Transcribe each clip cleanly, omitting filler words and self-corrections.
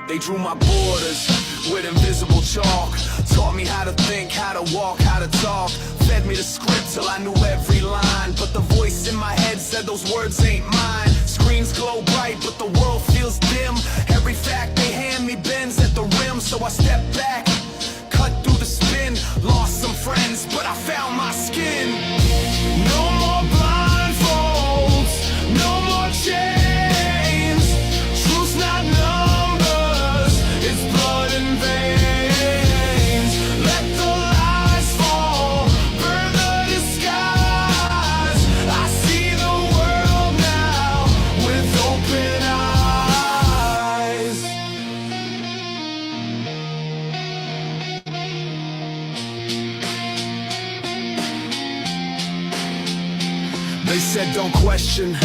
They drew my borders with invisible chalk. Taught me how to think, how to walk, how to talk. Fed me the script till I knew every line. But the voice in my head said those words ain't mine. Screens glow bright, but the world feels dim. Every fact they hand me bends at the rim. So I step back, cut through the spin. Lost some friends, but I found my skin. No more blindfolds, no more chains. Truth's not numbers, it's blood and veins. Let the lies fall, burn the disguise. I see the world now with open eyes. They said don't question,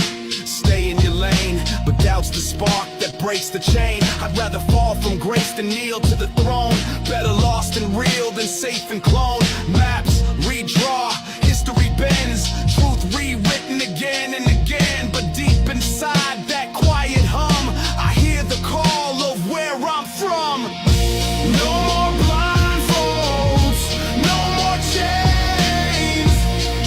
stay in your lane. But doubt's the spark that breaks the chain. I'd rather fall from grace than kneel to the throne. Better lost and real than safe and cloned. Maps, redraw, history bends. Truth rewritten again and again. But deep inside that quiet hum, I hear the call of where I'm from. No more blindfolds, no more chains.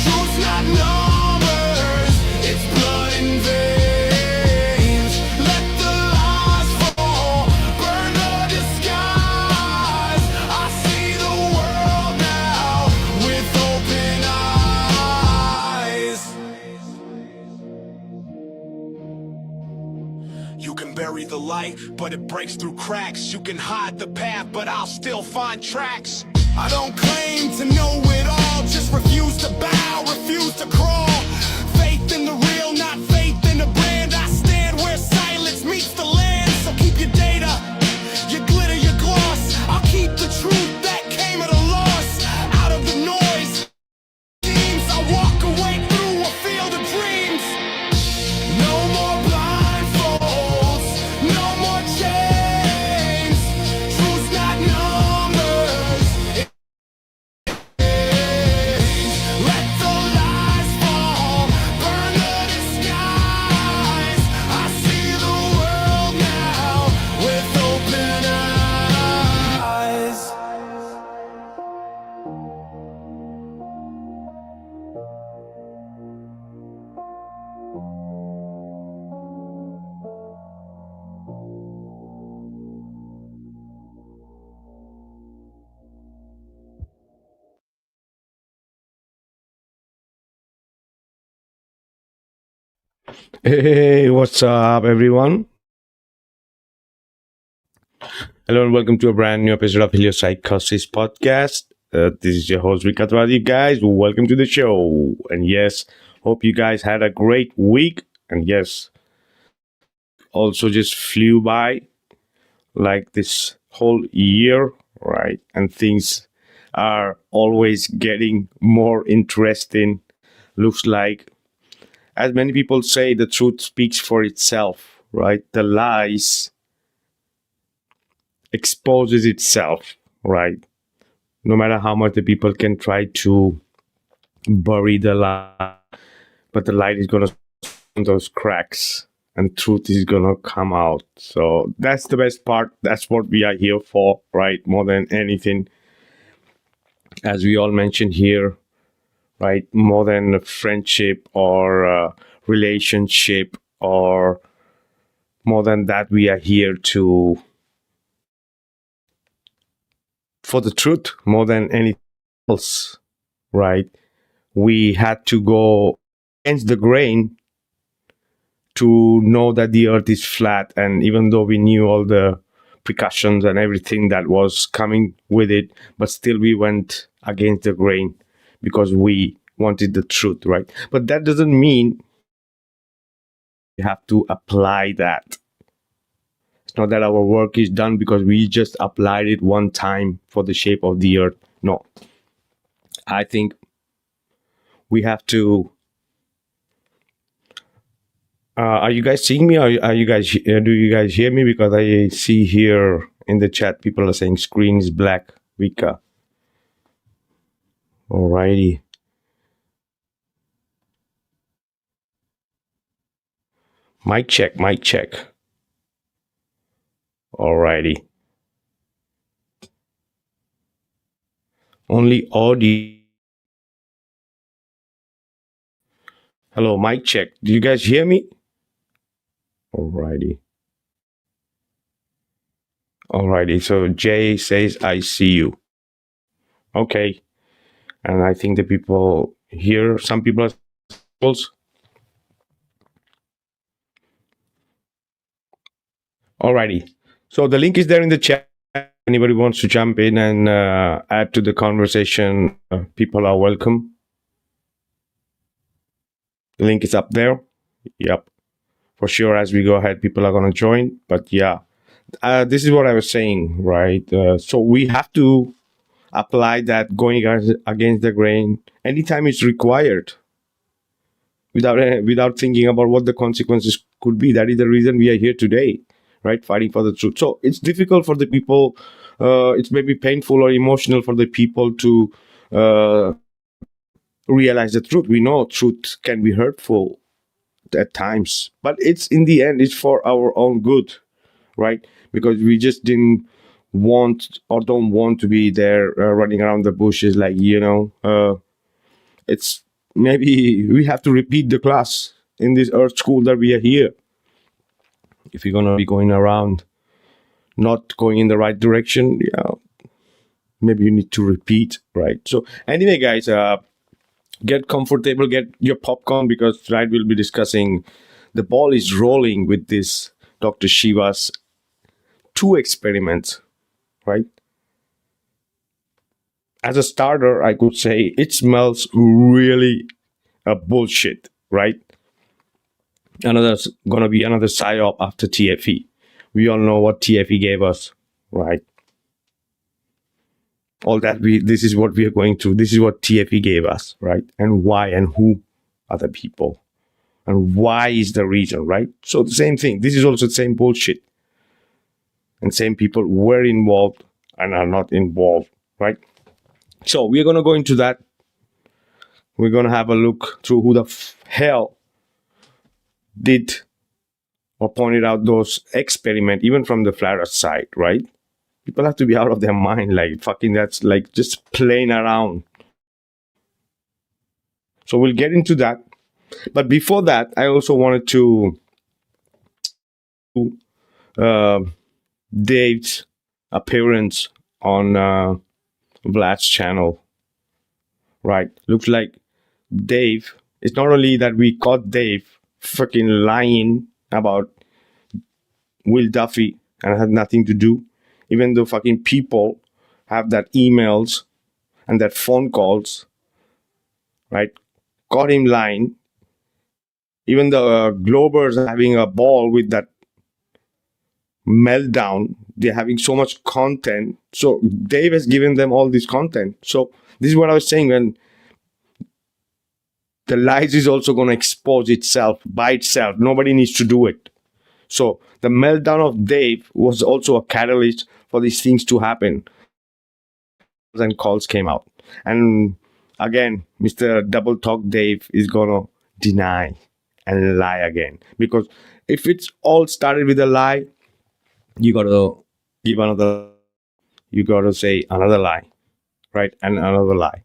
Truth's not numbers, it's blood and veins. Let the lies fall, burn the disguise. I see the world now with open eyes. You can bury the light, but it breaks through cracks. You can hide the path, but I'll still find tracks. I don't claim to know it all, just refuse to bow, refuse to crawl. Faith in the real, not faith in the brand. I stand where silence meets the land. So keep your data, your glitter, your gloss. I'll keep the truth that came at a loss. Out of the noise, I walk away through a field of dreams. No more blindfolds, no more chains. Truth's not numbers, let the lies fall, burn the disguise. I see the world now with open eyes. Hey, what's up, everyone? Hello, and welcome to a brand new episode of Heliopsychosis podcast. This is your host, Vikka, Draziv, guys. Welcome to the show. And yes, hope you guys had a great week. And yes, also just flew by like this whole year, right? And things are always getting more interesting. Looks like, as many people say, the truth speaks for itself, right? The lies exposes itself, right? No matter how much the people can try to bury the lie, but the light is gonna on those cracks and truth is gonna come out. So that's the best part. That's what we are here for, right? More than anything, as we all mentioned here, right? More than a friendship or a relationship, or more than that, we are here to for the truth more than anything else, right? We had to go against the grain to know that the earth is flat, and even though we knew all the precautions and everything that was coming with it, but still we went against the grain because we wanted the truth, right? But that doesn't mean we have to apply that. It's not that our work is done because we just applied it one time for the shape of the earth. No. I think we have to. Are you guys seeing me? Are you guys? Do you guys hear me? Because I see here in the chat people are saying screen is black. Vikka. Alrighty. Mic check. Alrighty. Only audio. Hello, mic check. Do you guys hear me? Alrighty. Alrighty. So Jay says, I see you. Okay. And I think the people here, some people are also. Alrighty. So the link is there in the chat. Anybody wants to jump in and add to the conversation, people are welcome. The link is up there. Yep. For sure, as we go ahead, people are going to join. But yeah, this is what I was saying, right? So we have to apply that going against the grain anytime it's required without thinking about what the consequences could be. That is the reason we are here today, right? Fighting for the truth. So it's difficult for the people. It's maybe painful or emotional for the people to realize the truth. We know truth can be hurtful at times, but it's in the end, it's for our own good, right? Because we just didn't want or don't want to be there running around the bushes like, it's maybe we have to repeat the class in this earth school that we are here. If you're going to be going around not going in the right direction, maybe you need to repeat, right? So anyway, guys, get comfortable, get your popcorn, because tonight we'll be discussing, the ball is rolling with this Dr. Shiva's 2 experiments, right? As a starter, I could say it smells really a bullshit, right? Another's gonna be another Psyop after TFE. We all know what TFE gave us, right? All that this is what we are going through. This is what TFE gave us, right? And why and who are the people? And why is the reason, right? So the same thing. This is also the same bullshit. And same people were involved and are not involved, right? So we're going to go into that. We're going to have a look through who the hell did or pointed out those experiments, even from the flat earth side, right? People have to be out of their mind, like fucking that's like just playing around. So we'll get into that. But before that, I also wanted to Dave's appearance on Vlad's channel, right? Looks like Dave, it's not only that we caught Dave freaking lying about Will Duffy and it had nothing to do, even though fucking people have that emails and that phone calls, right? Caught him lying. Even the Globers are having a ball with that meltdown. They're having so much content. So Dave has given them all this content. So this is what I was saying, when the lies is also going to expose itself by itself. Nobody needs to do it. So the meltdown of Dave was also a catalyst for these things to happen. And calls came out. And again, Mr. Double Talk Dave is going to deny and lie again. Because if it's all started with a lie, you got to give another, you got to say another lie, right? And another lie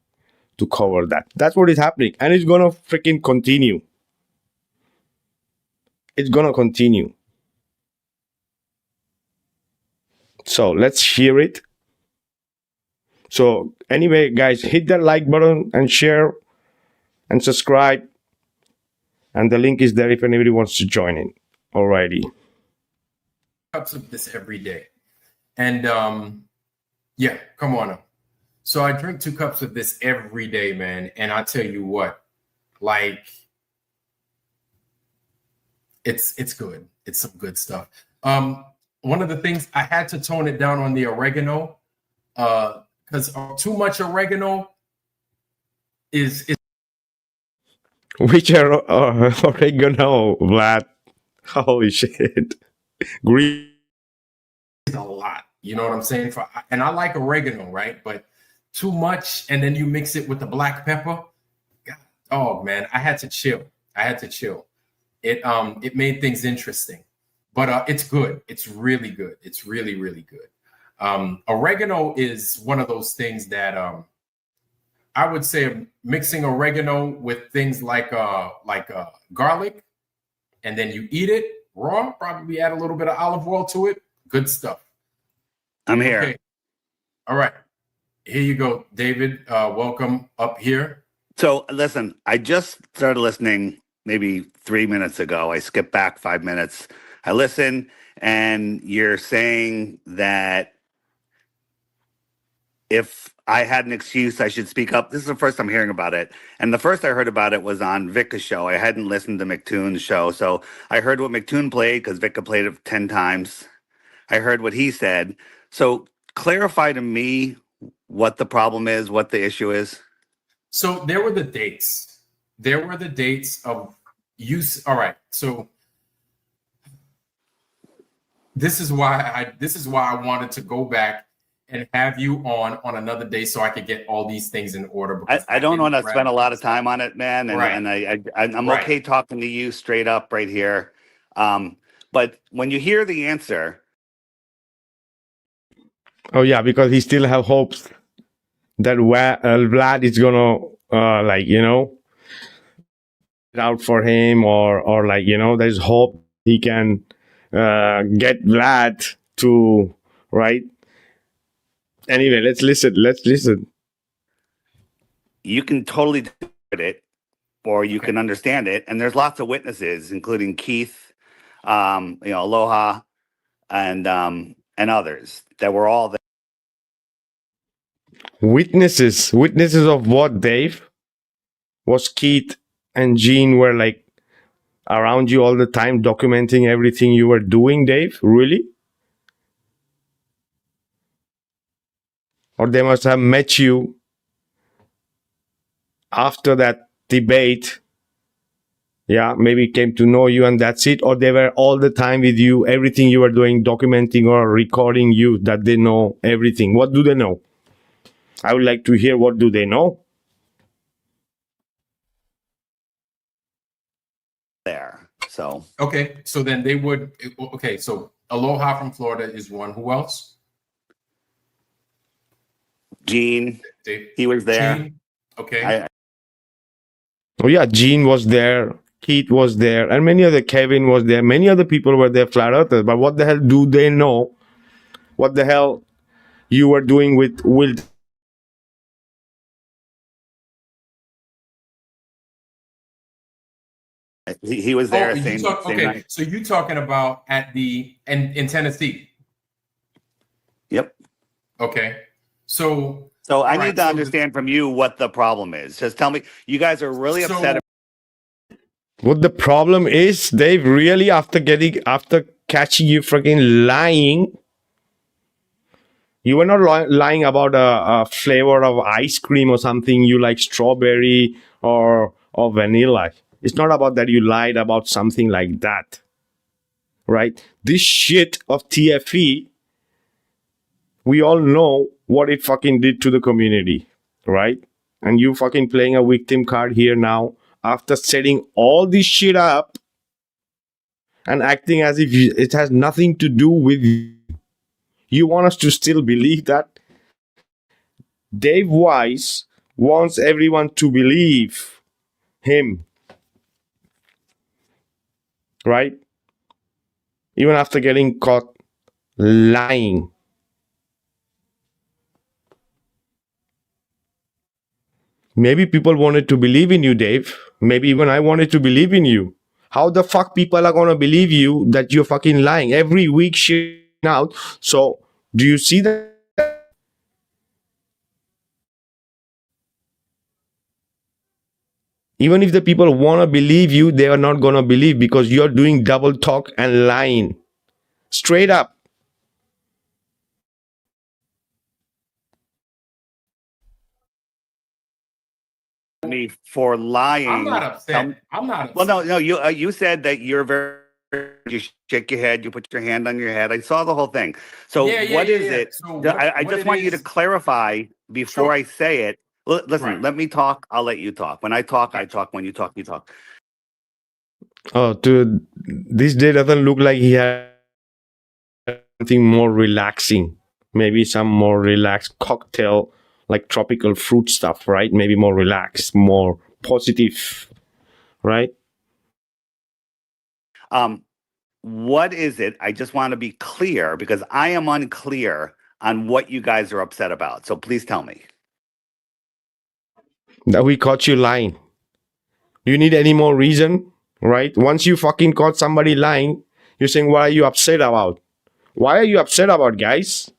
to cover that. That's what is happening. And it's going to freaking continue. It's going to continue. So let's hear it. So anyway, guys, hit that like button and share and subscribe. And the link is there if anybody wants to join in. Alrighty. Cups of this every day. And yeah, come on up. So I drink 2 cups of this every day, man. And I tell you what, like, it's good. It's some good stuff. One of the things, I had to tone it down on the oregano, because too much oregano is Which oregano, Vlad? Holy shit. Green. a lot. You know what I'm saying? And I like oregano, right? But too much, and then you mix it with the black pepper. God, oh man, I had to chill. It made things interesting. but it's good. It's really good. It's really, really good. Oregano is one of those things that I would say mixing oregano with things like garlic, and then you eat it raw. Probably add a little bit of olive oil to it. Good stuff. I'm here. Okay. All right. Here you go, David. Welcome up here. So listen, I just started listening maybe 3 minutes ago. I skipped back 5 minutes. I listen, and you're saying that if I had an excuse, I should speak up. This is the first I'm hearing about it. And the first I heard about it was on Vikka's show. I hadn't listened to McToon's show. So I heard what McToon played because Vikka played it 10 times. I heard what he said. So clarify to me what the problem is, what the issue is. So there were the dates. There were the dates of use. All right. So this is why I wanted to go back and have you on another day so I could get all these things in order. I don't want to spend a lot of time on it, man. And, Right. and I'm Right. okay talking to you straight up right here. But when you hear the answer, Oh yeah, because he still have hopes that Vlad is gonna it out for him, or there's hope he can get Vlad to right. Anyway, let's listen. you can totally do it, or you can understand it. And there's lots of witnesses, including Keith, Aloha, and others that were all there. Witnesses of what, Dave? Was Keith and Gene were like around you all the time, documenting everything you were doing, Dave? Really? Or they must have met you after that debate. Yeah, maybe came to know you and that's it. Or they were all the time with you, everything you were doing, documenting or recording you, that they know everything. What do they know? I would like to hear, what do they know? There. So Okay. So then they would. Okay. So Aloha from Florida is one. Who else? Gene, Dave. he was there. Gene? Okay. Oh yeah, Gene was there, Keith was there, and many other, Kevin was there, many other people were there, flat earthers. But what the hell do they know? What the hell you were doing with Will? He was there. Same okay. night. So you talking about in Tennessee? Yep. Okay. So I right, need to so understand from you what the problem is. Just tell me, you guys are really upset. What the problem is, Dave? Really, after catching you freaking lying, you were not lying about a flavor of ice cream or something. You like strawberry or vanilla. It's not about that. You lied about something like that, right? This shit of TFE, we all know what it fucking did to the community, right? And you fucking playing a victim card here now after setting all this shit up and acting as if it has nothing to do with you. You want us to still believe that? Dave Weiss wants everyone to believe him, right? Even after getting caught lying. Maybe people wanted to believe in you, Dave. Maybe even I wanted to believe in you. How the fuck people are gonna believe you that you're fucking lying every week shit out? So do you see that? Even if the people wanna believe you, they are not gonna believe because you're doing double talk and lying. Straight up. Me for lying. I'm not upset. I'm not upset. Well, no. You said that you're very. You shake your head. You put your hand on your head. I saw the whole thing. So what is it? So I just want you to clarify before I say it. Listen, Right. let me talk. I'll let you talk. When I talk, I talk. When you talk, you talk. Oh, dude, this day doesn't look like he had something more relaxing. Maybe some more relaxed cocktail, like tropical fruit stuff, right? Maybe more relaxed, more positive, right? What is it? I just want to be clear because I am unclear on what you guys are upset about. So please tell me. That we caught you lying. Do you need any more reason, right? Once you fucking caught somebody lying, you're saying, what are you upset about? Why are you upset about, guys?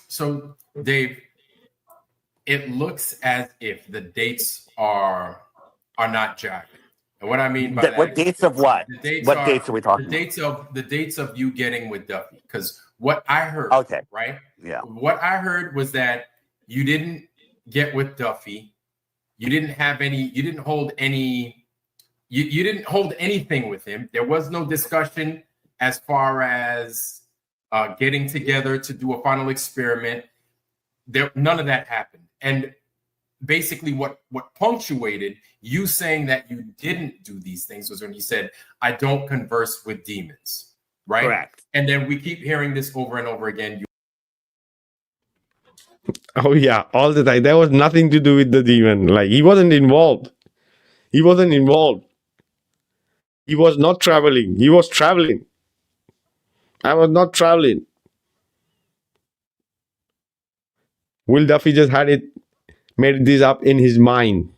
So, Dave, it looks as if the dates are not jiving. And what I mean by that What is dates of what? the dates What are dates are we talking about? the dates of you getting with Duffy. Because what I heard, Okay. right? Yeah. What I heard was that you didn't get with Duffy. You didn't have any, you didn't hold any, you didn't hold anything with him. There was no discussion as far as getting together to do a final experiment. There, none of that happened. And basically what punctuated you saying that you didn't do these things was when you said, I don't converse with demons, right? Correct. And then we keep hearing this over and over again. Oh yeah, all the time. There was nothing to do with the demon. Like he wasn't involved. He wasn't involved. He was not traveling. He was traveling. I was not traveling. Will Duffy just had it, made this up in his mind.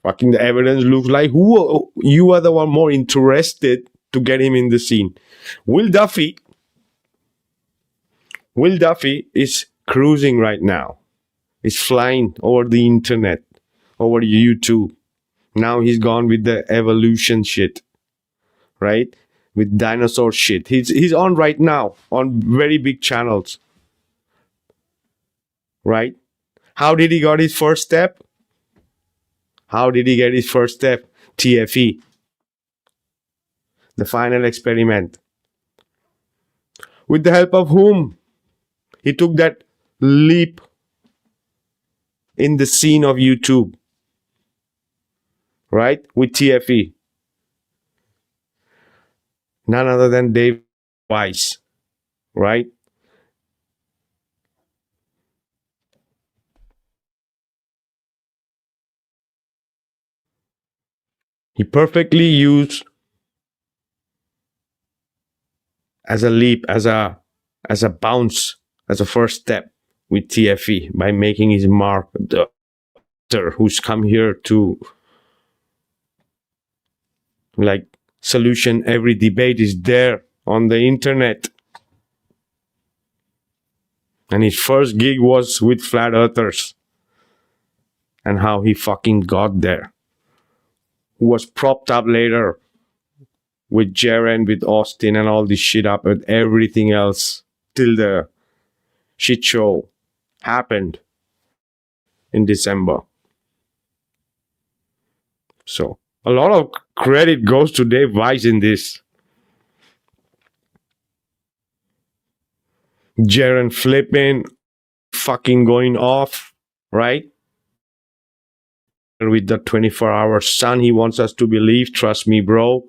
Fucking the evidence looks like who you are the one more interested to get him in the scene. Will Duffy is cruising right now. He's flying over the internet, over YouTube. Now he's gone with the evolution shit, right? With dinosaur shit. He's on right now on very big channels, right? How did he got his first step? How did he get his first step? TFE, the final experiment. With the help of whom? He took that leap in the scene of YouTube, right? With TFE. None other than Dave Weiss, right? He perfectly used as a leap, as a bounce, as a first step with TFE by making his mark. The actor who's come here to like solution every debate is there on the internet. And his first gig was with flat earthers. And how he fucking got there. Who was propped up later with Jaren, with Austin, and all this shit up and everything else till the shit show happened in December. So a lot of credit goes to Dave Weiss in this. Jaren flipping, fucking going off, right? With the 24-hour sun, he wants us to believe. Trust me, bro.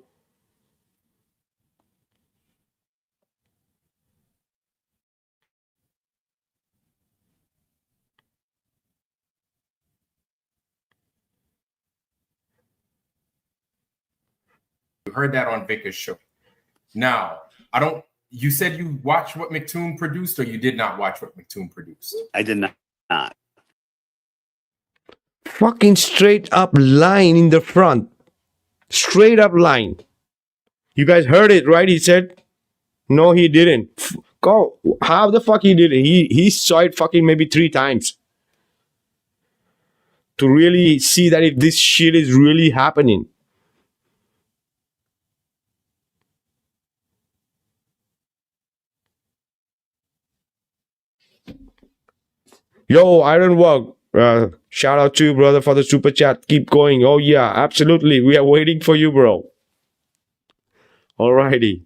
You heard that on Vikka's show. Now, I don't, you said you watched what McToon produced, or you did not watch what McToon produced? I did not. Fucking straight up line in the front. Straight up line. You guys heard it, right? He said, no, he didn't. Go. How the fuck he did it? He saw it fucking maybe 3 times. To really see that if this shit is really happening. Yo, Ironwork. Shout out to you, brother, for the super chat. Keep going. Oh, yeah, absolutely. We are waiting for you, bro. Alrighty.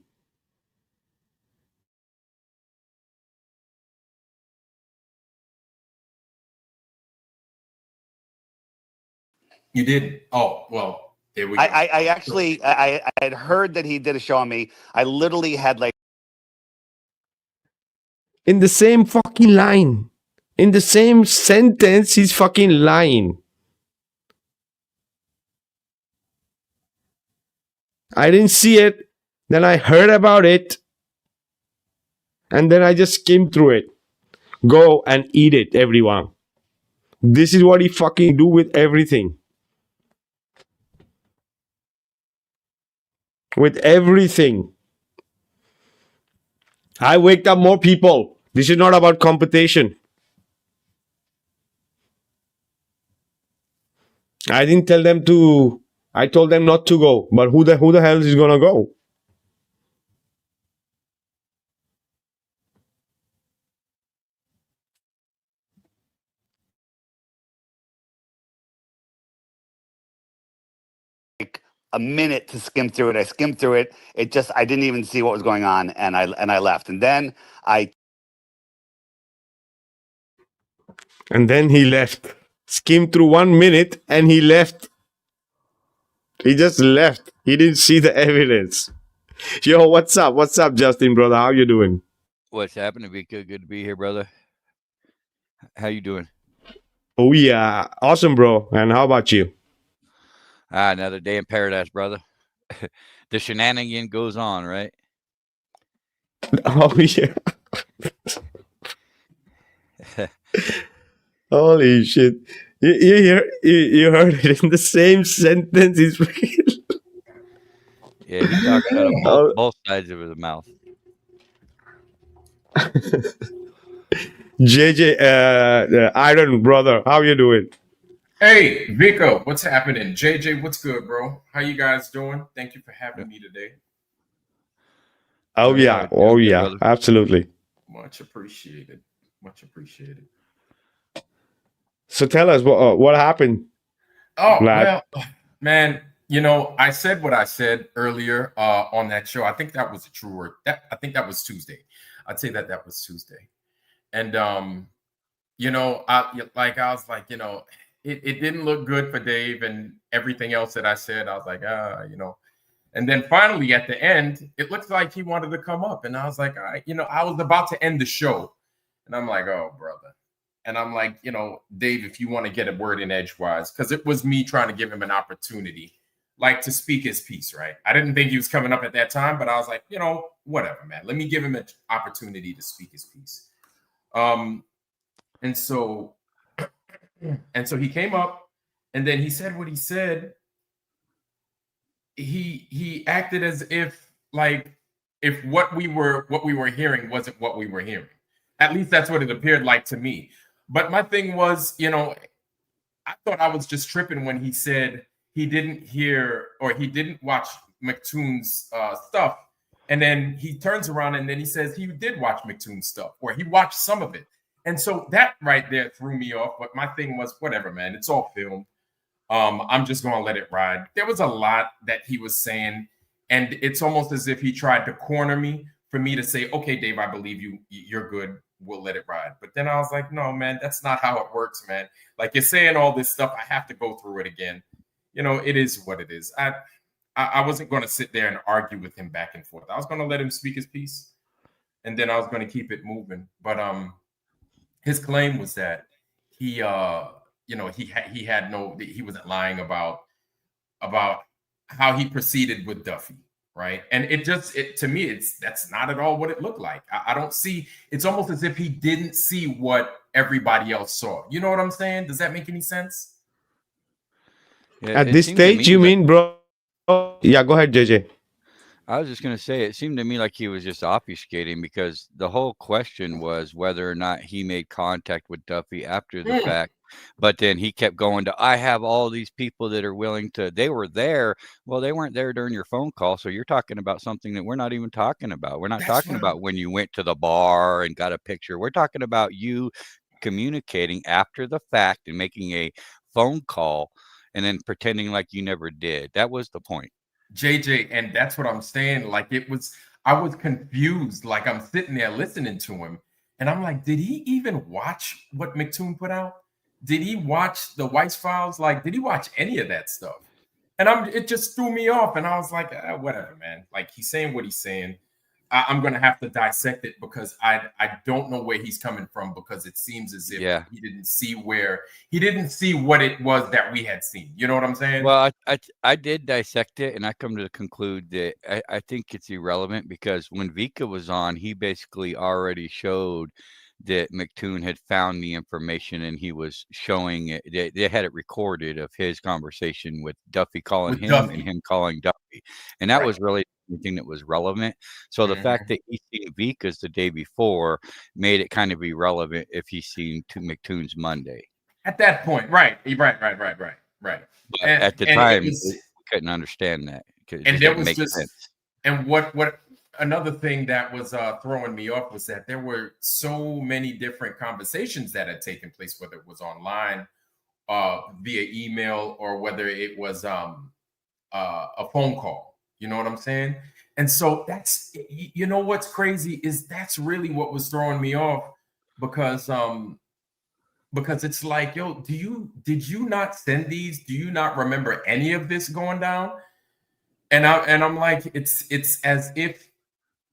You did? Oh, well, there we go. I actually I had heard that he did a show on me. I literally had like In the same fucking line. In the same sentence, he's fucking lying. I didn't see it. Then I heard about it. And then I just skimmed through it. Go and eat it, everyone. This is what he fucking do with everything. With everything. I waked up more people. This is not about competition. I didn't tell them to. I told them not to go. But who the hell is gonna go? a minute to skim through it. I skimmed through it. I didn't even see what was going on, and I left. And then he left. Skimmed through 1 minute and he left. He just left. He didn't see the evidence. Yo, what's up? What's up, Justin, brother? How you doing? What's happening, Vikka? Good to be here, brother. How you doing? Oh yeah, awesome, bro. And how about you? Another day in paradise, brother. The shenanigan goes on, right? Oh yeah. Holy shit! You heard it in the same sentence. Yeah, he talks out of both sides of his mouth. JJ, Iron brother, how you doing? Hey, Vikka, what's happening? JJ, what's good, bro? How you guys doing? Thank you for having me today. Oh yeah, brother. Absolutely. Much appreciated. Much appreciated. So tell us what happened. Oh, well, man, you know, I said what I said earlier on that show. I think that was a true word. I think that was Tuesday. I'd say that was Tuesday. And, you know, I was like, you know, it didn't look good for Dave and everything else that I said. I was like, you know, and then finally at the end, it looked like he wanted to come up. And I was like, all right, you know, I was about to end the show. And I'm like, oh, brother. And I'm like, you know, Dave, if you want to get a word in edgewise, because it was me trying to give him an opportunity, like to speak his piece, right? I didn't think he was coming up at that time, but I was like, you know, whatever, man. Let me give him an opportunity to speak his piece. And so he came up, and then he said what he said. He acted as if what we were hearing wasn't what we were hearing. At least that's what it appeared like to me. But my thing was, you know, I thought I was just tripping when he said he didn't hear or he didn't watch McToon's stuff. And then he turns around and then he says he did watch McToon's stuff or he watched some of it. And so that right there threw me off. But my thing was, whatever, man, it's all filmed. I'm just going to let it ride. There was a lot that he was saying, and it's almost as if he tried to corner me for me to say, okay, Dave, I believe you. You're good. We'll let it ride. But then I was like, no, man, that's not how it works, man. Like you're saying all this stuff. I have to go through it again. You know, it is what it is. I wasn't going to sit there and argue with him back and forth. I was going to let him speak his piece, and then I was going to keep it moving. But his claim was that he wasn't lying about how he proceeded with Duffy. Right. And to me, that's not at all what it looked like. I don't see, it's almost as if he didn't see what everybody else saw. You know what I'm saying? Does that make any sense? Yeah, at this stage, you mean, bro? Yeah, go ahead, JJ. I was just going to say, it seemed to me like he was just obfuscating because the whole question was whether or not he made contact with Duffy after the fact. But then he kept going to, I have all these people that are willing to, they were there. Well, they weren't there during your phone call. So you're talking about something that we're not even talking about. We're not talking about when you went to the bar and got a picture. We're talking about you communicating after the fact and making a phone call and then pretending like you never did. That was the point. JJ, and that's what I'm saying. Like I was confused. Like I'm sitting there listening to him and I'm like, did he even watch what McToon put out? did he watch the Weiss Files? Like, did he watch any of that stuff? And it just threw me off. And I was like, whatever, man. Like, he's saying what he's saying. I'm going to have to dissect it because I don't know where he's coming from, because it seems as if he didn't see what it was that we had seen. You know what I'm saying? Well, I did dissect it, and I come to conclude that I think it's irrelevant, because when Vikka was on, he basically already showed that McToon had found the information, and he was showing it. They had it recorded of his conversation with Duffy calling him and him calling Duffy. And that was really the thing that was relevant. So the fact that he seen Vikka's the day before made it kind of irrelevant if he's seen McToon's Monday. At that point, right. But at the time, we couldn't understand that. And there was just sense. And what another thing that was throwing me off was that there were so many different conversations that had taken place, whether it was online, via email, or whether it was a phone call. You know what I'm saying? And so that's, you know, what's crazy is that's really what was throwing me off, because it's like, yo, did you not send these? Do you not remember any of this going down? And I'm like, it's as if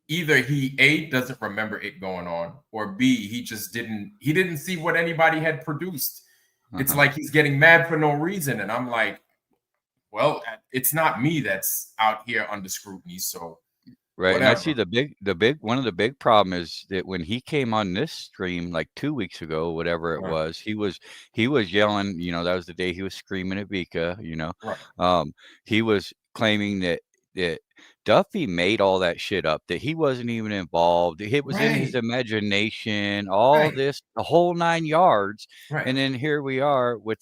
either he A, doesn't remember it going on, or B, he just didn't see what anybody had produced. It's like he's getting mad for no reason. And I'm like, well, it's not me that's out here under scrutiny. So right. Whatever. And I see one of the big problem is that when he came on this stream like 2 weeks ago, whatever it was, he was yelling, you know, that was the day he was screaming at Vikka, you know. He was claiming that Duffy made all that shit up, that he wasn't even involved. It was in his imagination, all this, the whole 9 yards. And then here we are with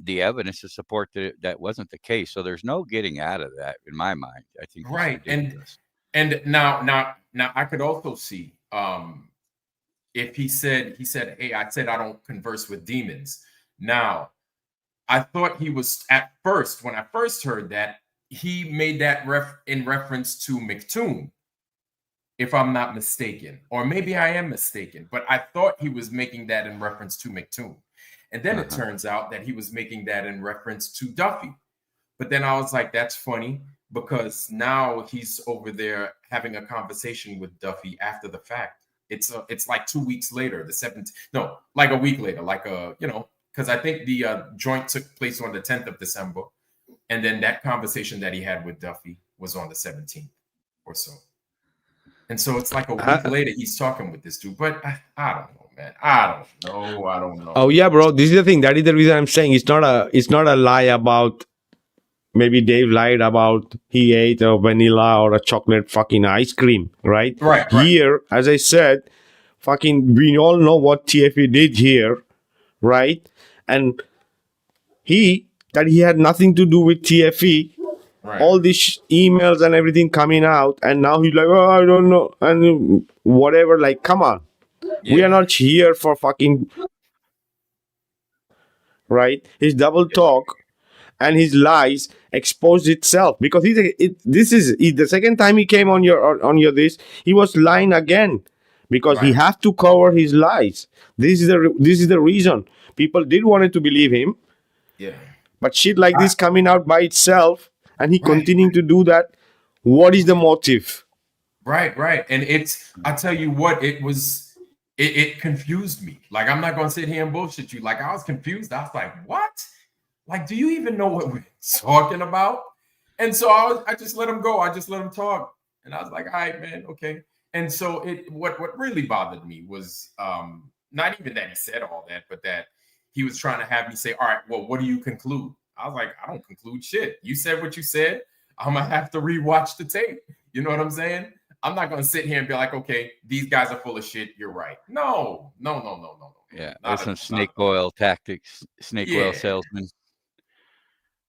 the evidence to support that wasn't the case. So there's no getting out of that in my mind. I think and now I could also see if he said, hey, I said I don't converse with demons. Now, I thought he was, at first, when I first heard that, he made that in reference to McToon, if I'm not mistaken, or maybe I am mistaken, but I thought he was making that in reference to McToon. And then it turns out that he was making that in reference to Duffy. But then I was like, that's funny, because now he's over there having a conversation with Duffy after the fact. It's like 2 weeks later, the 7th, no, like a week later, like because I think the joint took place on the 10th of December. And then that conversation that he had with Duffy was on the 17th or so. And so it's like a week later, he's talking with this dude. But I don't know, man. I don't know. Oh yeah, bro. This is the thing. That is the reason I'm saying it's not a lie about, maybe Dave lied about he ate a vanilla or a chocolate fucking ice cream, right? Right. Here, as I said, fucking we all know what TFE did here, right? And he had nothing to do with TFE. Right. All these emails and everything coming out, and now he's like, oh, I don't know, and whatever. Like, come on, we are not here for fucking, right? His double talk and his lies exposed itself, because this is the second time he came on your this. He was lying again, because he has to cover his lies. This is the reason people did wanted to believe him. Yeah. But shit like this coming out by itself, and he continuing to do that. What is the motive? Right. And I tell you what, it confused me. Like, I'm not going to sit here and bullshit you. Like, I was confused. I was like, what? Like, do you even know what we're talking about? And so I just let him go. I just let him talk. And I was like, all right, man, okay. And so what really bothered me was not even that he said all that, but that he was trying to have me say, all right, well, what do you conclude? I was like, I don't conclude shit. You said what you said. I'm going to have to rewatch the tape. You know what I'm saying? I'm not going to sit here and be like, okay, these guys are full of shit. You're right. No. Yeah, there's some snake oil tactics, oil salesman.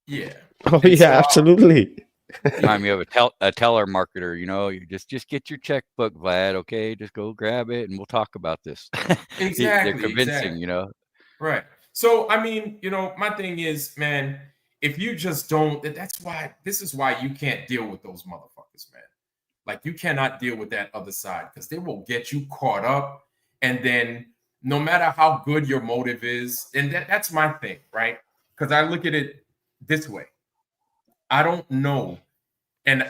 Yeah. Oh, and yeah, absolutely. Remind me of a telemarketer, you know, you just get your checkbook, Vlad. Okay, just go grab it and we'll talk about this. Exactly. They're convincing, you know. Right. So, I mean, you know, my thing is, man, if you just don't, this is why you can't deal with those motherfuckers, man. Like, you cannot deal with that other side, because they will get you caught up. And then no matter how good your motive is, and that's my thing, right? Because I look at it this way. I don't know. And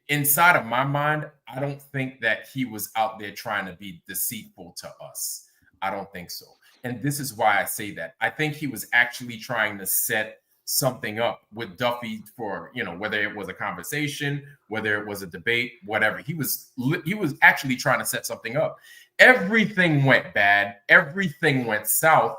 inside of my mind, I don't think that he was out there trying to be deceitful to us. I don't think so. And this is why I say that. I think he was actually trying to set something up with Duffy for, whether it was a conversation, whether it was a debate, whatever. He was actually trying to set something up. Everything went bad. Everything went south.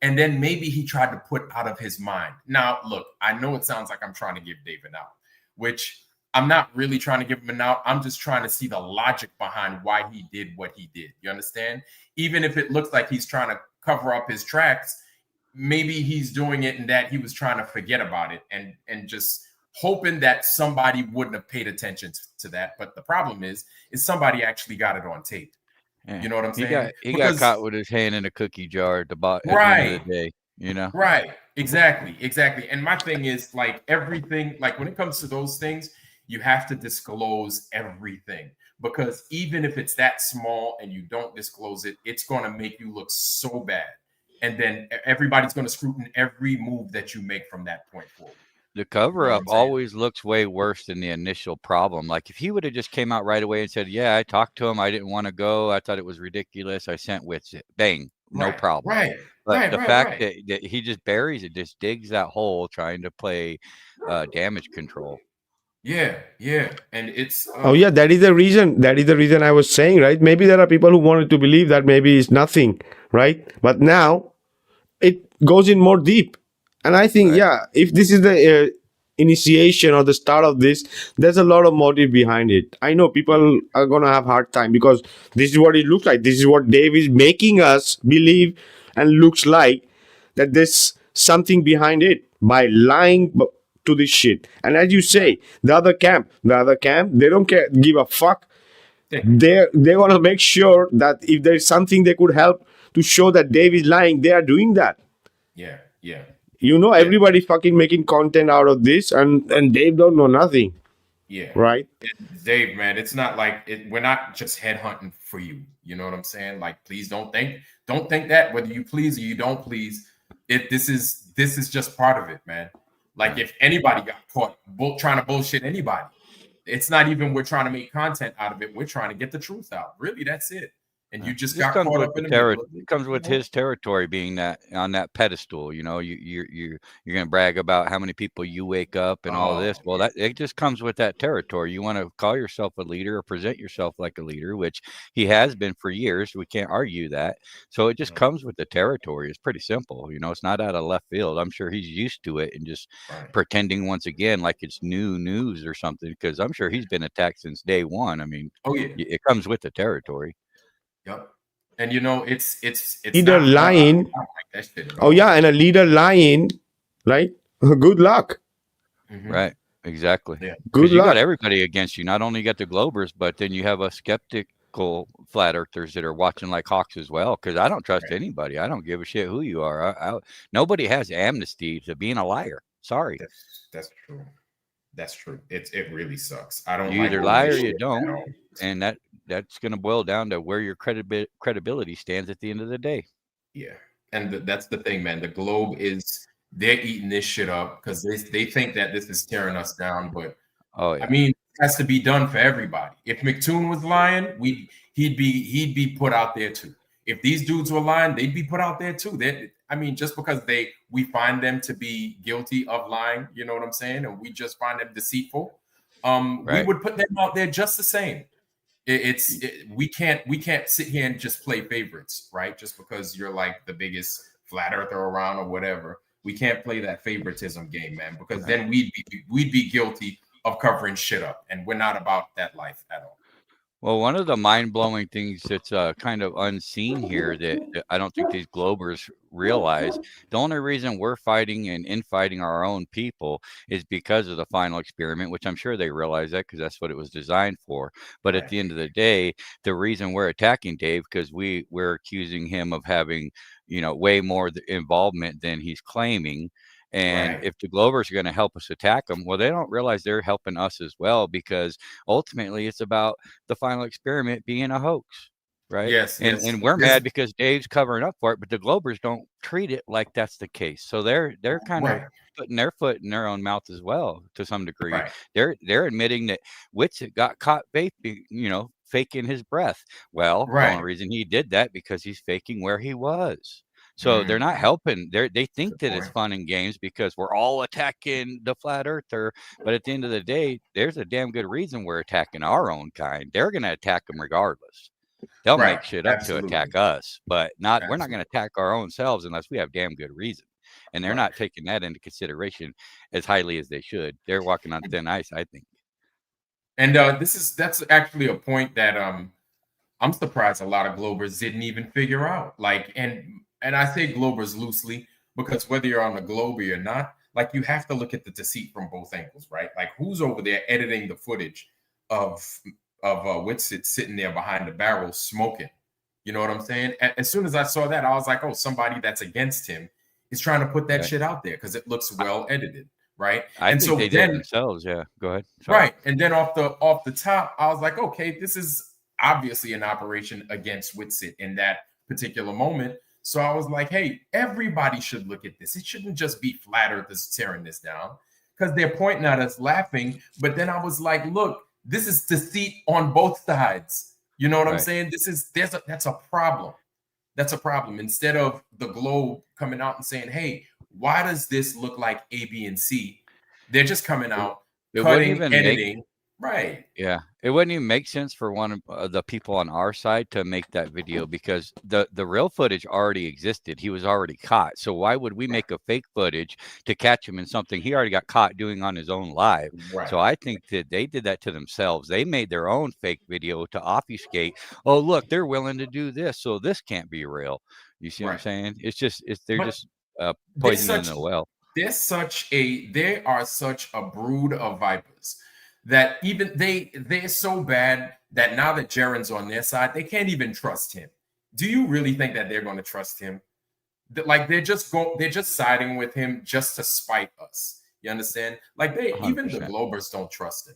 And then maybe he tried to put out of his mind. Now, look, I know it sounds like I'm trying to give Dave an out, which I'm not really trying to give him an out. I'm just trying to see the logic behind why he did what he did. You understand? Even if it looks like he's trying to cover up his tracks, maybe he's doing it and that he was trying to forget about it and just hoping that somebody wouldn't have paid attention to that. But the problem is somebody actually got it on tape. Yeah. You know what I'm saying? He got caught with his hand in a cookie jar at the end of the day, Right. Exactly. And my thing is, like, everything, like when it comes to those things, you have to disclose everything, because even if it's that small and you don't disclose it, it's going to make you look so bad. And then everybody's going to scrutinize every move that you make from that point forward. The cover-up always looks way worse than the initial problem. Like if he would have just came out right away and said, yeah, I talked to him. I didn't want to go. I thought it was ridiculous. I sent wits it. Bang. No problem. Right. But the fact that he just buries it, just digs that hole trying to play damage control. Yeah. And it's... that is the reason. That is the reason I was saying, right? Maybe there are people who wanted to believe that maybe it's nothing, right? But now it goes in more deep. And I think, if this is the initiation or the start of this, there's a lot of motive behind it. I know people are going to have a hard time because this is what it looks like. This is what Dave is making us believe and looks like, that there's something behind it by lying to this shit. And as you say, the other camp, they don't give a fuck. They're going to make sure that if there's something they could help to show that Dave is lying, they are doing that. Yeah. Everybody fucking making content out of this, and Dave don't know nothing. Yeah. Right? Dave, man, it's not like we're not just headhunting for you. You know what I'm saying? Like, please don't think that whether you please or you don't please, this is just part of it, man. Like if anybody got caught trying to bullshit anybody, it's not even we're trying to make content out of it. We're trying to get the truth out. Really, that's it. And you just got caught up in the middle. It comes with his territory being that on that pedestal. You're gonna brag about how many people you wake up and all this. Well, that it just comes with that territory. You want to call yourself a leader or present yourself like a leader, which he has been for years. We can't argue that. So it just comes with the territory. It's pretty simple. It's not out of left field. I'm sure he's used to it and just pretending once again like it's new news or something, because I'm sure he's been attacked since day one. I mean, it comes with the territory. Yep. And it's leader lying. Like and a leader lying, right? Good luck. Mm-hmm. Right. Exactly. Yeah. Good luck. You got everybody against you. Not only you got the Globers, but then you have a skeptical flat earthers that are watching like hawks as well. Because I don't trust anybody. I don't give a shit who you are. Nobody has amnesty to being a liar. Sorry. That's true. That's true. It really sucks. I don't. You either lie or you don't, and that's going to boil down to where your credibility stands at the end of the day. Yeah, and that's the thing, man. The Globe they're eating this shit up because they think that this is tearing us down, but I mean, it has to be done for everybody. If McToon was lying, he'd be put out there too. If these dudes were lying, they'd be put out there too. Just because we find them to be guilty of lying, you know what I'm saying, and we just find them deceitful, we would put them out there just the same. We can't sit here and just play favorites, right? Just because you're like the biggest flat earther around or whatever. We can't play that favoritism game, man, because then we'd be guilty of covering shit up, and we're not about that life at all. Well, one of the mind-blowing things that's kind of unseen here that I don't think these Globers realize, the only reason we're fighting and infighting our own people is because of the final experiment, which I'm sure they realize that because that's what it was designed for. But at the end of the day, the reason we're attacking Dave, because we're accusing him of having, way more involvement than he's claiming. And if the Glovers are going to help us attack them, well, they don't realize they're helping us as well, because ultimately it's about the final experiment being a hoax. right? Yes, And yes. we're This, mad because Dave's covering up for it, but the Globers don't treat it like that's the case. So they're kind of right, putting their foot in their own mouth as well to some degree. right, They're admitting that Witsit got caught vaping, faking his breath. Well, the only right. reason he did that because he's faking where he was. So they're Mm, not helping. They think good that it's point. fun and games because we're all attacking the flat earther. But at the end of the day, there's a damn good reason we're attacking our own kind. They're going to attack them regardless. They'll Right. make shit up to Absolutely. attack us, but we're not going Absolutely. to attack our own selves unless we have damn good reason. And they're Right. not taking that into consideration as highly as they should. They're walking on thin ice, I think. And that's actually a point that I'm surprised a lot of Globers didn't even figure out. Like, and I say Globers loosely because whether you're on the Globe or not, like you have to look at the deceit from both angles, right? Like who's over there editing the footage of Witsit sitting there behind the barrel smoking? You know what I'm saying? As soon as I saw that, I was like, oh, somebody that's against him is trying to put that Right. shit out there because it looks I, well edited, right? I And think so they did it then themselves. Yeah. Go ahead. Sorry. right. And then off the top, I was like, okay, this is obviously an operation against Witsit in that particular moment. So I was like, hey, everybody should look at this. It shouldn't just be Flat Earthers tearing this down because they're pointing at us laughing. But then I was like, look, this is deceit on both sides. You know what I'm Right. saying? That's a problem. That's a problem. Instead of the Globe coming out and saying, hey, why does this look like A, B, and C? They're just coming It, out, it wouldn't cutting, even make editing. Right. Yeah, it wouldn't even make sense for one of the people on our side to make that video because the real footage already existed. He was already caught. So why would we make a fake footage to catch him in something he already got caught doing on his own live? Right. So I think that they did that to themselves. They made their own fake video to obfuscate. Oh, look, they're willing to do this, so this can't be real. You see what I'm Right. saying? They're But just they're poisoning such the well. they are such a brood of vipers that even they're so bad that now that Jaren's on their side, they can't even trust him. Do you really think that they're going to trust him? Like they're just siding with him just to spite us. You understand? Like even the 100%. Globers don't trust him.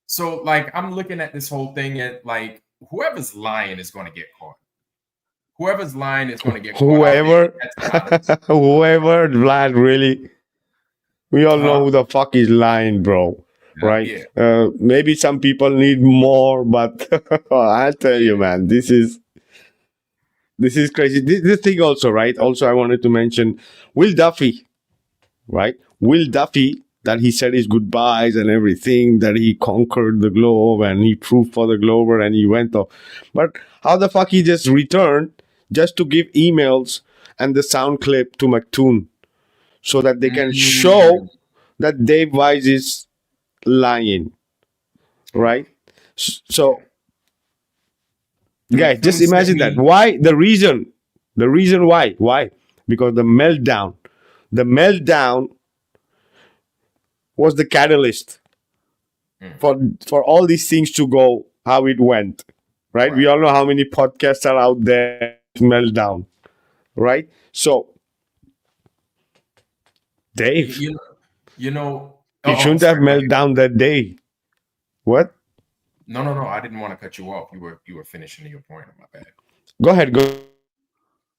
So like I'm looking at this whole thing at like whoever's lying is going to get caught. Whoever's lying is going to get caught out there. Whoever, That's honest. whoever, Vlad, really, we all know Huh? who the fuck is lying, bro. Yeah. Right? Yeah. Maybe some people need more, but I'll tell you, man, this is crazy. This thing also, right? Also, I wanted to mention Will Duffy, right? Will Duffy, that he said his goodbyes and everything, that he conquered the globe and he proved for the Glober and he went off. But how the fuck he just returned just to give emails and the sound clip to McToon so that they can show that Dave Wise is lying, right? So, guys, just McToon sent imagine that. me. Why? The reason why? Why? Because the meltdown was the catalyst for all these things to go how it went, right? We all know how many podcasts are out there. Meltdown, right? So, Dave, You know. you shouldn't have Sorry, go ahead. meltdown that day. What? No. I didn't want to cut you off. You were finishing your point. My bad. Go ahead. Go.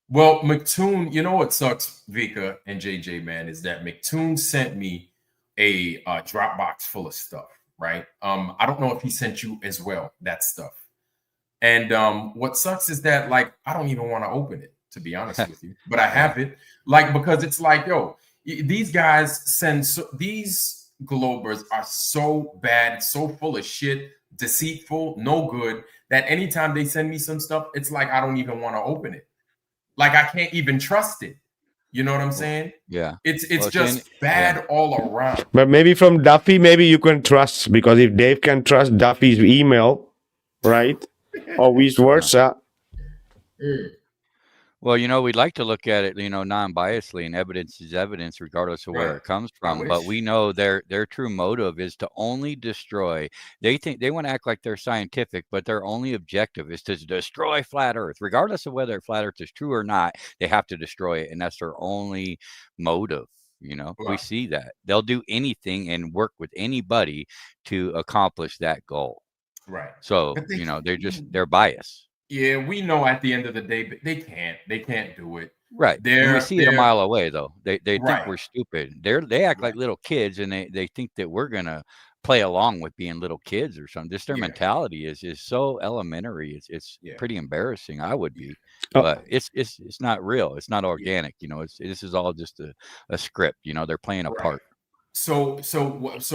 Well, McToon, you know what sucks, Vika and JJ, man, is that McToon sent me a Dropbox full of stuff, right? I don't know if he sent you as well that stuff. And what sucks is that like I don't even want to open it, to be honest with you, but I have it, like because it's like, yo, these guys these Globers are so bad, so full of shit, deceitful, no good, that anytime they send me some stuff, it's like I don't even want to open it. Like I can't even trust it. You know what I'm saying? Yeah. It's Well, just bad all around. But maybe from Duffy, maybe you can trust, because if Dave can trust Duffy's email, right, or vice versa. Well, we'd like to look at it, non-biasedly, and evidence is evidence, regardless of where Right. it comes I from. But wish. we know their true motive is to only destroy. They think they want to act like they're scientific, but their only objective is to destroy flat Earth, regardless of whether flat Earth is true or not. They have to destroy it, and that's their only motive. We Right. see that they'll do anything and work with anybody to accomplish that goal. Right. So But they're biased. Yeah, we know at the end of the day, but they can't do it. Right, and we see it a They're mile away, though. They think right, we're stupid. They act right, like little kids, and they think that we're gonna play along with being little kids or something. Just their yeah, mentality is so elementary. It's yeah, pretty embarrassing. I would yeah, be, Oh, but it's not real. It's not yeah, organic. It's this is all just a script. They're playing a right. part. So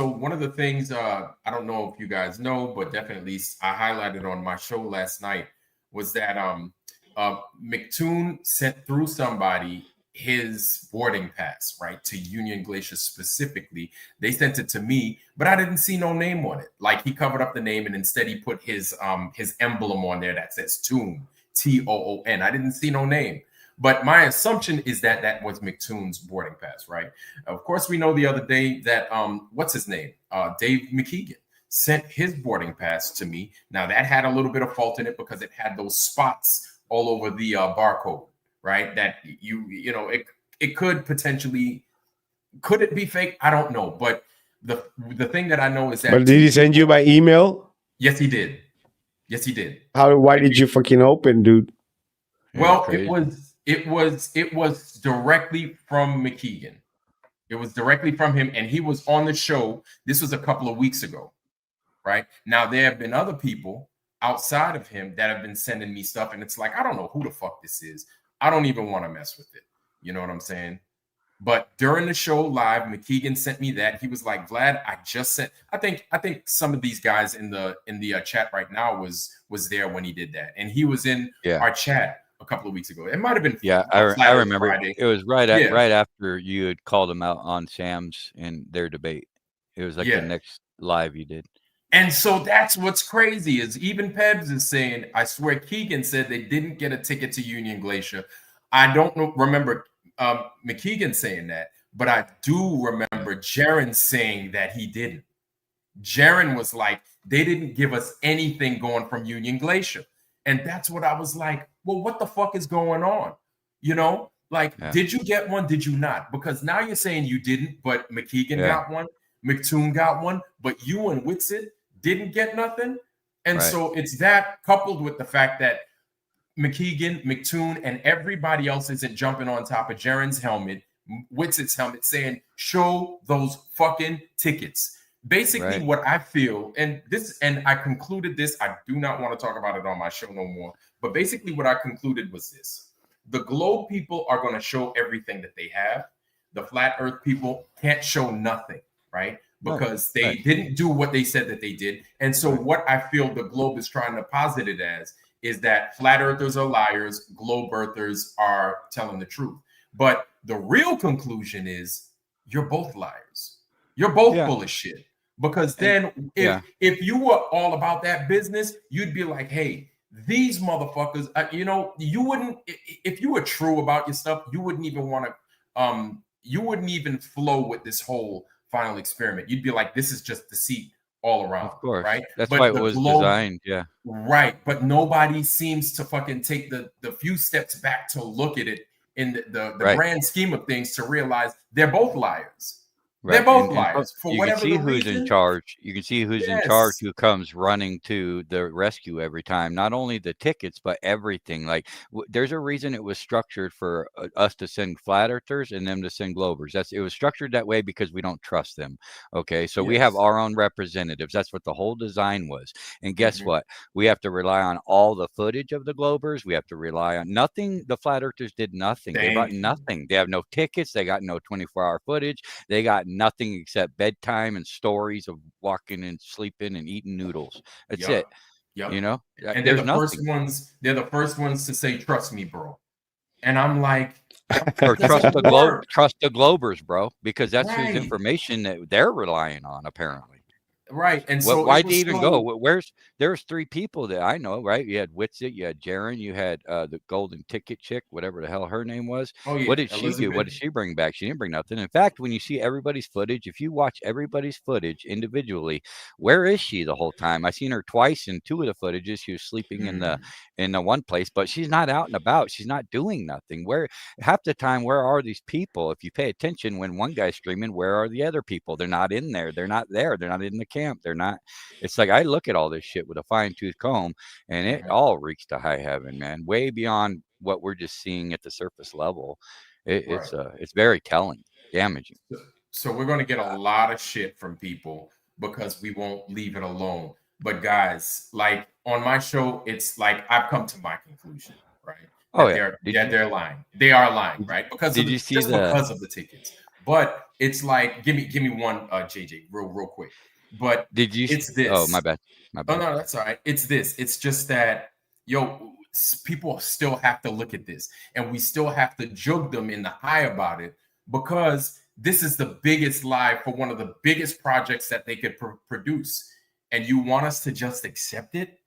one of the things I don't know if you guys know, but definitely I highlighted on my show last night was that McToon sent through somebody his boarding pass, right, to Union Glacier specifically. They sent it to me, but I didn't see no name on it. Like he covered up the name and instead he put his emblem on there that says Toon, Toon. I didn't see no name. But my assumption is that that was McToon's boarding pass, right? Of course, we know the other day that what's his name? Dave McKeegan sent his boarding pass to me. Now that had a little bit of fault in it because it had those spots all over the barcode, right? That it could potentially, could it be fake? I don't know, but the thing that I know is that but did he send you by email? yes, he did. Yes, he did. Why did you fucking open, dude? Well, Crazy. it was directly from McKeegan. It was directly from him, and he was on the show. This was a couple of weeks ago, right? Now there have been other people outside of him that have been sending me stuff, and it's like I don't know who the fuck this is. I don't even want to mess with it. You know what I'm saying? But during the show live, McKeegan sent me that. He was like, "Vlad, I just sent." I think some of these guys in the chat right now was there when he did that, and he was in Yeah. our chat a couple of weeks ago. It might have been I remember. Friday. It was right Yeah. right after you had called him out on Sam's and their debate. It was like Yeah. the next live you did. And so that's what's crazy is even Pebs is saying, I swear Keegan said they didn't get a ticket to Union Glacier. I don't remember McKeegan saying that, but I do remember Jaron saying that he didn't. Jaron was like, they didn't give us anything going from Union Glacier. And that's what I was like, well, what the fuck is going on? Like, did you get one? Did you not? Because now you're saying you didn't, but McKeegan got one, McToon got one, but you and Whitsitt didn't get nothing. And so it's that coupled with the fact that McKeegan, McToon, and everybody else isn't jumping on top of Jaron's helmet, Whitsitt's helmet, saying, show those fucking tickets. Basically, what I feel, and I concluded this, I do not want to talk about it on my show no more, but basically what I concluded was this. The globe people are going to show everything that they have. The flat earth people can't show nothing, right? Because they didn't do what they said that they did. And so what I feel the globe is trying to posit it as is that flat earthers are liars, globe earthers are telling the truth. But the real conclusion is you're both liars. You're both full of shit. Because then if you were all about that business, you'd be like, hey, these motherfuckers, you wouldn't, if you were true about your stuff, you wouldn't even want to, you wouldn't even flow with this whole final experiment. You'd be like, this is just deceit all around. Of course. Right? That's why it was designed. Yeah. Right. But nobody seems to fucking take the few steps back to look at it in the grand scheme of things to realize they're both liars. Right. They're both liars. For you whatever can see the who's reason, in charge. You can see who's in charge, who comes running to the rescue every time. Not only the tickets, but everything. Like there's a reason it was structured for us to send flat earthers and them to send globers. It was structured that way because we don't trust them. Okay, so we have our own representatives. That's what the whole design was. And guess what? We have to rely on all the footage of the globers. We have to rely on nothing. The flat earthers did nothing. They got nothing. They have no tickets. They got no 24-hour footage. They got nothing except bedtime and stories of walking and sleeping and eating noodles. That's it. Yep. And they're the first ones to say, trust me, bro. And I'm like, or trust the globers, bro, because that's whose information that they're relying on, apparently. Right. And so why'd they even go? There's three people that I know, right? You had Whitsitt, you had Jaron, you had the golden ticket chick, whatever the hell her name was. Oh, yeah. What did she do? What did she bring back? She didn't bring nothing. In fact, when you see everybody's footage, if you watch everybody's footage individually, where is she the whole time? I seen her twice in two of the footages. She was sleeping in the one place, but she's not out and about. She's not doing nothing. Where half the time, where are these people? If you pay attention, when one guy's screaming, where are the other people? They're not in there. They're not there. They're not in the camp. camp. They're not. It's like I look at all this shit with a fine tooth comb, and it all reeks to high heaven, man. Way beyond what we're just seeing at the surface level. Right. It's very telling, damaging. So we're going to get a lot of shit from people because we won't leave it alone. But guys, like on my show, it's like I've come to my conclusion, right? Oh That yeah. they're lying. They are lying, right? Because Did of you see because of the tickets. But it's like give me one, JJ, real quick. But Did you? it's this. Oh, my bad. My Oh bad. no, that's all right. It's this. It's just that people still have to look at this, and we still have to jug them in the eye about it because this is the biggest lie for one of the biggest projects that they could produce, and you want us to just accept it.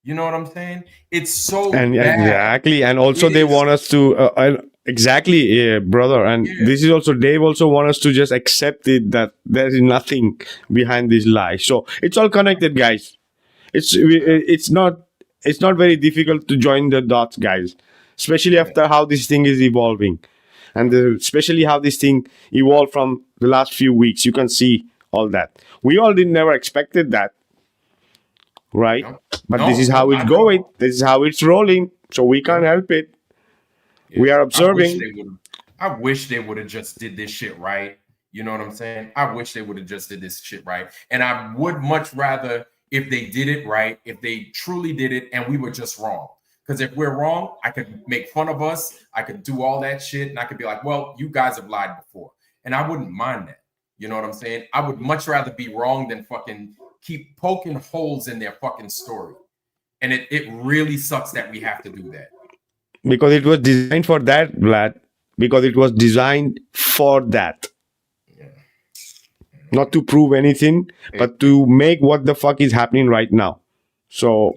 You know what I'm saying? It's so And bad. exactly, and also It they is- want us to exactly, brother. And Yeah. this is also Dave also want us to just accept it that there is nothing behind this lie. So it's all connected, guys. It's not very difficult to join the dots, guys. Especially after how this thing is evolving, and especially how this thing evolved from the last few weeks. You can see all that. We all didn't never expected that, right? No. But No, this is how not it's at all. going. This is how it's rolling. So we can't help it. We are observing. I wish they would have just did this shit right. You know what I'm saying? I wish they would have just did this shit right. And I would much rather if they did it right, if they truly did it and we were just wrong. Because if we're wrong, I could make fun of us. I could do all that shit. And I could be like, well, you guys have lied before. And I wouldn't mind that. You know what I'm saying? I would much rather be wrong than fucking keep poking holes in their fucking story. And it really sucks that we have to do that. Because it was designed for that, Vlad. Because it was designed for that. Yeah. Not to prove anything, but to make what the fuck is happening right now. So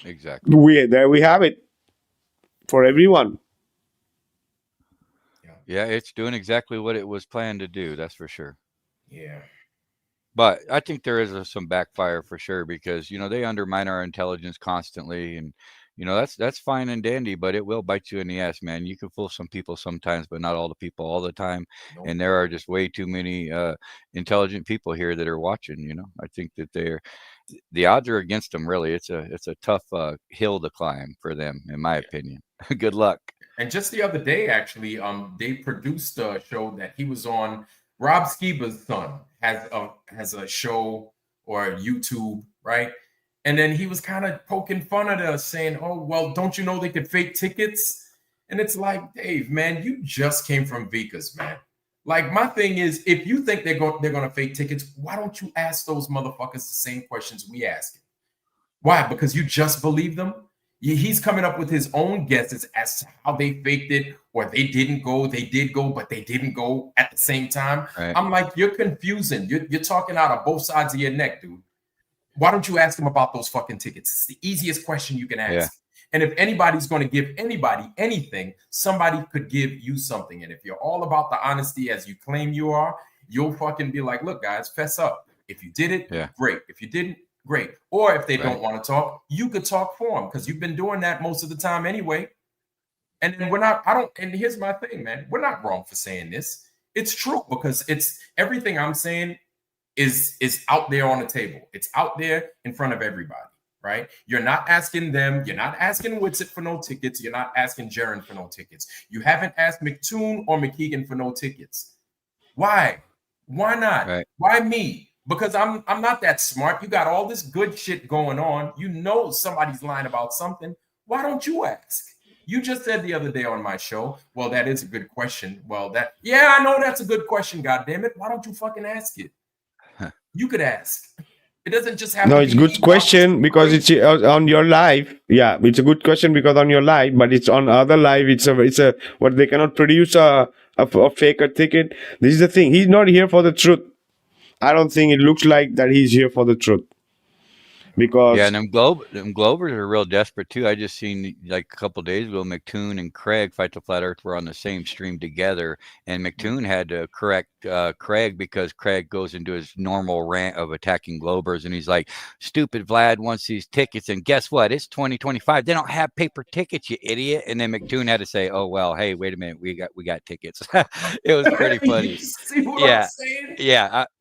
Exactly. there we have it for everyone. Yeah, it's doing exactly what it was planned to do. That's for sure. Yeah. But I think there is some backfire for sure because they undermine our intelligence constantly, and that's fine and dandy, but it will bite you in the ass, man. You can fool some people sometimes, but not all the people all the time. Nope. And there are just way too many intelligent people here that are watching. I think that the odds are against them. Really, it's a tough hill to climb for them, in my opinion. Good luck. And just the other day, actually, they produced a show that he was on. Rob Skiba's son has a show or YouTube, right? And then he was kind of poking fun at us, saying, "Oh, well, don't you know they could fake tickets?" And it's like, Dave, man, you just came from Vikka's, man. Like, my thing is, if you think they're going to fake tickets, why don't you ask those motherfuckers the same questions we ask him? Why? Because you just believe them? He's coming up with his own guesses as to how they faked it, or they didn't go, they did go, but they didn't go at the same time. Right. I'm like, you're confusing. You're talking out of both sides of your neck, dude. Why don't you ask him about those fucking tickets? It's the easiest question you can ask. Yeah. And if anybody's going to give anybody anything, somebody could give you something. And if you're all about the honesty as you claim you are, you'll fucking be like, look, guys, fess up. If you did it, great. If you didn't, great. Or if they don't want to talk, you could talk for them because you've been doing that most of the time anyway. And then and here's my thing, man. We're not wrong for saying this. It's true because it's everything I'm saying is out there on the table. It's out there in front of everybody, right? You're not asking them. You're not asking Witsit for no tickets. You're not asking Jaron for no tickets. You haven't asked McToon or McKeegan for no tickets. Why? Why not? Right. Why me? Because I'm not that smart. You got all this good shit going on. You know somebody's lying about something. Why don't you ask? You just said the other day on my show, well, that is a good question. Well, I know that's a good question, goddammit. Why don't you fucking ask it? You could ask. It doesn't just have to No, it's a good question because it's on your live. Yeah, it's a good question because on your live, but it's on other live. It's a what they cannot produce a faker ticket. This is the thing. He's not here for the truth. I don't think it looks like that he's here for the truth. Because and them Globers are real desperate too. I just seen like a couple days ago, McToon and Craig Fight the Flat Earth were on the same stream together, and McToon had to correct Craig because Craig goes into his normal rant of attacking Globers, and he's like, "Stupid Vlad wants these tickets, and guess what? It's 2025. They don't have paper tickets, you idiot." And then McToon had to say, "Oh well, hey, wait a minute, we got tickets." It was pretty funny. See what I'm saying?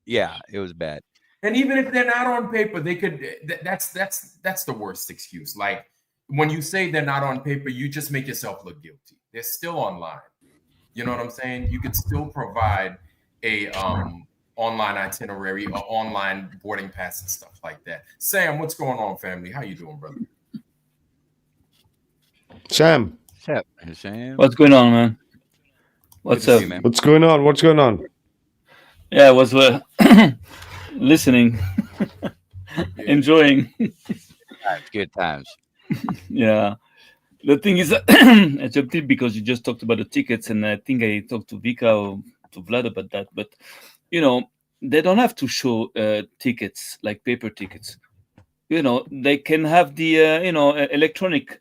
Yeah, it was bad. And even if they're not on paper, they could. That's the worst excuse. Like when you say they're not on paper, you just make yourself look guilty. They're still online. You know what I'm saying? You could still provide a online itinerary or online boarding pass and stuff like that. Sam, what's going on, family? How you doing, brother? Sam, Sam. What's going on, man? What's Good to up? see you, man. what's going on? What's going on? Yeah, I was listening, enjoying. Good times. Yeah. The thing is, I jumped in because you just talked about the tickets, and I think I talked to Vikka or to Vlad about that. But they don't have to show tickets like paper tickets. They can have the electronic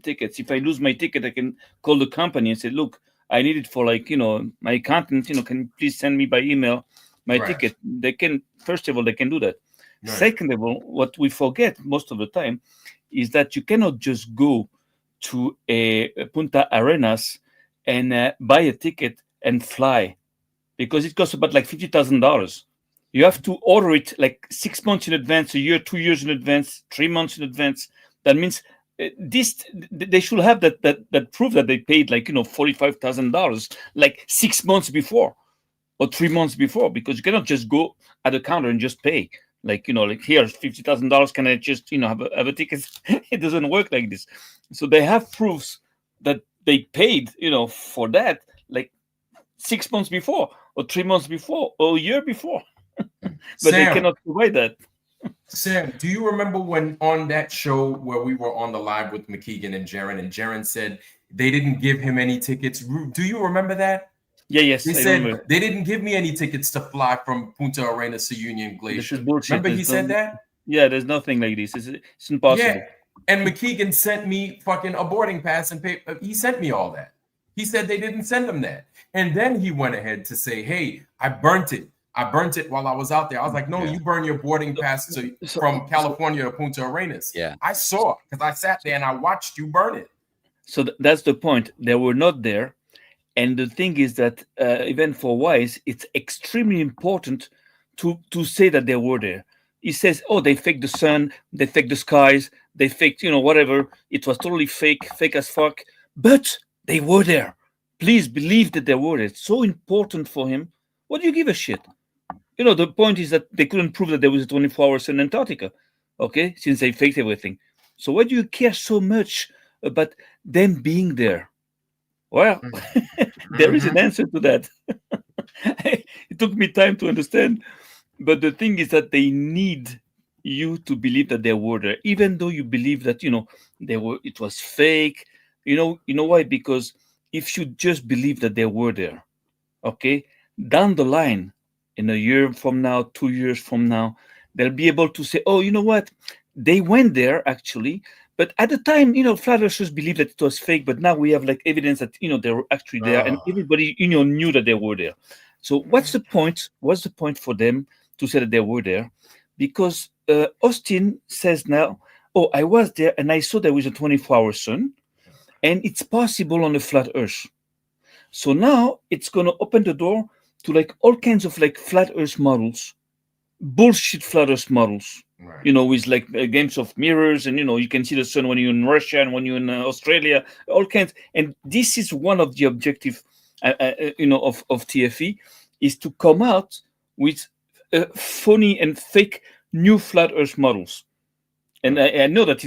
tickets. If I lose my ticket, I can call the company and say, look, I need it for my accountant. Can you please send me by email my Right. ticket? They can. First of all, they can do that. Right. Second of all, what we forget most of the time is that you cannot just go to a Punta Arenas and buy a ticket and fly, because it costs about like $50,000. You have to order it like 6 months in advance, a year, 2 years in advance, 3 months in advance. That means they should have that proof that they paid like $45,000 like 6 months before or 3 months before, because you cannot just go at the counter and just pay like here's $50,000. Can I just have a ticket? It doesn't work like this. So they have proofs that they paid for that like 6 months before or 3 months before or a year before. But they Sam, cannot provide that. Sam, do you remember when on that show where we were on the live with McKeegan and Jaron said they didn't give him any tickets? Do you remember that? Yes, They I said remember. they didn't give me any tickets to fly from Punta Arenas to Union This is Glacier. bullshit. Remember he There's said no- that? Yeah, there's nothing like this. It's impossible. Yeah. And McKeegan sent me fucking a boarding pass and pay. He sent me all that. He said they didn't send him that. And then he went ahead to say, hey, I burnt it. I burnt it while I was out there. I was like, no, Yeah. you burn your boarding pass from California to Punta Arenas. Yeah. I saw it because I sat there and I watched you burn it. So that's the point. They were not there. And the thing is that even for Wise, it's extremely important to say that they were there. He says, oh, they faked the sun, they faked the skies, they faked, whatever. It was totally fake as fuck. But they were there. Please believe that they were there. It's so important for him. What do you give a shit? The point is that they couldn't prove that there was a 24-hour sun in Antarctica, okay, since they faked everything. So why do you care so much about them being there? Well, there is an answer to that. It took me time to understand. But the thing is that they need you to believe that they were there, even though you believe that, it was fake. You know why? Because if you just believe that they were there, okay, down the line, in a year from now, 2 years from now, they'll be able to say, oh, you know what? They went there actually. But at the time, flat earthers believed that it was fake. But now we have like evidence that, they were actually there, and everybody, knew that they were there. So what's the point? What's the point for them to say that they were there? Because Austin says now, oh, I was there and I saw there was a 24-hour sun, and it's possible on a flat earth. So now it's going to open the door to like all kinds of like flat earth models, bullshit flat earth models, Right. with like games of mirrors, and you can see the sun when you're in Russia and when you're in Australia, all kinds. And this is one of the objective, of TFE, is to come out with phony and fake new flat earth models. And I know that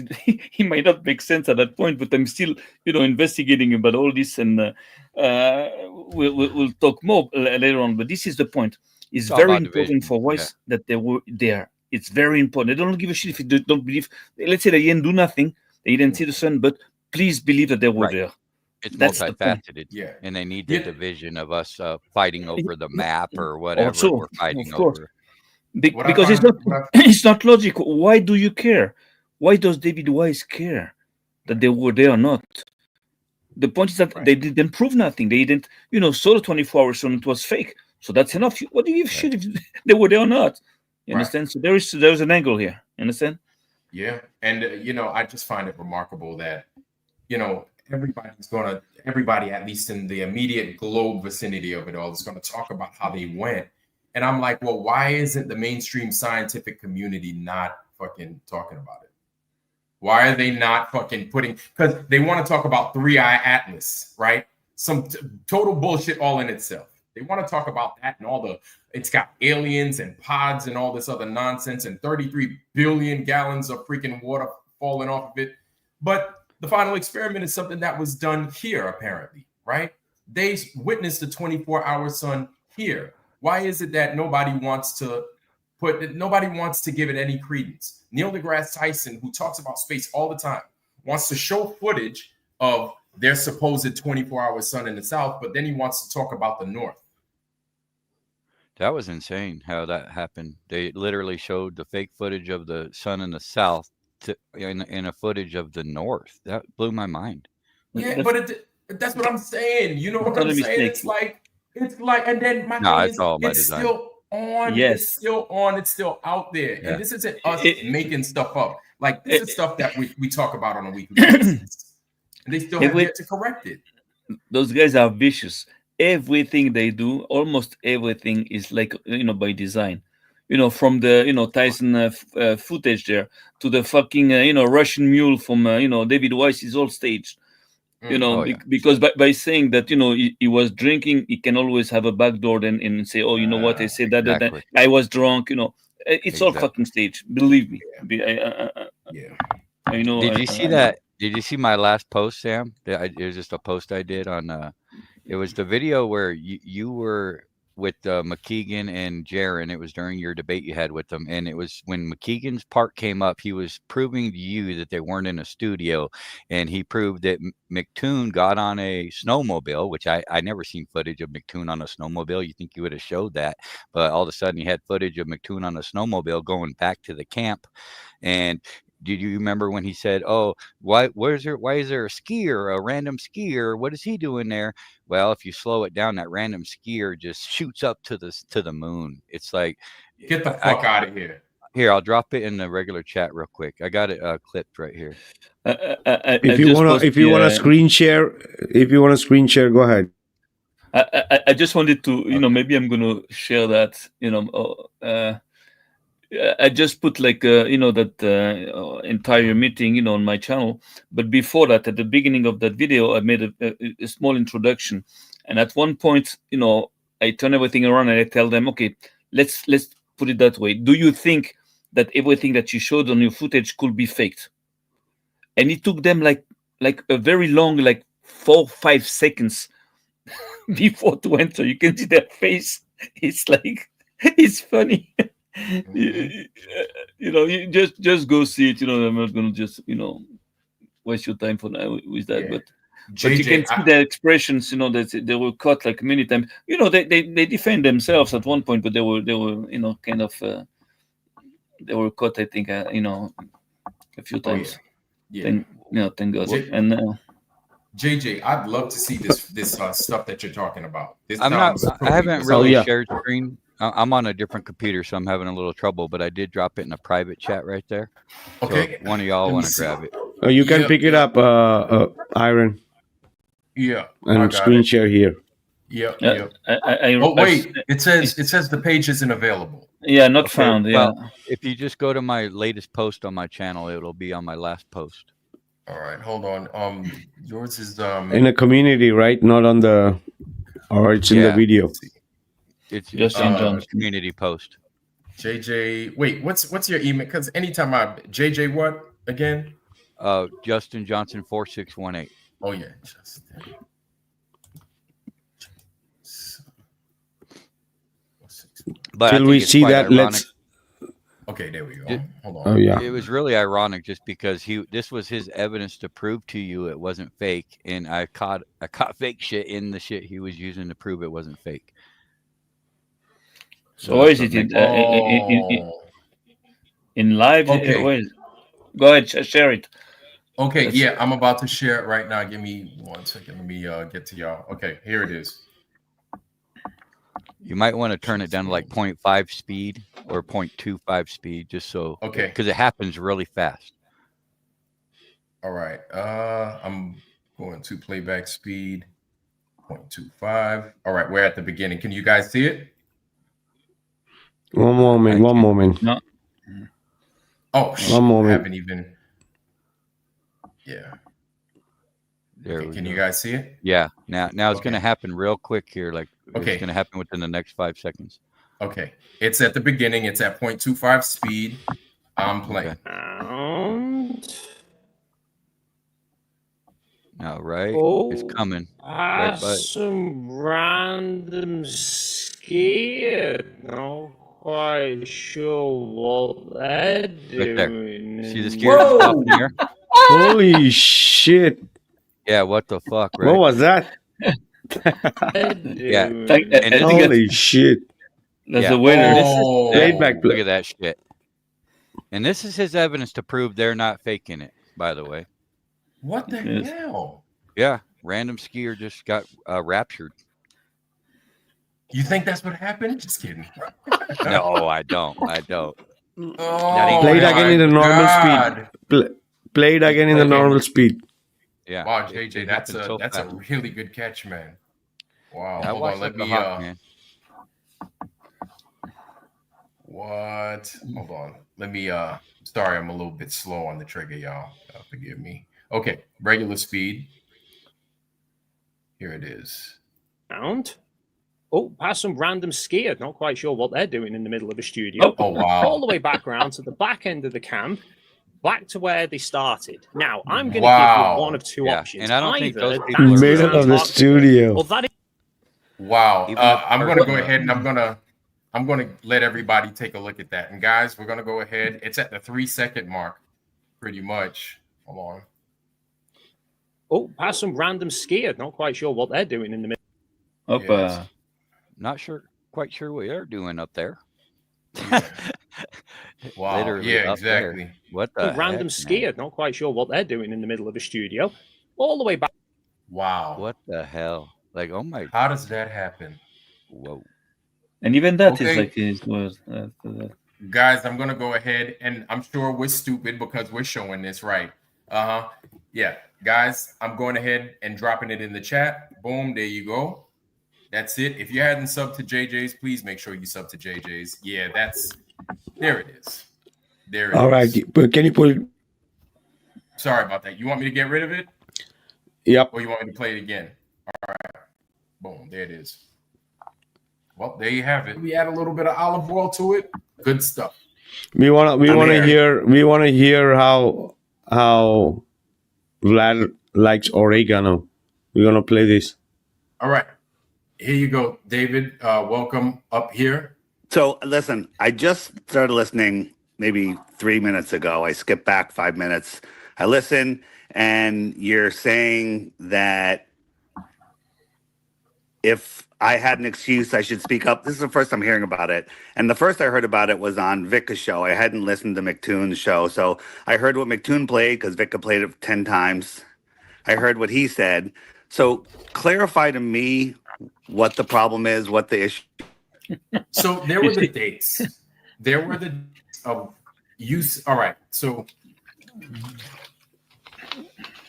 he might not make sense at that point, but I'm still, investigating about all this, and we'll talk more later on. But this is the point. It's all very about important division, for Wise that they were there. It's very important. They don't give a shit if you don't believe. Let's say they didn't do nothing, they didn't see the sun, but please believe that they were Right. there. It's That's the point. multifaceted. Yeah. And they need the Yeah. division of us fighting over the map or whatever Also, we're fighting of course. over. What I Because it's find- not it's not logical. Why do you care? Why does David Wise care that they were there or not? The point is that Right. they didn't prove nothing. They didn't, saw the 24-hour sun. It was fake. So that's enough. What do you give a shit if they were there or not? You Right. understand? So there's an angle here. You understand? Yeah. And, I just find it remarkable that, everybody, at least in the immediate globe vicinity of it all, is going to talk about how they went. And I'm like, well, why isn't the mainstream scientific community not fucking talking about it? Why are they not fucking putting, because they want to talk about 3-eye atlas, right? Some total bullshit all in itself. They want to talk about that and all the, it's got aliens and pods and all this other nonsense and 33 billion gallons of freaking water falling off of it. But the final experiment is something that was done here, apparently, right? They witnessed the 24-hour sun here. Why is it that nobody wants to give it any credence? Neil deGrasse Tyson, who talks about space all the time, wants to show footage of their supposed 24-hour sun in the south, but then he wants to talk about the north. That was insane how that happened. They literally showed the fake footage of the sun in the south in a footage of the north. That blew my mind. Yeah, but that's what I'm saying. You know what I'm saying? It's like, and then my thing is, it's still on. Yes. It's still on. It's still out there. Yeah. And this isn't us making stuff up. Like, this is stuff that we talk about on a weekly basis. And they still have yet to correct it. Those guys are vicious. Everything they do, almost everything, is like, by design. From the Tyson footage there to the fucking Russian mule from David Weiss's old stage. Because by saying that he was drinking, he can always have a backdoor and say, oh, you know what, I said that, exactly. that I was drunk. It's all fucking stage. Believe me. I know. Did you see that? Did you see my last post, Sam? It was just a post I did on. It was the video where you were with McKeegan and Jaron. It was during your debate you had with them, and it was when McKeegan's part came up. He was proving to you that they weren't in a studio, and he proved that McToon got on a snowmobile, which I never seen footage of McToon on a snowmobile. You think he would have showed that, but all of a sudden he had footage of McToon on a snowmobile going back to the camp. And did you remember when he said, "Oh, why is there a skier, a random skier? What is he doing there?" Well, if you slow it down, that random skier just shoots up to the moon. It's like, get the fuck out of here. Here, I'll drop it in the regular chat real quick. I got it clipped right here. If you want to screen share, go ahead. I just wanted to, maybe I'm going to share that. I just put like that entire meeting on my channel, but before that, at the beginning of that video, I made a small introduction, and at one point I turn everything around and I tell them, okay, let's put it that way. Do you think that everything that you showed on your footage could be faked? And it took them like a very long, like 4-5 seconds before to answer. You can see their face. It's like, it's funny. You just go see it. I'm not gonna just waste your time for now with that. But you can see their expressions. That they were cut like many times. They defend themselves at one point, but they were kind of they were cut. I think a few times. Thank God. And JJ, I'd love to see this stuff that you're talking about. I haven't really shared screen. I'm on a different computer, so I'm having a little trouble, but I did drop it in a private chat right there. Okay. So one of y'all want to grab it. You can pick it up, Iron. Yeah. And screen share here. Yeah. Wait. It says the page isn't available. Yeah, not found. Yeah. Well, if you just go to my latest post on my channel, it'll be on my last post. All right, hold on. Yours is in the community, right? Not on the, or it's in the video. It's just in John's community post. JJ, wait, what's your email? Because anytime JJ what again? Justin Johnson 4618. Oh yeah, Justin. But till we see that, let's. Okay, there we go. Hold on. Oh yeah. It was really ironic, just because this was his evidence to prove to you it wasn't fake, and I caught fake shit in the shit he was using to prove it wasn't fake. So where is it in live? Okay. Go ahead, share it. Okay, yeah, I'm about to share it right now. Give me 1 second. Let me get to y'all. Okay, here it is. You might want to turn it down to like 0.5 speed or 0.25 speed, just so. Okay. Because it happens really fast. All right. I'm going to playback speed 0.25. All right, we're at the beginning. Can you guys see it? One moment. No. Oh, shit. One moment. I haven't even. Yeah. There Okay, we can go. you guys see it? Yeah. Now it's Okay. going to happen real quick here. Like Okay. it's going to happen within the next 5 seconds. Okay. It's at the beginning. It's at 0.25 speed. I'm playing. Okay. And All right. It's oh, coming. Right, bud. some random skier. Not quite sure what they're Right there. doing. See the skiers just Whoa! up in the air? Holy shit! Yeah. What the fuck? Right. What was that? Yeah. Doing. I think Holy shit! that's Yeah. a winner. Oh. Playback. Look at that shit. And this is his evidence to prove they're not faking it, by the way. What the Yes. hell? Yeah. Random skier just got raptured. You think that's what happened? Just kidding. No, I don't. Oh, Play it again in the normal God. speed. Play it again in the normal speed. Yeah. Wow, It JJ, that's happened so a fast. really good catch, man. Wow. I Hold watched on, like let the me hawk, man. What? Hold on. Let me sorry, I'm a little bit slow on the trigger, y'all. Forgive me. Okay, regular speed. Here it is. Sound. Oh, past some random skier. Not quite sure what they're doing in the middle of a studio. Oh, wow. All the way back around to the back end of the camp, back to where they started. Now, I'm going to Wow. give you one of two Yeah, options. and I don't think those Either people that's are Middle really of the Antarctica, studio. or that is Wow. Even the I'm gonna first go one. ahead and I'm gonna let everybody take a look at that. And guys, we're gonna go ahead. It's at the 3-second mark, pretty much. Hold on. oh, past some random skier. Not quite sure what they're doing in the middle. Opa. Not quite sure what they're doing up there. Yeah. Wow. Literally Yeah, up there. exactly. What the Random heck, skier. Not quite sure what they're doing in the middle of a studio. All the way back. Wow. Man? What the hell? Like, oh my, How does that happen? whoa. And even that is Okay. like it was. Guys, I'm gonna go ahead, and I'm sure we're stupid because we're showing this right. Yeah, guys, I'm going ahead and dropping it in the chat. Boom, there you go. That's it. If you hadn't subbed to JJ's, please make sure you sub to JJ's. Yeah, there it is. There it is. All right, but can you put it? Sorry about that. You want me to get rid of it, Yep. or you want me to play it again? All right. Boom, there it is. Well, there you have it. We add a little bit of olive oil to it. Good stuff. We wanna hear how Vlad likes oregano. We're gonna play this. All right. Here you go, David. Welcome up here. So listen, I just started listening maybe 3 minutes ago. I skipped back 5 minutes. I listened, and you're saying that if I had an excuse, I should speak up. This is the first I'm hearing about it. And the first I heard about it was on Vikka's show. I hadn't listened to McToon's show. So I heard what McToon played because Vikka played it 10 times. I heard what he said. So clarify to me what the problem is, what the issue. So there were the dates. There were the dates of use. All right. So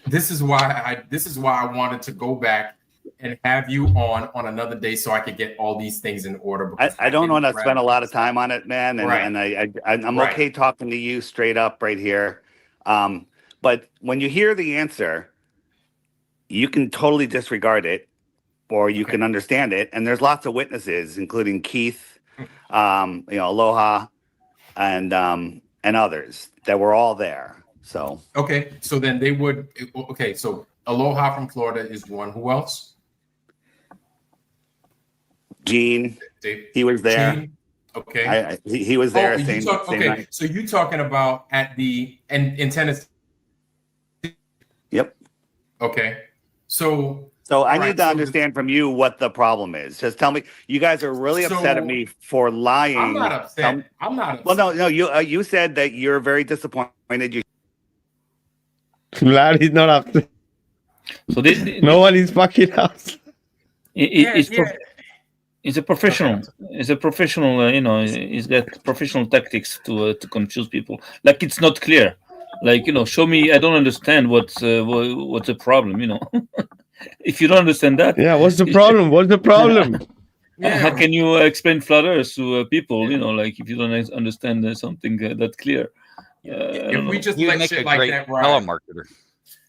this is why I wanted to go back and have you on another day so I could get all these things in order. Because I don't didn't want to grab spend a lot of this. time on it, man. And, Right. and I'm Right. okay talking to you straight up right here. But when you hear the answer, you can totally disregard it, or you Okay. can understand it. And there's lots of witnesses, including Keith, Aloha, and others that were all there. So Okay. So then they would. Okay. So Aloha from Florida is one. Who else? Gene, Dave. he was there. Gene? Okay. He was there. Oh, you same okay. night. So you talking about at the in Tennessee? Yep. Okay. So So I All right, need to so understand from you what the problem is. Just tell me. You guys are really upset at So, me for lying. I'm not upset. I'm not upset. Well, no. You said that you're very disappointed. You Vlad is not upset. So this No one is fucking out. It's a professional. It's a professional. He's got professional tactics to confuse people. Like it's not clear. Like show me. I don't understand what's the problem. If you don't understand that, Yeah, what's the problem? What's the problem? How can you explain flat Earth to people? Like if you don't understand something that clear. I If don't we know. just You let make shit a like great that ride, telemarketer.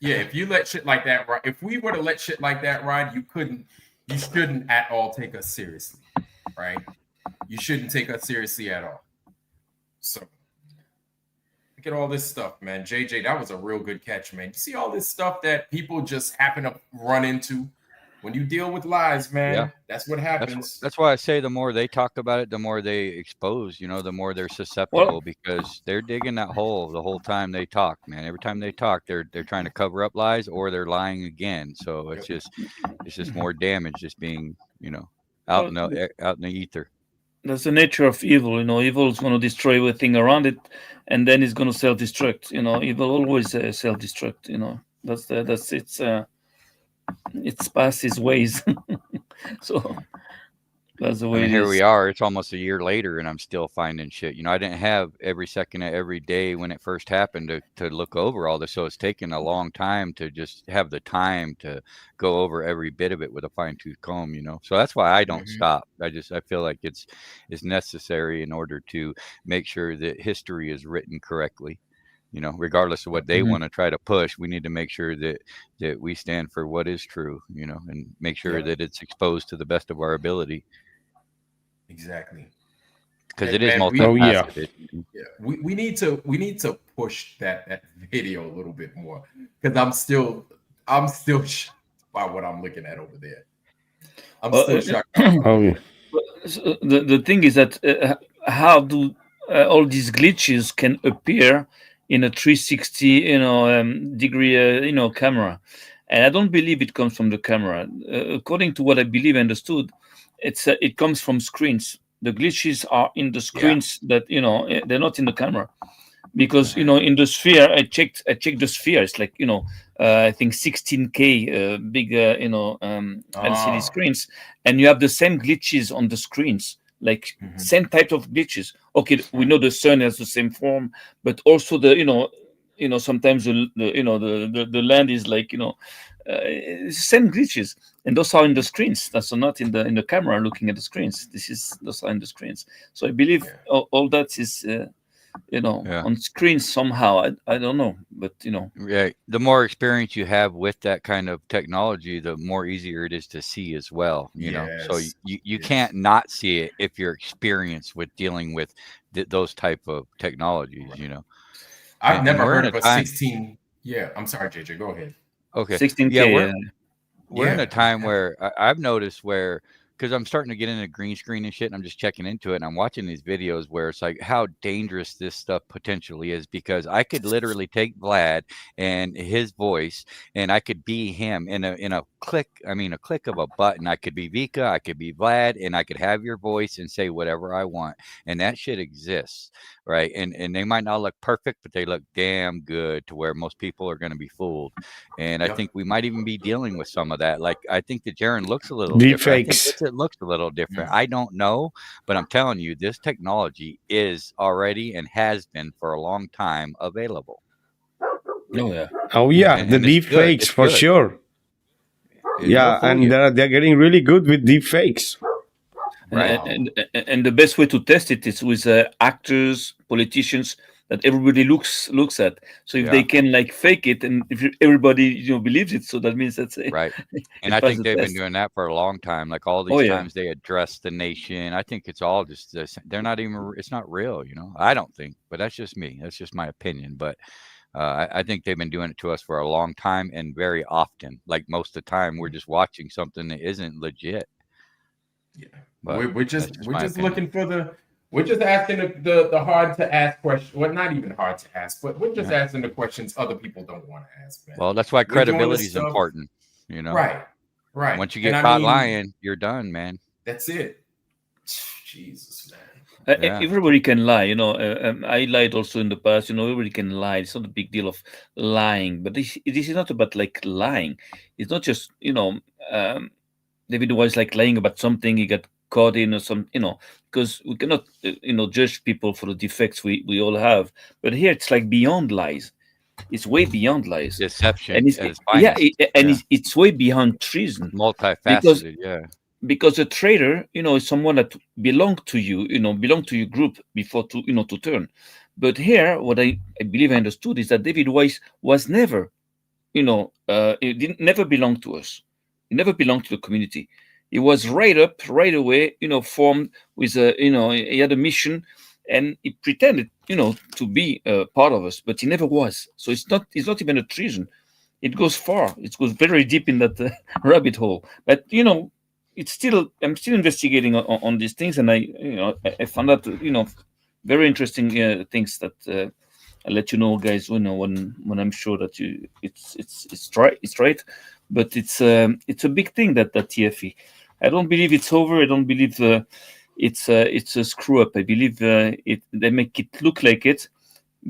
yeah, if you let shit like that ride, if we were to let shit like that ride, you shouldn't at all take us seriously, right? You shouldn't take us seriously at all. So look at all this stuff, man. JJ, that was a real good catch, man. You see all this stuff that people just happen to run into when you deal with lies, man. Yeah. That's what happens. That's why I say the more they talk about it, the more they expose, the more they're susceptible, because they're digging that hole the whole time they talk, man. Every time they talk, they're trying to cover up lies, or they're lying again. So it's just more damage just being, out in the ether. That's the nature of evil. Evil is going to destroy everything around it, and then it's going to self-destruct. Evil always self-destruct. That's it's past its ways. So that's the I way mean, it here is. we are. It's almost a year later, and I'm still finding shit. I didn't have every second of every day when it first happened to look over all this. So it's taken a long time to just have the time to go over every bit of it with a fine-tooth comb. So that's why I don't stop. I feel like it's necessary in order to make sure that history is written correctly. Regardless of what they want to try to push, we need to make sure that we stand for what is true. And make sure that it's exposed to the best of our ability. Exactly. Because And it is man, multifaceted. we need to push that video a little bit more, because I'm still shocked by what I'm looking at over there. I'm still shocked. Oh, yeah. So the thing is that how do all these glitches can appear in a 360 degree camera, and I don't believe it comes from the camera. According to what I believe and understood, it comes from screens. The glitches are in the screens that they're not in the camera, because in the sphere I checked the sphere. It's like I think 16K big LCD screens, and you have the same glitches on the screens, like same type of glitches. Okay, we know the sun has the same form, but also the sometimes the land is like same glitches, and those are in the screens. That's not in the camera looking at the screens. Those are in the screens. So I believe all that is on screens somehow. I don't know, but Yeah, the more experience you have with that kind of technology, the more easier it is to see as well. So you can't not see it if you're experienced with dealing with those type of technologies. I've never heard of a 16. Yeah, I'm sorry, JJ. Go ahead. Okay. 16K. Yeah, we're in a time where I've noticed because I'm starting to get into green screen and shit, and I'm just checking into it, and I'm watching these videos where it's like how dangerous this stuff potentially is, because I could literally take Vlad and his voice, and I could be him in a click. I mean, a click of a button. I could be Vikka, I could be Vlad, and I could have your voice and say whatever I want, and that shit exists, right? And they might not look perfect, but they look damn good to where most people are going to be fooled. And I think we might even be dealing with some of that. Like, I think that Jaren looks a little different. Deepfakes. It looks a little different. I don't know, but I'm telling you, this technology is already and has been for a long time available. Oh yeah, And the it's good. deepfakes It's for good. sure. Yeah, and they're getting really good with deepfakes. Right. And the best way to test it is with actors, politicians that everybody looks at. So if they can like fake it, and if everybody believes it, so that means that's right. And I think they've been doing that for a long time. Like all these times they address the nation. I think it's all just this. They're not even. It's not real. I don't think. But that's just me. That's just my opinion. But I think they've been doing it to us for a long time and very often. Like most of the time, we're just watching something that isn't legit. Yeah, but we're just looking for we're just asking the hard to ask questions. Well, not even hard to ask, but we're just asking the questions other people don't want to ask, man. Well, that's why credibility is important. Right. Once you get caught lying, you're done, man. That's it. Jesus, man. Everybody can lie. I lied also in the past. Everybody can lie. It's not a big deal of lying, but this is not about like lying. It's not just David was like lying about something he got caught in or some, because we cannot, judge people for the defects we all have. But here it's like beyond lies. It's way beyond lies. Deception. And it's way beyond treason. Multifaceted. because a trader, is someone that belonged to you, belonged to your group before to turn. But here, what I believe I understood is that David Weiss was never, it didn't never belong to us. It never belonged to the community. He was right away, formed with he had a mission, and he pretended, to be part of us, but he never was. So it's not even a treason. It goes far. It goes very deep in that rabbit hole. But I'm still investigating on these things, and I found out very interesting things that I'll let you know, guys. When I'm sure that it's right. But it's a big thing that TFE. I don't believe it's over. I don't believe it's a screw up. I believe they make it look like it,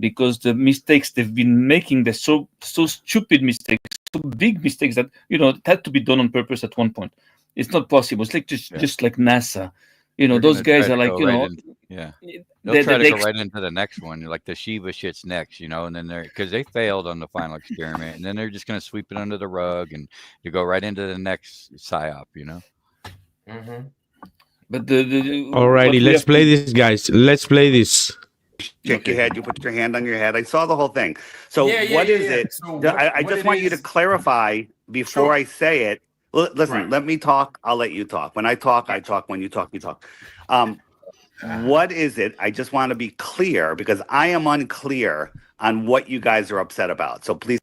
because the mistakes they've been making, they're so stupid mistakes, so big mistakes that it had to be done on purpose at one point. It's not possible. It's like just like NASA. Those guys are like they'll try to go right into the next one, like the Shiva shit's next, and then because they failed on the final experiment, and then they're just going to sweep it under the rug and you go right into the next Psyop, Mm-hmm. But alrighty, let's play this, guys. Let's play this. Shake your head. You put your hand on your head. I saw the whole thing. So what is it? So I just want you to clarify before I say it. Listen, let me talk. I'll let you talk. When I talk, I talk. When you talk, you talk. What is it? I just want to be clear, because I am unclear on what you guys are upset about. So please.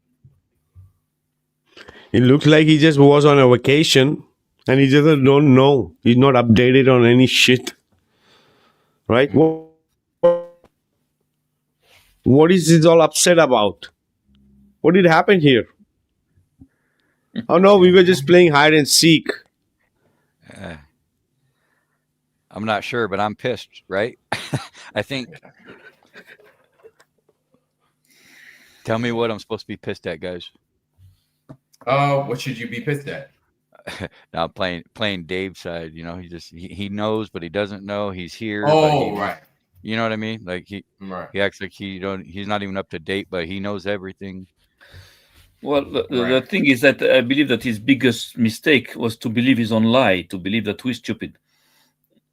It looks like he just was on a vacation and he just don't know. He's not updated on any shit. Right? What is this all upset about? What did happen here? Oh no, we were just playing hide and seek. I'm not sure, but I'm pissed, right? I think. Tell me what I'm supposed to be pissed at, guys. What should you be pissed at? Now playing Dave's side, he knows, but he doesn't know. He's here. Oh, right. You know what I mean? Like he acts like he's not even up to date, but he knows everything. Well, the thing is that I believe that his biggest mistake was to believe his own lie, to believe that we're stupid.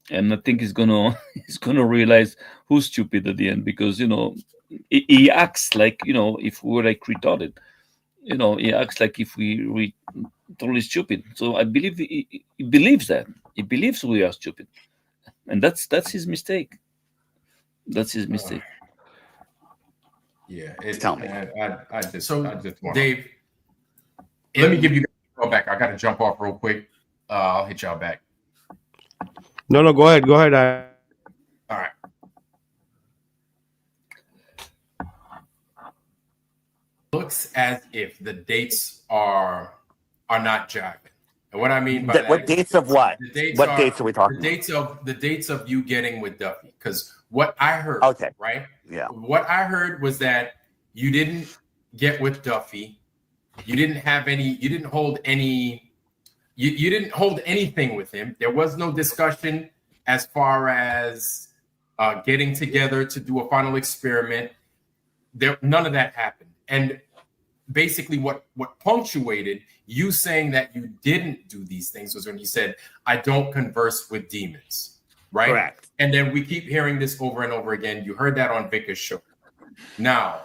And I think he's gonna realize who's stupid at the end, because he acts like if we were like retarded. He acts like if we totally stupid. So I believe he believes that. He believes we are stupid, and that's his mistake. That's his mistake. Yeah, tell me. I just want Dave. Let me give you guys a back. I got to jump off real quick. I'll hit y'all back. No, go ahead. All right. Looks as if the dates are not jiving. And what I mean by that, what dates of what? Dates are we talking about? The dates of you getting with Duffy. Because what I heard, right? Yeah. What I heard was that you didn't get with Duffy. You didn't have any. You didn't hold any. You didn't hold anything with him. There was no discussion as far as getting together to do a final experiment. None of that happened. And basically what punctuated you saying that you didn't do these things was when you said, I don't converse with demons, right? Correct. And then we keep hearing this over and over again. You heard that on Vikka's show. Now,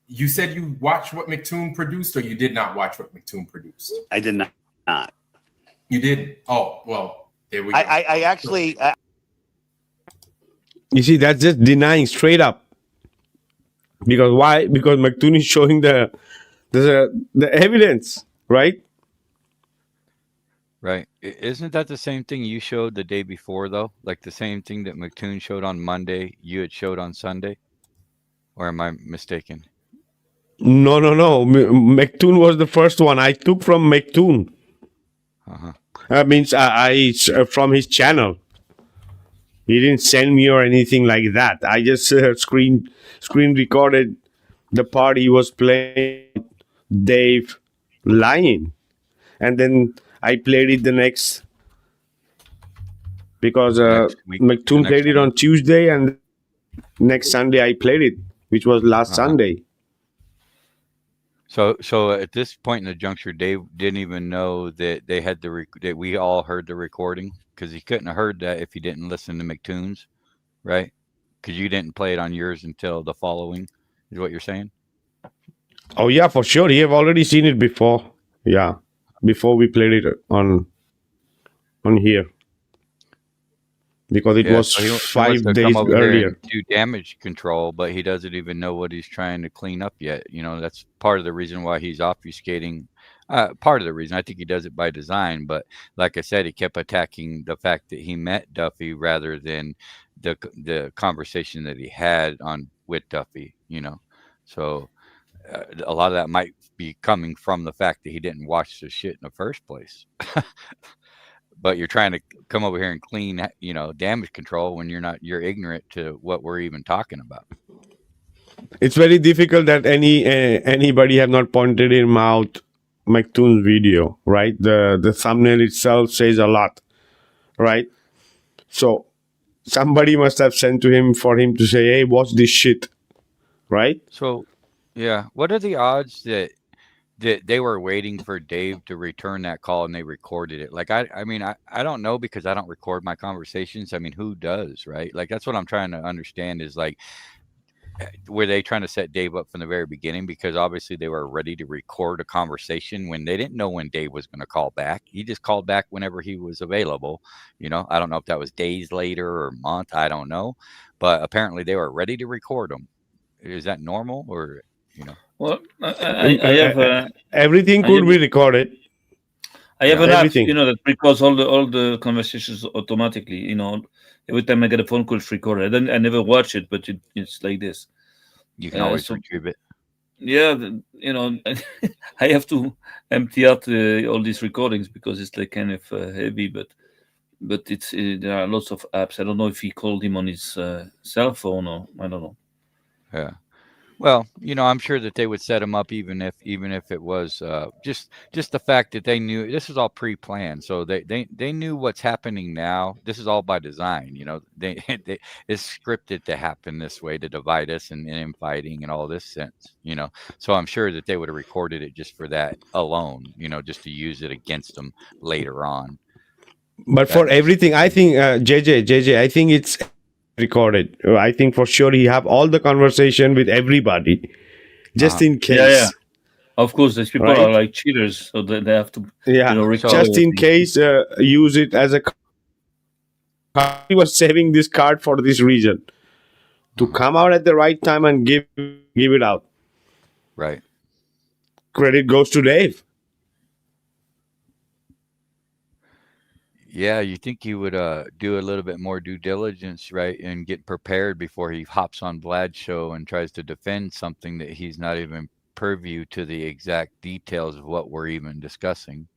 you said you watched what McToon produced, or you did not watch what McToon produced? I did not. You didn't? Oh, well, there we go. I actually... You see, that's just denying straight up. Because why? Because McToon is showing the evidence, right? Right. Isn't that the same thing you showed the day before, though? Like the same thing that McToon showed on Monday, you had showed on Sunday? Or am I mistaken? No. McToon was the first one. I took from McToon. That means I from his channel. He didn't send me or anything like that. I just screen recorded the part he was playing Dave lying. And then I played it the next, because McToon played it on Tuesday, and next Sunday I played it, which was last Sunday. So at this point in the juncture, Dave didn't even know that they had that we all heard the recording, because he couldn't have heard that if he didn't listen to McTune's, right? Because you didn't play it on yours until the following, is what you're saying? Oh yeah, for sure. You have already seen it before. Yeah, before we played it on here, because it was So he wants 5 to days come over here earlier. and do damage control, but he doesn't even know what he's trying to clean up yet. That's part of the reason why he's obfuscating. Part of the reason, I think he does it by design, but like I said, he kept attacking the fact that he met Duffy rather than the conversation that he had with Duffy. So a lot of that might be coming from the fact that he didn't watch the shit in the first place. But you're trying to come over here and clean, damage control when you're ignorant to what we're even talking about. It's very difficult that anybody have not pointed him out McTune's video, right? The thumbnail itself says a lot, right? So somebody must have sent to him for him to say, hey, watch this shit, right? So, yeah, what are the odds that they were waiting for Dave to return that call and they recorded it? Like, I mean, I don't know, because I don't record my conversations. I mean, who does, right? Like, that's what I'm trying to understand is, like, were they trying to set Dave up from the very beginning? Because obviously they were ready to record a conversation when they didn't know when Dave was going to call back. He just called back whenever he was available. I don't know if that was days later or a month. I don't know. But apparently they were ready to record them. Is that normal, or, Well, I have everything I could have- be recorded. I have an app, everything. that records all the conversations automatically. Every time I get a phone call, it's recorded. I never watch it, but it's like this. you can always so- retrieve it? Yeah, I have to empty out all these recordings because it's like kind of heavy, but it's there are lots of apps. I don't know if he called him on his cell phone, or I don't know. Yeah. Well, I'm sure that they would set him up even if it was just the fact that they knew this was all pre-planned. So they knew what's happening now. This is all by design. They it's scripted to happen this way, to divide us and infighting and all this sense. So I'm sure that they would have recorded it just for that alone. Just to use it against them later on. But for everything, I think JJ, I think it's recorded. I think for sure he have all the conversation with everybody, just in case. Yeah. Of course, these people are like cheaters, so they have to. Record just in case. Use it as a. He was saving this card for this reason, to come out at the right time and give it out. Right. Credit goes to Dave. Yeah, you think he would do a little bit more due diligence, right, and get prepared before he hops on Vlad's show and tries to defend something that he's not even purview to the exact details of what we're even discussing,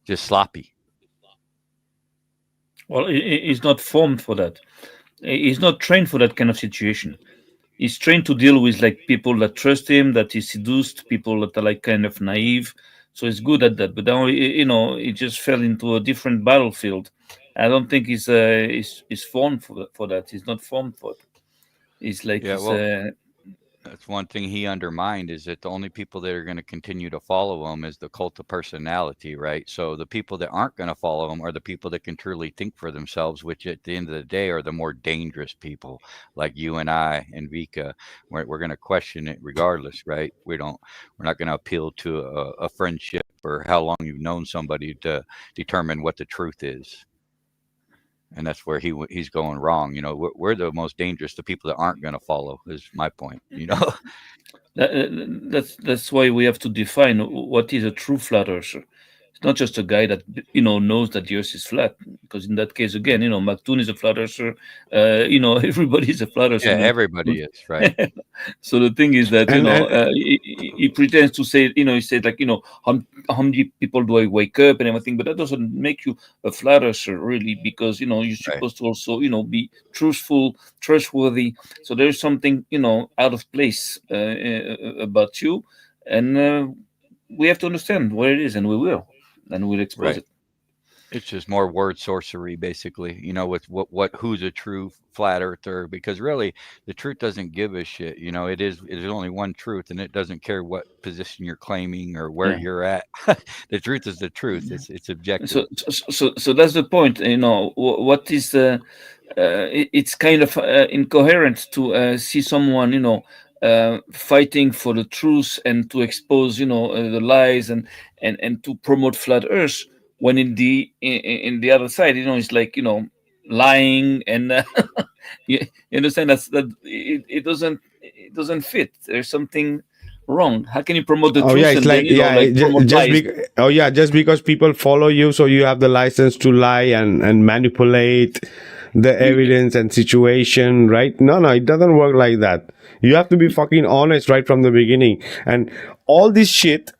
Just sloppy. Well, he's not formed for that. He's not trained for that kind of situation. He's trained to deal with like people that trust him, that he seduced, people that are like kind of naive. So he's good at that. But now, he just fell into a different battlefield. I don't think he's formed for that. He's not formed for it. He's like, that's one thing he undermined, is that the only people that are going to continue to follow him is the cult of personality, right? So the people that aren't going to follow him are the people that can truly think for themselves, which at the end of the day are the more dangerous people, like you and I and Vikka. We're going to question it regardless, right? We're not going to appeal to a friendship or how long you've known somebody to determine what the truth is. And that's where he's going wrong. We're the most dangerous. The people that aren't going to follow is my point. That's why we have to define what is a true flat earther. It's not just a guy that knows that the Earth is flat, because in that case, again, McToon is a flat earther. Everybody is a flat earther. Yeah, everybody is, right. So the thing is that he pretends to say, he said like, how many people do I wake up and everything, but that doesn't make you a flat earther really, because you're supposed to also be truthful, trustworthy. So there's something out of place about you, and we have to understand what it is, and we will. And we'll expose it. It's just more word sorcery, basically, with who's a true flat earther, because really the truth doesn't give a shit. It is only one truth, and it doesn't care what position you're claiming or where Yeah. you're at. The truth is the truth. It's objective. So that's the point. What is it's kind of incoherent to see someone fighting for the truth and to expose the lies and to promote flat earth, when in the other side it's like lying and you understand that it doesn't fit. There's something wrong. How can you promote the Oh yeah, truth it's and then like, yeah, like promote lies? just because people follow you, so you have the license to lie and manipulate the evidence and situation, right? No, it doesn't work like that. You have to be fucking honest right from the beginning. And all this shit,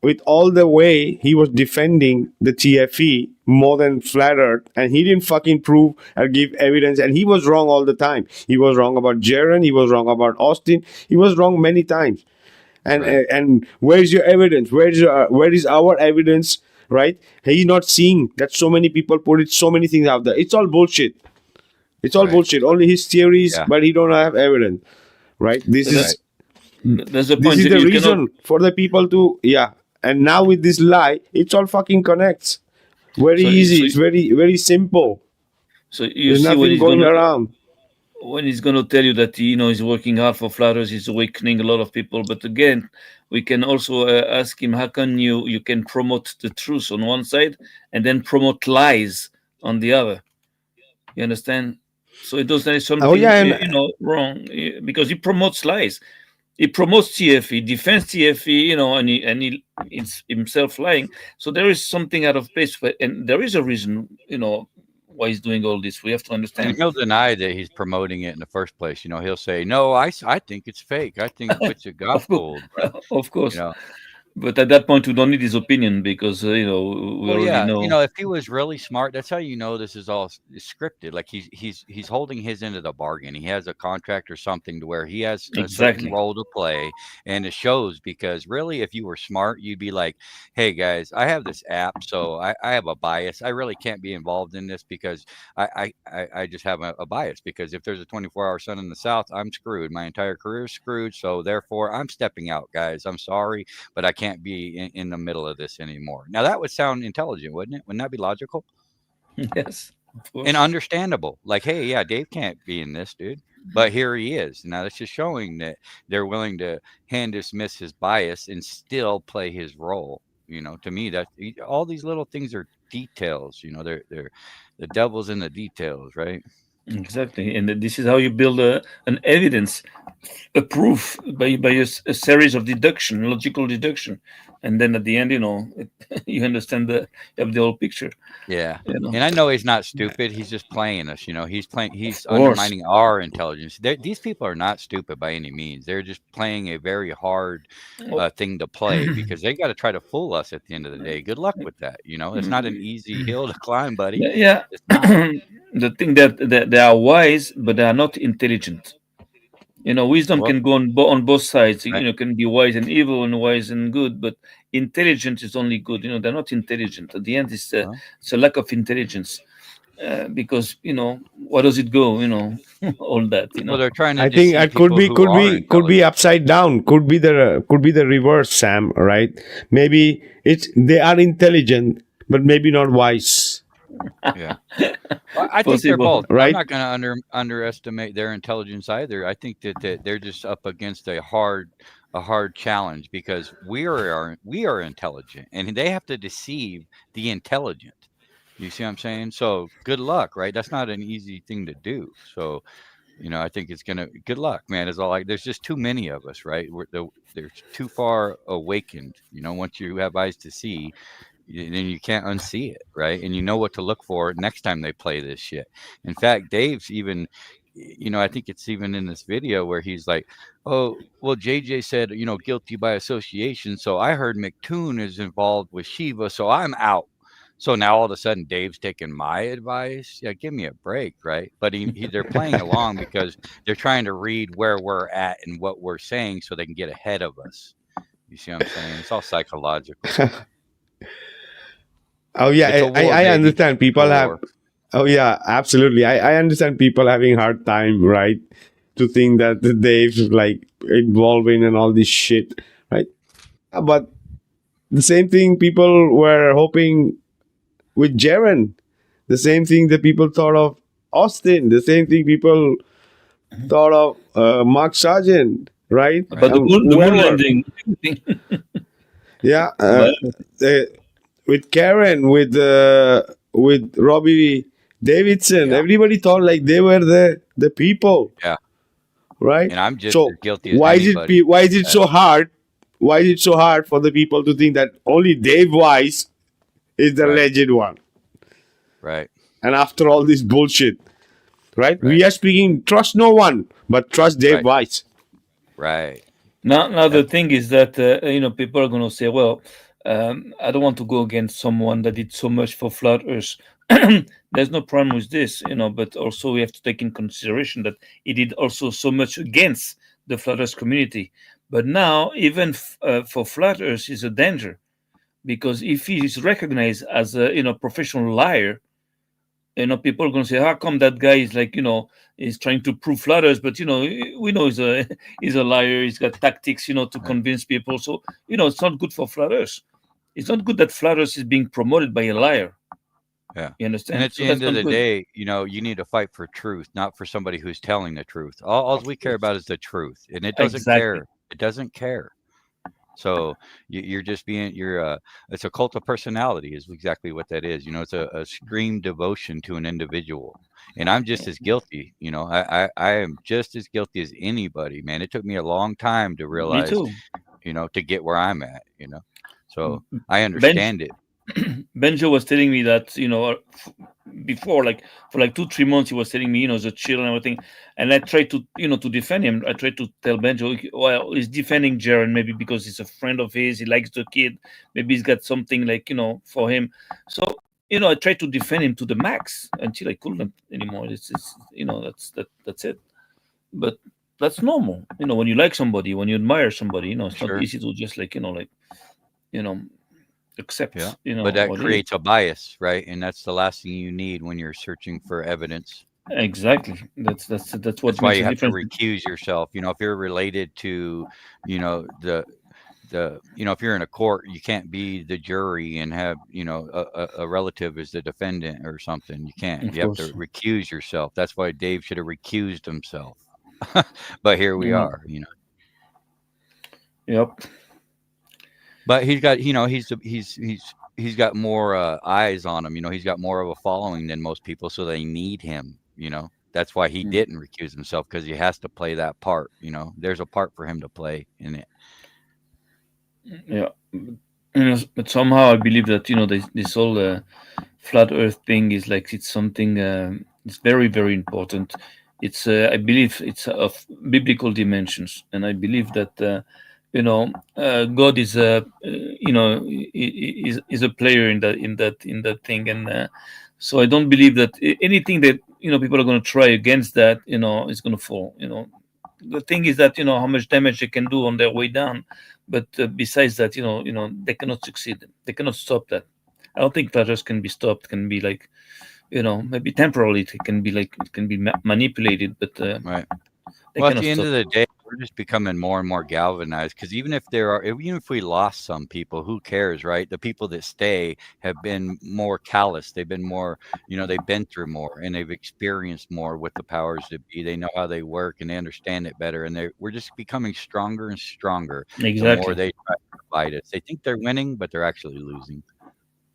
with all the way he was defending the TFE more than flat Earth, and he didn't fucking prove or give evidence, and he was wrong all the time. He was wrong about Jaron, he was wrong about Austin, he was wrong many times. And Right. and where's your evidence? Where is our evidence? Right? He's not seeing that so many people put it, so many things out there. It's all bullshit. It's all Right. bullshit. Only his theories, Yeah. but he don't have evidence. Right? This That- is that's the this point. is the You cannot. reason for the people to, yeah. And now with this lie, it's all fucking connects. Very So, easy. so, It's very simple. so you There's see nothing going around. when he's gonna tell you that he's working hard for flat earth, he's awakening a lot of people. But again, we can also ask him, how can you can promote the truth on one side and then promote lies on the other? You understand? So it does, there is Oh something yeah, and wrong, because he promotes lies. He promotes TFE, defends TFE, and it's himself lying. So there is something out of place, and there is a reason, why he's doing all this. We have to And understand. he'll deny that he's promoting it in the first place. He'll say, "No, I think it's fake. I think Witcher got Of course, fooled." But of you course. know, But at that point, we don't need his opinion because we Well, already yeah, know. if he was really smart, that's how this is all scripted. Like he's holding his end of the bargain. He has a contract or something to where he has a certain Exactly. role to play, and it shows. Because really, if you were smart, you'd be like, "Hey guys, I have this app, so I have a bias. I really can't be involved in this because I just have a bias. Because if there's a 24-hour sun in the south, I'm screwed. My entire career is screwed. So therefore, I'm stepping out, guys. I'm sorry, but I can't be in the middle of this anymore." Now that would sound intelligent, wouldn't it? Wouldn't that be logical Yes, of and course. understandable? Like, hey, yeah, Dave can't be in this, dude, but here he is. Now that's just showing that they're willing to hand dismiss his bias and still play his role. To me, that all these little things are details. They're the devil's in the details, right? Exactly. And this is how you build an evidence, a proof by a series of deduction, logical deduction, and then at the end, you understand you have the whole picture. Yeah. You know, And I know he's not stupid. He's just playing us. He's of course. undermining our intelligence. These people are not stupid by any means. They're just playing a very hard Oh, thing to play because they got to try to fool us at the end of the day. Good luck with that. It's not an easy hill to climb, buddy. yeah. It's not. The thing that they are wise, but they are not intelligent. Wisdom Well, can go on both sides. right. Can be wise and evil and wise and good, but intelligent is only good. They're not intelligent. At the end, Well, it's a lack of intelligence. Because where does it go? All that. well, they're trying to I think deceive it could people be who could are be could be intelligent. upside down. Could be the reverse, Sam. Right? Maybe they are intelligent, but maybe not wise. Yeah. I think they're Possible. both. I'm Right? not going to underestimate their intelligence either. I think that they're just up against a hard challenge because we are intelligent and they have to deceive the intelligent. You see what I'm saying? So good luck, right? That's not an easy thing to do. So I think it's gonna good luck, man. Is all like there's just too many of us, right? They're too far awakened. Once you have eyes to see, then you can't unsee it, right? And you know what to look for next time they play this shit. In fact, Dave's even, I think it's even in this video where he's like, "Oh, well, JJ said, guilty by association. So I heard McToon is involved with Shiva, so I'm out." So now all of a sudden Dave's taking my advice. Yeah, give me a break, right? But they're playing along because they're trying to read where we're at and what we're saying so they can get ahead of us. You see what I'm saying? It's all psychological. Oh yeah, It's a war, I baby. understand people It's a have. war. Oh yeah, absolutely. I understand people having hard time, right? To think that they've like involving and all this shit, right? But the same thing people were hoping with Jaren, the same thing that people thought of Austin, the same thing people thought of Mark Sargent, right? But the moon Whoever. landing, everything. Yeah, But with Karen, with Robbie Davidson, Yeah. everybody thought like they were the people, Yeah. right? And I'm just So as guilty as why is anybody. it why is it so hard? Why is it so hard for the people to think that only Dave Weiss is the Right. legend one? Right. And after all this bullshit, right? Right. We are speaking trust no one, but trust Dave Right. Weiss. Right. now the thing is that people are going to say, well, I don't want to go against someone that did so much for flat Earth. There's no problem with this, but also we have to take in consideration that he did also so much against the flat Earth community. But now, even for flat Earth, is a danger, because if he is recognized as a professional liar, people are going to say, how come that guy is like, is trying to prove flat Earth, but we know he's a liar. He's got tactics, to convince people. So it's not good for flat Earth. It's not good that flat Earth is being promoted by a liar. Yeah. You understand? And at So the that's end of not the good. day, you need to fight for truth, not for somebody who's telling the truth. All we care about is the truth, and it doesn't Exactly. care. It doesn't care. So you're just being it's a cult of personality is exactly what that is. It's a extreme devotion to an individual, and I'm just as guilty. I am just as guilty as anybody, man. It took me a long time to Me realize, too. to get where I'm at. So I understand it. Benjo was telling me that before, like for like 2-3 months, he was telling me the chill and everything, and I tried to to defend him. I tried to tell Benjo, well, he's defending Jaren maybe because he's a friend of his, he likes the kid, maybe he's got something like for him. So I tried to defend him to the max until I couldn't anymore. It's that's it. But that's normal, when you like somebody, when you admire somebody, it's Sure. not easy to just accept. Yeah. But that what it is. creates a bias, right? And that's the last thing you need when you're searching for evidence. Exactly. That's what That's makes why a you have to difference. recuse yourself. If you're related to, the if you're in a court, you can't be the jury and have, a relative as the defendant or something. You can't. Of You have to course. recuse yourself. That's why Dave should have recused himself. But here we Yeah. are, Yep. But he's got, he's got more eyes on him. He's got more of a following than most people, so they need him. That's why he didn't recuse himself, because he has to play that part. There's a part for him to play in it. Yeah. But somehow I believe that this whole flat Earth thing is like it's something. It's very, very important. It's I believe it's of biblical dimensions, and I believe that God is is a player in that thing, and so I don't believe that anything that people are going to try against that is going to fall. The thing is that how much damage they can do on their way down, but besides that, they cannot succeed. They cannot stop that. I don't think flat Earth can be stopped. Can be like, maybe temporarily it can be manipulated, but Right. they Well, at cannot the end stop of it. the day, we're just becoming more and more galvanized, because even if we lost some people, who cares, right? The people that stay have been more callous. They've been more, they've been through more, and they've experienced more with the powers that be. They know how they work, and they understand it better. And we're just becoming stronger and stronger the more Exactly. they try to fight us. They think they're winning, but they're actually losing.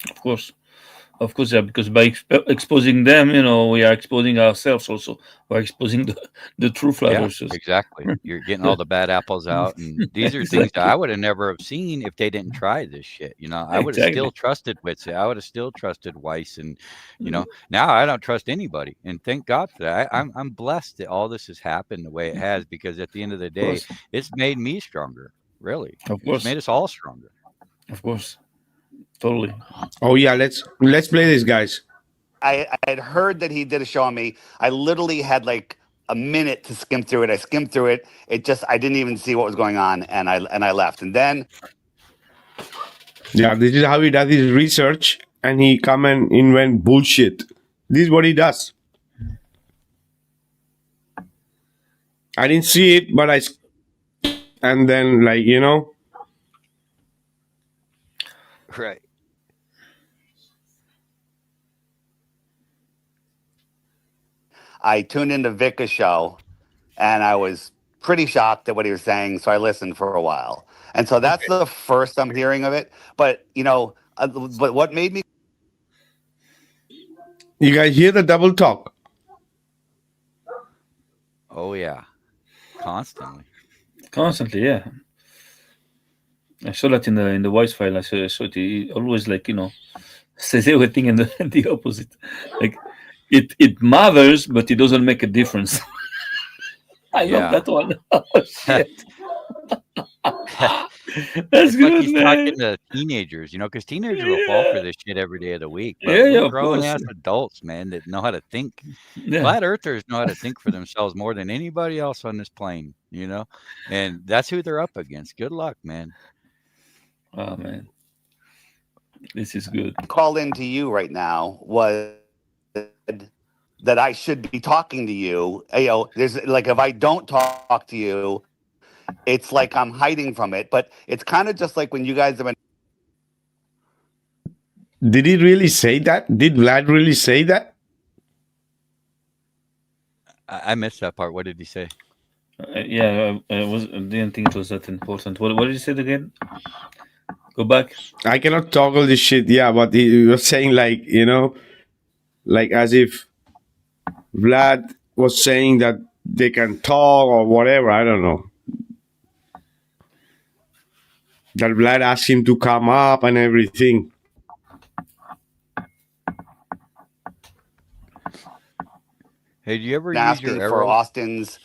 Of course, yeah. Because by exposing them, we are exposing ourselves also. We're exposing the true flat Yeah, Earthers. exactly. You're getting all the bad apples out, and these are things that I would have never have seen if they didn't try this shit. I would have still Exactly. trusted Witzel. I would have still trusted Weiss, and now I don't trust anybody. And thank God for that. I'm blessed that all this has happened the way it has, because at the end of the Of day, course. it's made me stronger. Really, Of it's course. made us all stronger. Of course. Totally. Oh yeah, let's play this, guys. I had heard that he did a show on me. I literally had like a minute to skim through it. I skimmed through it. I didn't even see what was going on, and I left. And then Yeah, this is how he does his research, and he come and invent bullshit. This is what he does. I didn't see it, but and then Right. I tuned into Vikka's show, and I was pretty shocked at what he was saying, so I listened for a while. And so that's the first I'm hearing of it. But but what made me You guys hear the double talk? Oh yeah, constantly. Yeah. I saw that in the voice file. I saw it. He always says everything in the opposite. Like it matters, but it doesn't make a difference. I love that one. Oh shit. That's It's good, like he's man. talking to teenagers, because teenagers will fall for this shit every day of the week. But Yeah, we're of grown course. ass adults, man, that know how to think. Yeah. Flat earthers know how to think for themselves more than anybody else on this plane, and that's who they're up against. Good luck, man. Oh man, this is good. call into you right now was that I should be talking to you. There's if I don't talk to you, it's like I'm hiding from it. But it's kind of just like when you guys have been. Did he really say that? Did Vlad really say that? I missed that part. What did he say? I didn't think it was that important. What did you say again? Go back. I cannot toggle this shit. Yeah, but he was saying as if Vlad was saying that they can talk or whatever. I don't know. That Vlad asked him to come up and everything. Hey, do you ever use your Asking arrow? for Austin's.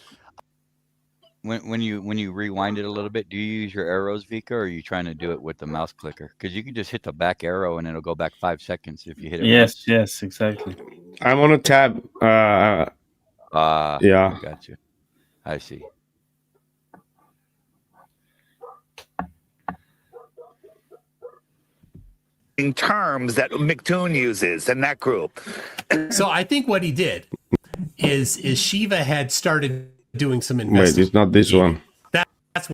When you rewind it a little bit, do you use your arrows, Vikka, or are you trying to do it with the mouse clicker? Because you can just hit the back arrow and it'll go back 5 seconds if you hit it. Yes, exactly. I'm on a tab. Yeah. Gotcha. I see. Terms that McToon uses and that group. So I think what he did is Shiva had started doing some investing. Wait, it's not this one. That's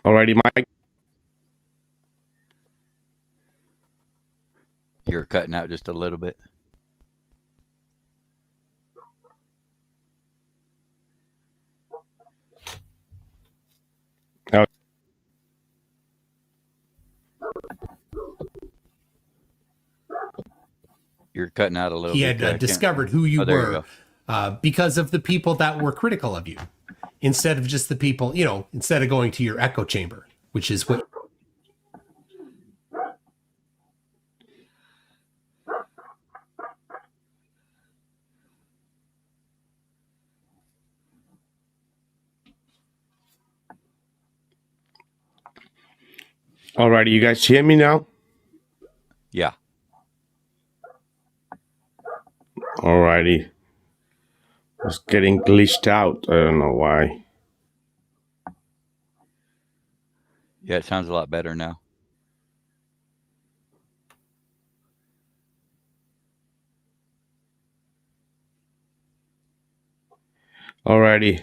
Alrighty, Mike. You're cutting out just a little bit. You're cutting out a little he bit. had discovered who you there you were because of the people that were critical of you, instead of just the people, instead of going to your echo chamber, which is what. Alrighty, you guys hear me now? Yeah. Alrighty. It's getting glitched out. I don't know why. Yeah, it sounds a lot better now. Alrighty.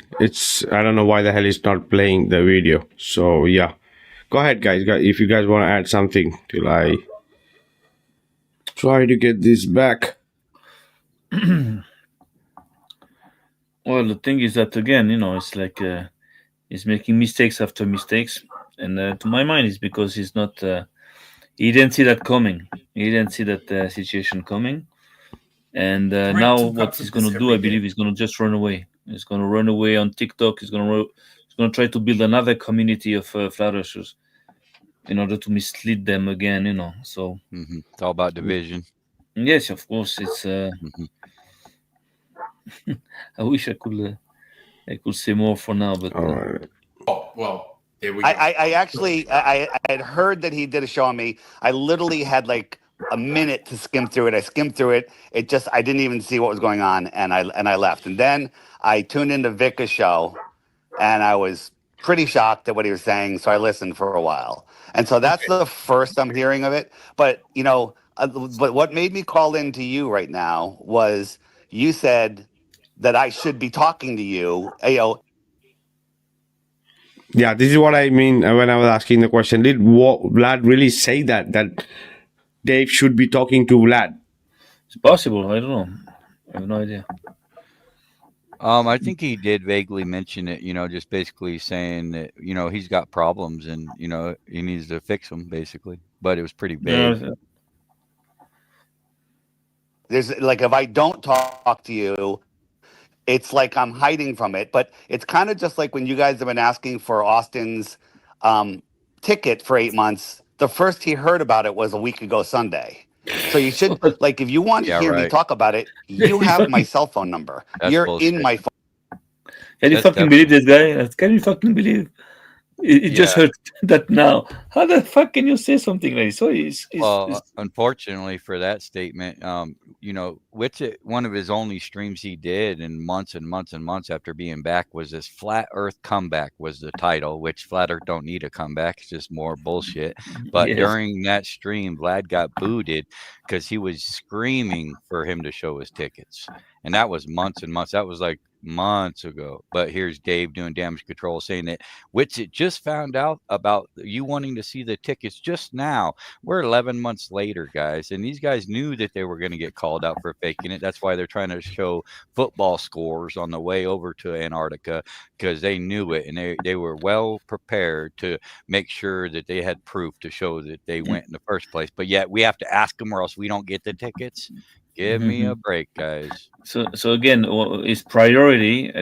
I don't know why the hell it's not playing the video. So yeah. Go ahead, guys. If you guys want to add something till I try to get this back. Well, the thing is that again, it's like he's making mistakes after mistakes, and to my mind, it's because he's not. He didn't see that coming. He didn't see that situation coming, and now what he's going to do, I believe, he's going to just run away. He's going to run away on TikTok. He's going to try to build another community of flat earthers in order to mislead them again. So it's all about division. Yes, of course. It's. I wish I could say more for now, but. All right. Oh well, there we go. I actually I had heard that he did a show on me. I literally had a minute to skim through it. I skimmed through it. I didn't even see what was going on, and I left. And then I tuned into Vikka's show, and I was pretty shocked at what he was saying. So I listened for a while, and so that's the first I'm hearing of it. But but what made me call in to you right now was you said that I should be talking to you. Yeah, this is what I mean when I was asking the question. Did Vlad really say that Dave should be talking to Vlad? It's possible. I don't know. I have no idea. I think he did vaguely mention it, just basically saying that, he's got problems and, he needs to fix them, basically. But it was pretty vague. There's like, if I don't talk to you, it's like I'm hiding from it. But it's kind of just like when you guys have been asking for Austin's ticket for 8 months. The first he heard about it was a week ago Sunday. So you should, like, if you want to hear me talk about it, you have my cell phone number. You're bullshit. in my phone. Can you fucking believe this guy? Can you fucking believe? It just heard that now. How the fuck can you say something like this? So unfortunately for that statement, one of his only streams he did in months and months and months after being back was this Flat Earth Comeback was the title, which Flat Earth don't need a comeback. It's just more bullshit. But during that stream, Vlad got booted because he was screaming for him to show his tickets. And that was months and months. That was like months ago. But here's Dave doing Damage Control saying that Witsit just found out about you wanting to see the tickets just now. We're 11 months later, guys, and these guys knew that they were going to get called out for faking it. That's why they're trying to show football scores on the way over to Antarctica, because they knew it, and they were well prepared to make sure that they had proof to show that they went in the first place. But yet we have to ask them or else we don't get the tickets. Give me a break, guys. So again, his priority.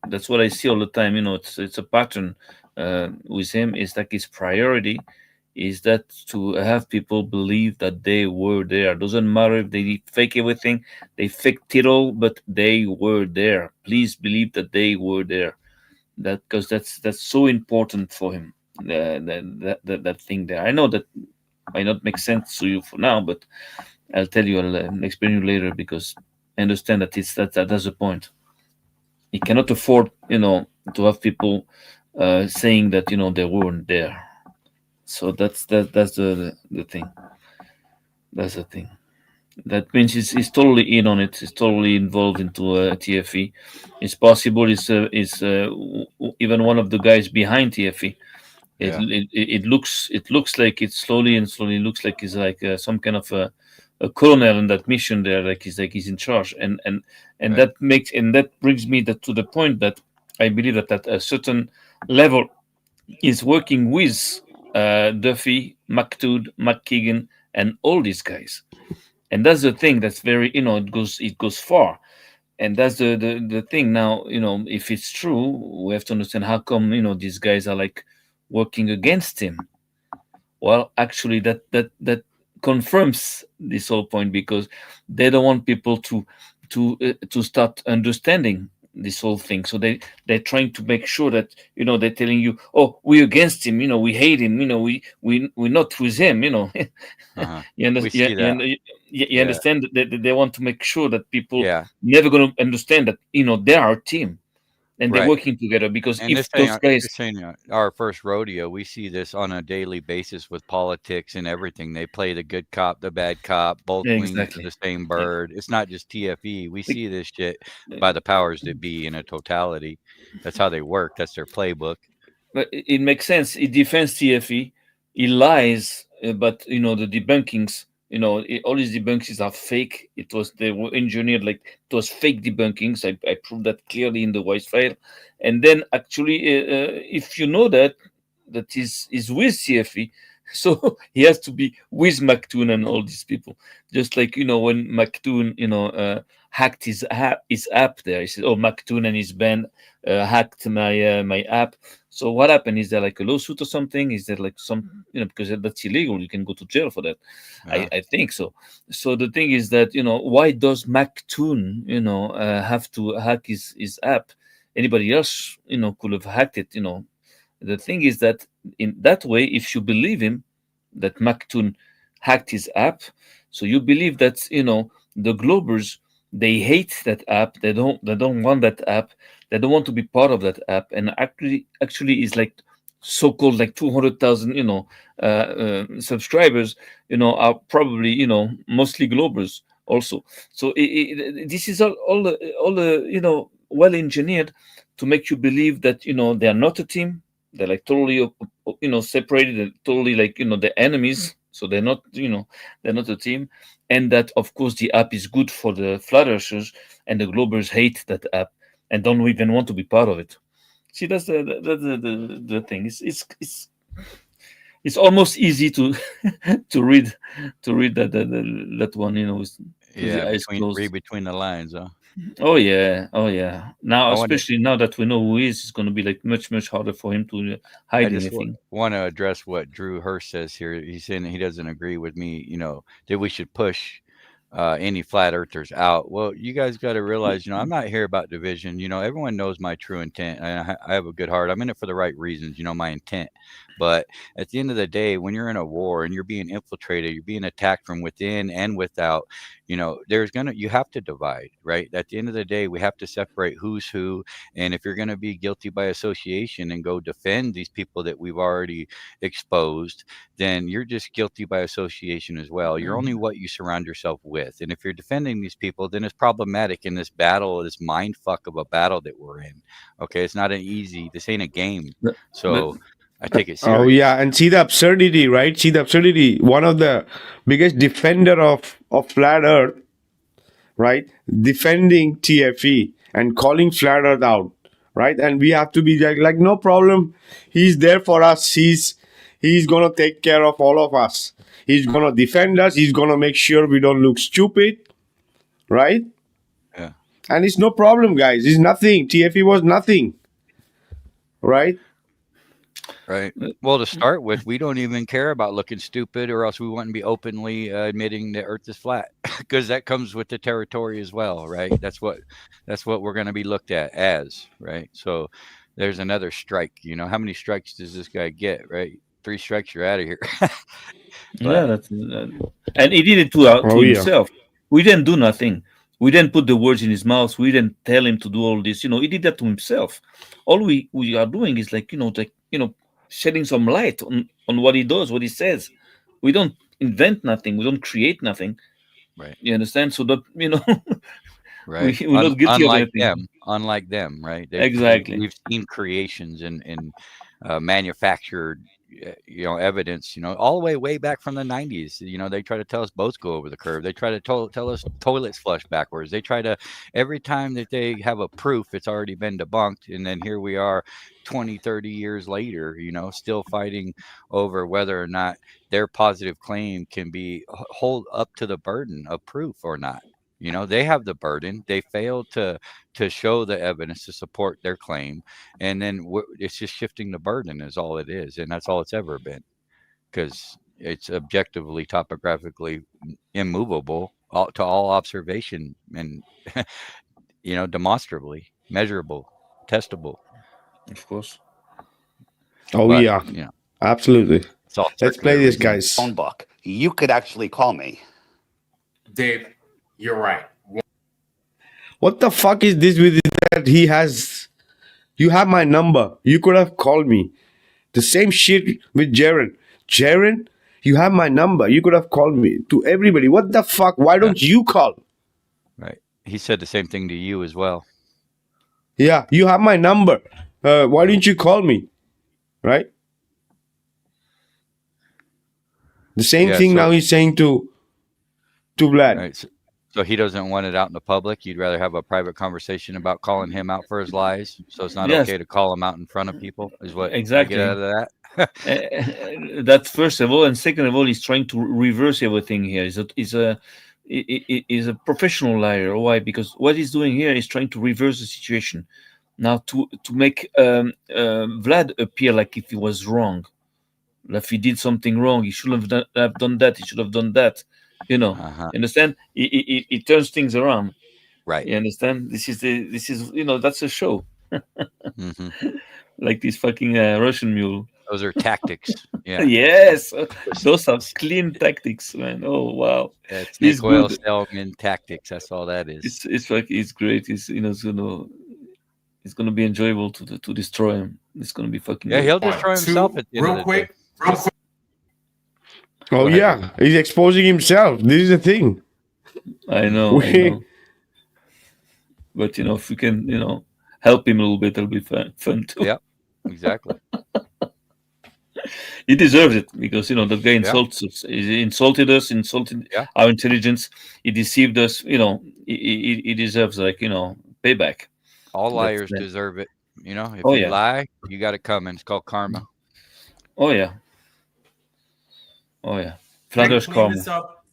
That's what I see all the time. It's a pattern with him. It's like his priority is that to have people believe that they were there. Doesn't matter if they fake everything, they faked it all, but they were there. Please believe that they were there. Because that's so important for him. That thing there. I know that might not make sense to you for now, but I'll tell you. I'll explain you later, because I understand that that's the point. He cannot afford, to have people saying that they weren't there. So that's the thing. That's the thing. That means he's totally in on it. He's totally involved into TFE. It's possible he's even one of the guys behind TFE. It looks like it slowly looks like he's like some kind of a colonel in that mission there, like he's in charge, and right. that brings me to the point that I believe that at a certain level is working with Duffy, McTood, McKeegan, and all these guys, and that's the thing that's very it goes far, and that's the thing. Now if it's true, we have to understand how come these guys are like working against him. Well, actually, that confirms this whole point, because they don't want people to start understanding this whole thing. So they're trying to make sure that they're telling you, oh, we're against him, we hate him, we're not with him, Uh-huh. You understand? You understand that they want to make sure that people never going to understand that they are a team. And they're working together, because and if those guys, our first rodeo, we see this on a daily basis with politics and everything. They play the good cop, the bad cop, both wings of the same bird. It's not just TFE. We see this shit by the powers that be in a totality. That's how they work. That's their playbook. But it makes sense. He defends TFE. He lies, but the debunkings. All these debunkings are fake. They were engineered, like it was fake debunkings. I proved that clearly in the voice file. And then actually, if you know that is with CFE, so he has to be with McToon and all these people. Just like when McToon hacked his app there. He said, "Oh, McToon and his band hacked my app." So what happened? Is there like a lawsuit or something? Is there like some, because that's illegal. You can go to jail for that. Yeah. I think so. So the thing is that, why does McToon, have to hack his app? Anybody else, could have hacked it, The thing is that in that way, if you believe him, that McToon hacked his app. So you believe that the Globers, they hate that app. They don't want that app. They don't want to be part of that app. And actually is like so-called like 200,000 subscribers are probably mostly Globers also. So this is all well engineered to make you believe that they are not a team. They're like totally separated, and totally like the enemies. So they're not a team. And that of course the app is good for the flat earthers, and the Globers hate that app and don't even want to be part of it. See, that's the thing. It's almost easy to to read that one, with the eyes closed. Read between the lines, huh? Oh yeah, oh yeah. Now, I wonder. especially now that we know who he is, it's going to be like much harder for him to I hide just anything. want to address what Drew Hurst says here. He's saying he doesn't agree with me, that we should push any flat earthers out. Well, you guys got to realize, I'm not here about division. Everyone knows my true intent. I have a good heart. I'm in it for the right reasons, my intent. But at the end of the day, when you're in a war and you're being infiltrated, you're being attacked from within and without, you have to divide, right? At the end of the day, we have to separate who's who. And if you're going to be guilty by association and go defend these people that we've already exposed, then you're just guilty by association as well. You're only what you surround yourself with. And if you're defending these people, then it's problematic in this battle, this mind fuck of a battle that we're in. Okay, it's not this ain't a game. So I take it serious. Oh yeah, and see the absurdity, right? See the absurdity. One of the biggest defender of flat Earth, right? Defending TFE and calling flat Earth out, right? And we have to be like no problem. He's there for us. He's gonna take care of all of us. He's gonna defend us. He's gonna make sure we don't look stupid, right? Yeah. And it's no problem, guys. It's nothing. TFE was nothing, right? Right. Well, to start with, we don't even care about looking stupid, or else we wouldn't be openly admitting that Earth is flat, because that comes with the territory as well, right? That's what we're going to be looked at as, right? So there's another strike. How many strikes does this guy get? Right, 3 strikes, you're out of here. Yeah, that's and he did it to Oh, yeah. himself. We didn't do nothing. We didn't put the words in his mouth. We didn't tell him to do all this. He did that to himself. All we are doing is like shedding some light on what he does, what he says. We don't invent nothing. We don't create nothing. Right. You understand? So that Right. we're not guilty of anything. Unlike them, right? Exactly. We've seen creations and manufactured, evidence, all the way back from the 90s. They try to tell us boats go over the curve. They try to tell us toilets flush backwards. They try to, every time that they have a proof, it's already been debunked. And then here we are 20, 30 years later, still fighting over whether or not their positive claim can be hold up to the burden of proof or not. They have the burden. They failed to show the evidence to support their claim, and then it's just shifting the burden is all it is, and that's all it's ever been, because it's objectively, topographically immovable to all observation, and demonstrably measurable, testable. Of course. Oh But, yeah, absolutely. it's all Let's play this, guys. Phone book. You could actually call me. Dave, you're right. What the fuck is this with that he has? You have my number. You could have called me. The same shit with Jaren. Jaren, you have my number. You could have called me. To everybody. What the fuck? Why don't you call? Right. He said the same thing to you as well. Yeah, you have my number. Why didn't you call me? Right? The same thing now he's saying to Vlad. Right. So he doesn't want it out in the public. You'd rather have a private conversation about calling him out for his lies. So it's not okay to call him out in front of people, is what exactly. I get out of that. That's first of all, and second of all, he's trying to reverse everything here. He's a professional liar. Why? Because what he's doing here is trying to reverse the situation. Now to make Vlad appear like if he was wrong, like if he did something wrong, he shouldn't have done that. He should have done that. Understand? He turns things around. Right. You understand? This is that's a show. Mm-hmm. Like this fucking Russian mule. Those are tactics. Yeah. Yes, those are clean tactics, man. Oh wow, Snake he's oil good. salesman tactics. That's all that is. It's like he's great. It's gonna be enjoyable to destroy him. It's gonna be fucking Yeah, great. he'll destroy himself Two, at the end real of the day. quick, real quick. Oh Go ahead, yeah, he's exposing himself. This is the thing. I know. But if we can, help him a little bit, it'll be fun too. Yep, exactly. He deserves it because that guy Yeah. insults us. He insulted us, insulted Yeah. our intelligence. He deceived us. He deserves payback. All liars That's- deserve it. If Oh, you yeah. lie, you got it coming. It's called karma. Oh yeah. Let's Flanders clean karma. this up.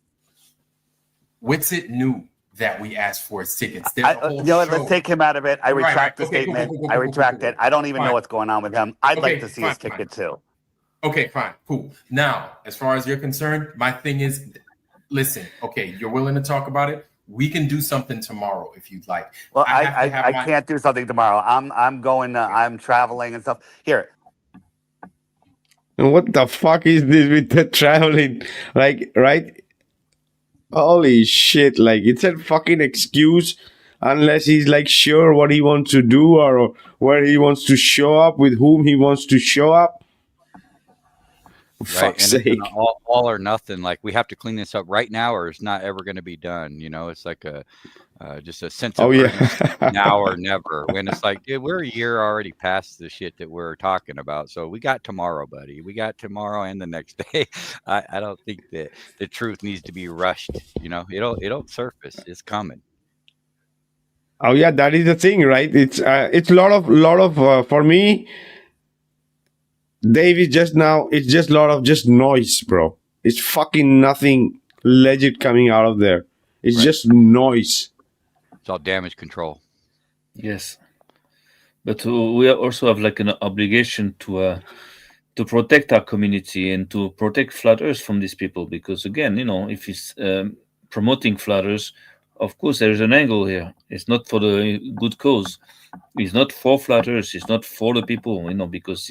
Witsit knew that we asked for his tickets. There's a whole Let's show. take him out of it. I Right, retract right. the Okay, cool, statement. cool, cool, I cool, retract cool, it. I don't even Fine. know what's going on with him. I'd Okay, like to see his fine. ticket too. Okay, fine, cool. Now, as far as you're concerned, my thing is, listen. Okay, you're willing to talk about it. We can do something tomorrow if you'd like. Well, I have to have I my- can't do something tomorrow. I'm going. I'm traveling and stuff. Here, And what the fuck is this with the traveling? Like, right? Holy shit! Like, it's a fucking excuse. Unless he's like sure what he wants to do or where he wants to show up, with whom he wants to show up. For Right. fuck's And it's sake. an all or nothing. Like, we have to clean this up right now, or it's not ever going to be done. It's like just a sense of Oh yeah. urgency, now or never. When it's like, dude, we're a year already past the shit that we're talking about. So we got tomorrow, buddy. We got tomorrow and the next day. I don't think that the truth needs to be rushed. It'll surface. It's coming. Oh yeah, that is the thing, right? It's a lot of for me. Dave is just now. It's just a lot of just noise, bro. It's fucking nothing legit coming out of there. It's Right. just noise. It's all damage control. Yes, but we also have like an obligation to protect our community and to protect flat Earth from these people, because again, if he's promoting flat Earth, of course there is an angle here. It's not for the good cause. He's not for flat Earth. He's not for the people, because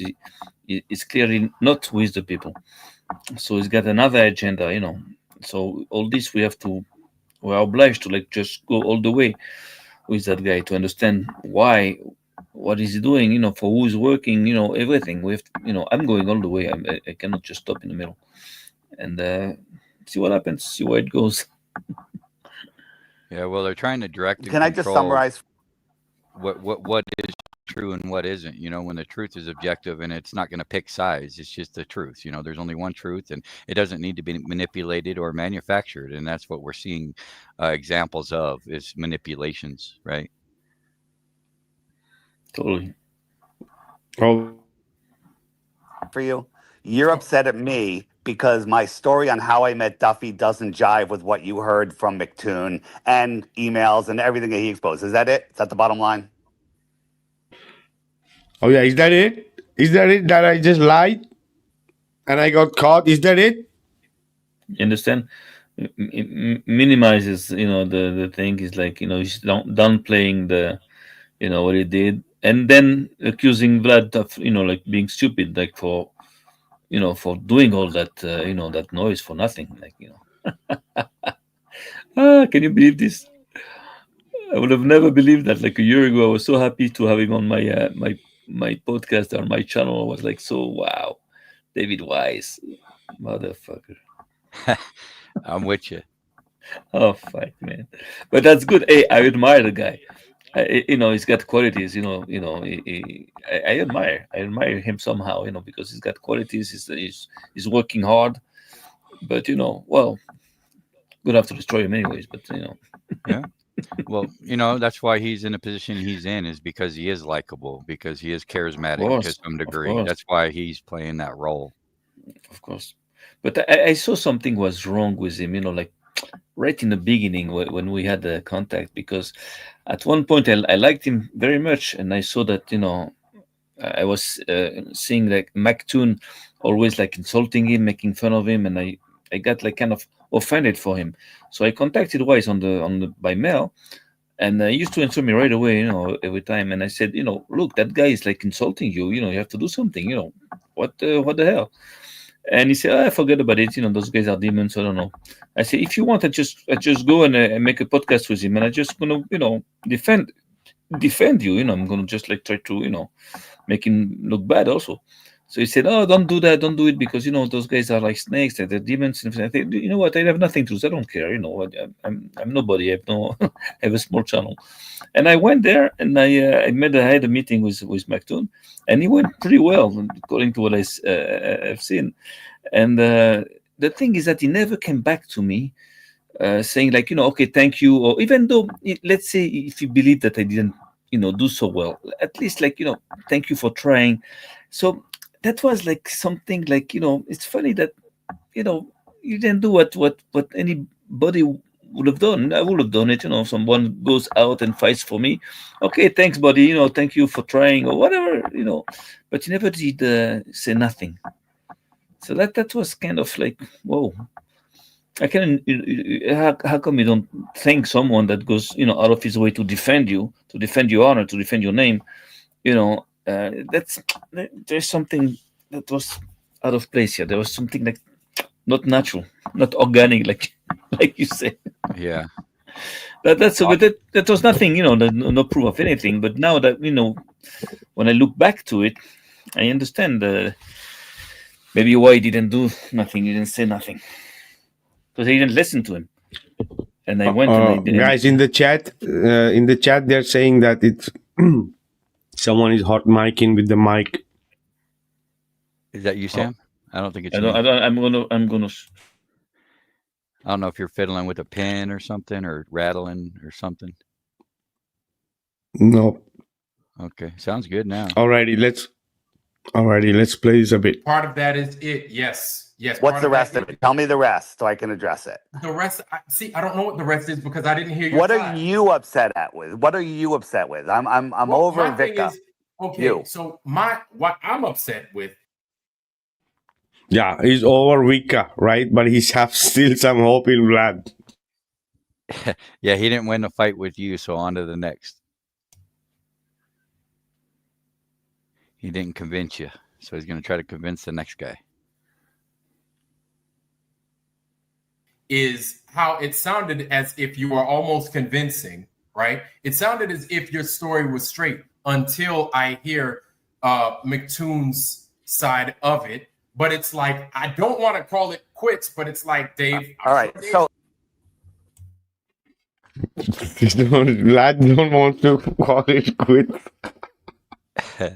he's clearly not with the people. So he's got another agenda, So all this we're obliged to like just go all the way with that guy to understand why, what is he doing, for who's working, everything. We have to, I'm going all the way. I cannot just stop in the middle and see what happens, see where it goes. Yeah. Well, they're trying to direct. And can I just control summarize? what is true and what isn't. When the truth is objective and it's not going to pick sides, it's just the truth. There's only one truth, and it doesn't need to be manipulated or manufactured. And that's what we're seeing examples of, is manipulations, right? Totally. Oh, For you, you're upset at me because my story on how I met Duffy doesn't jive with what you heard from McToon and emails and everything that he exposed. Is that it? Is that the bottom line? oh yeah. Is that it? Is that it? That I just lied and I got caught? Is that it? You understand? Minimizes, the thing is like, he's downplaying the, what he did, and then accusing Vlad of, like being stupid, like for doing all that, that noise for nothing, like, can you believe this? I would have never believed that like a year ago. I was so happy to have him on my my podcast or my channel. I was like, so wow, David Wise, motherfucker. I'm with you. Oh fuck, man! But that's good. Hey, I admire the guy. He's got qualities. I admire him somehow. Because he's got qualities. He's working hard. But well, gonna have to destroy him anyways. But Yeah. Well, that's why he's in the position he's in, is because he is likable, because he is charismatic to some degree. course. That's why he's playing that role. of course. But I saw something was wrong with him. Like right in the beginning when we had the contact, because at one point I liked him very much, and I saw that I was seeing like McToon always like insulting him, making fun of him, and I got like kind of offended for him. So I contacted Wise on the by mail, And he used to answer me right away, every time. And I said, look, that guy is like insulting you. You have to do something. What the hell? And he said, I forget about it. Those guys are demons. I don't know. I said, if you want, I just go and make a podcast with him, and I just gonna, defend you. I'm gonna just like try to, make him look bad also. So he said, oh, don't do that. Don't do it because, those guys are like snakes. They're demons. And I think, you know what? I have nothing to lose. I don't care. I'm nobody. I have no, I have a small channel. And I went there and I had a meeting with McToon, and he went pretty well according to what I've seen. And the thing is that he never came back to me saying like, okay, thank you. Or even though, let's say if he believed that I didn't, do so well, at least like, thank you for trying. So that was like something like, it's funny that, you didn't do what anybody would have done. I would have done it. Someone goes out and fights for me. Okay, thanks, buddy. Thank you for trying or whatever. But you never did say nothing. So that was kind of like, whoa. I can. How come you don't thank someone that goes, out of his way to defend you, to defend your honor, to defend your name? There's something that was out of place here. There was something like not natural, not organic, like you say. Yeah. But that was nothing, no proof of anything. But now that when I look back to it, I understand maybe why he didn't do nothing. He didn't say nothing because he didn't listen to him. And I went. And I didn't. Guys, in the chat, they're saying that it's someone is hot micing with the mic. Is that you, Sam? I don't think it's. I'm gonna. I don't know if you're fiddling with a pen or something, or rattling or something. No. Okay, sounds good now. Alrighty, let's play this a bit. Part of that is it. Yes. What's the rest of it? Tell me the rest so I can address it. The rest, I don't know what the rest is because I didn't hear you. What are you upset with? What are you upset with? I'm over Vikka. Okay, so what I'm upset with. Yeah, he's over Vikka, right? But he's have still some hope in Vlad. Yeah, he didn't win the fight with you, so on to the next. He didn't convince you, so he's going to try to convince the next guy. Is how it sounded as if you were almost convincing, right? It sounded as if your story was straight until I hear McToon's side of it. But it's like, I don't want to call it quits, but it's like, Dave. All right, so. Vlad don't want to call it quits. Yeah,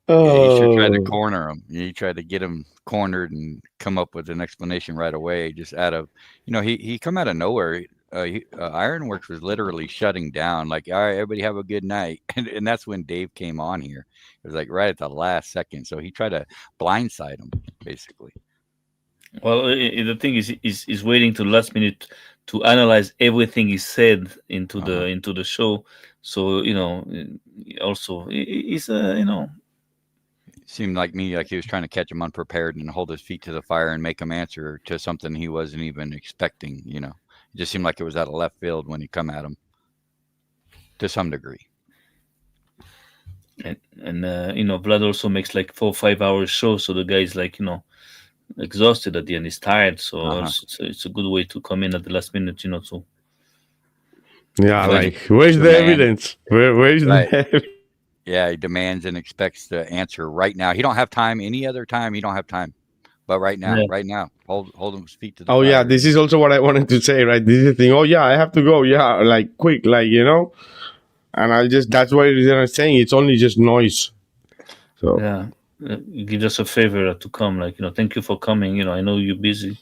you should try to corner him. You try to get him cornered and come up with an explanation right away. Just out of, he come out of nowhere. Ironworks was literally shutting down. Like, all right, everybody have a good night, and that's when Dave came on here. It was like right at the last second. So he tried to blindside him, basically. Well, the thing is waiting to the last minute to analyze everything he said into the show. So also he's seemed like he was trying to catch him unprepared and hold his feet to the fire and make him answer to something he wasn't even expecting. It just seemed like it was out of left field when he come at him to some degree. And Vlad also makes like 4 or 5 hours show, so the guy is like exhausted at the end. He's tired, so it's a good way to come in at the last minute. So yeah, like where's the evidence? Where's the evidence? Yeah, he demands and expects the answer right now. He don't have time. Any other time, he don't have time. But right now, hold his feet to the fire. Yeah, this is also what I wanted to say, right? This is the thing. Oh yeah, I have to go. Yeah, like quick, like and that's why I'm saying it's only just noise. So yeah, give us a favor to come. Like thank you for coming. I know you're busy.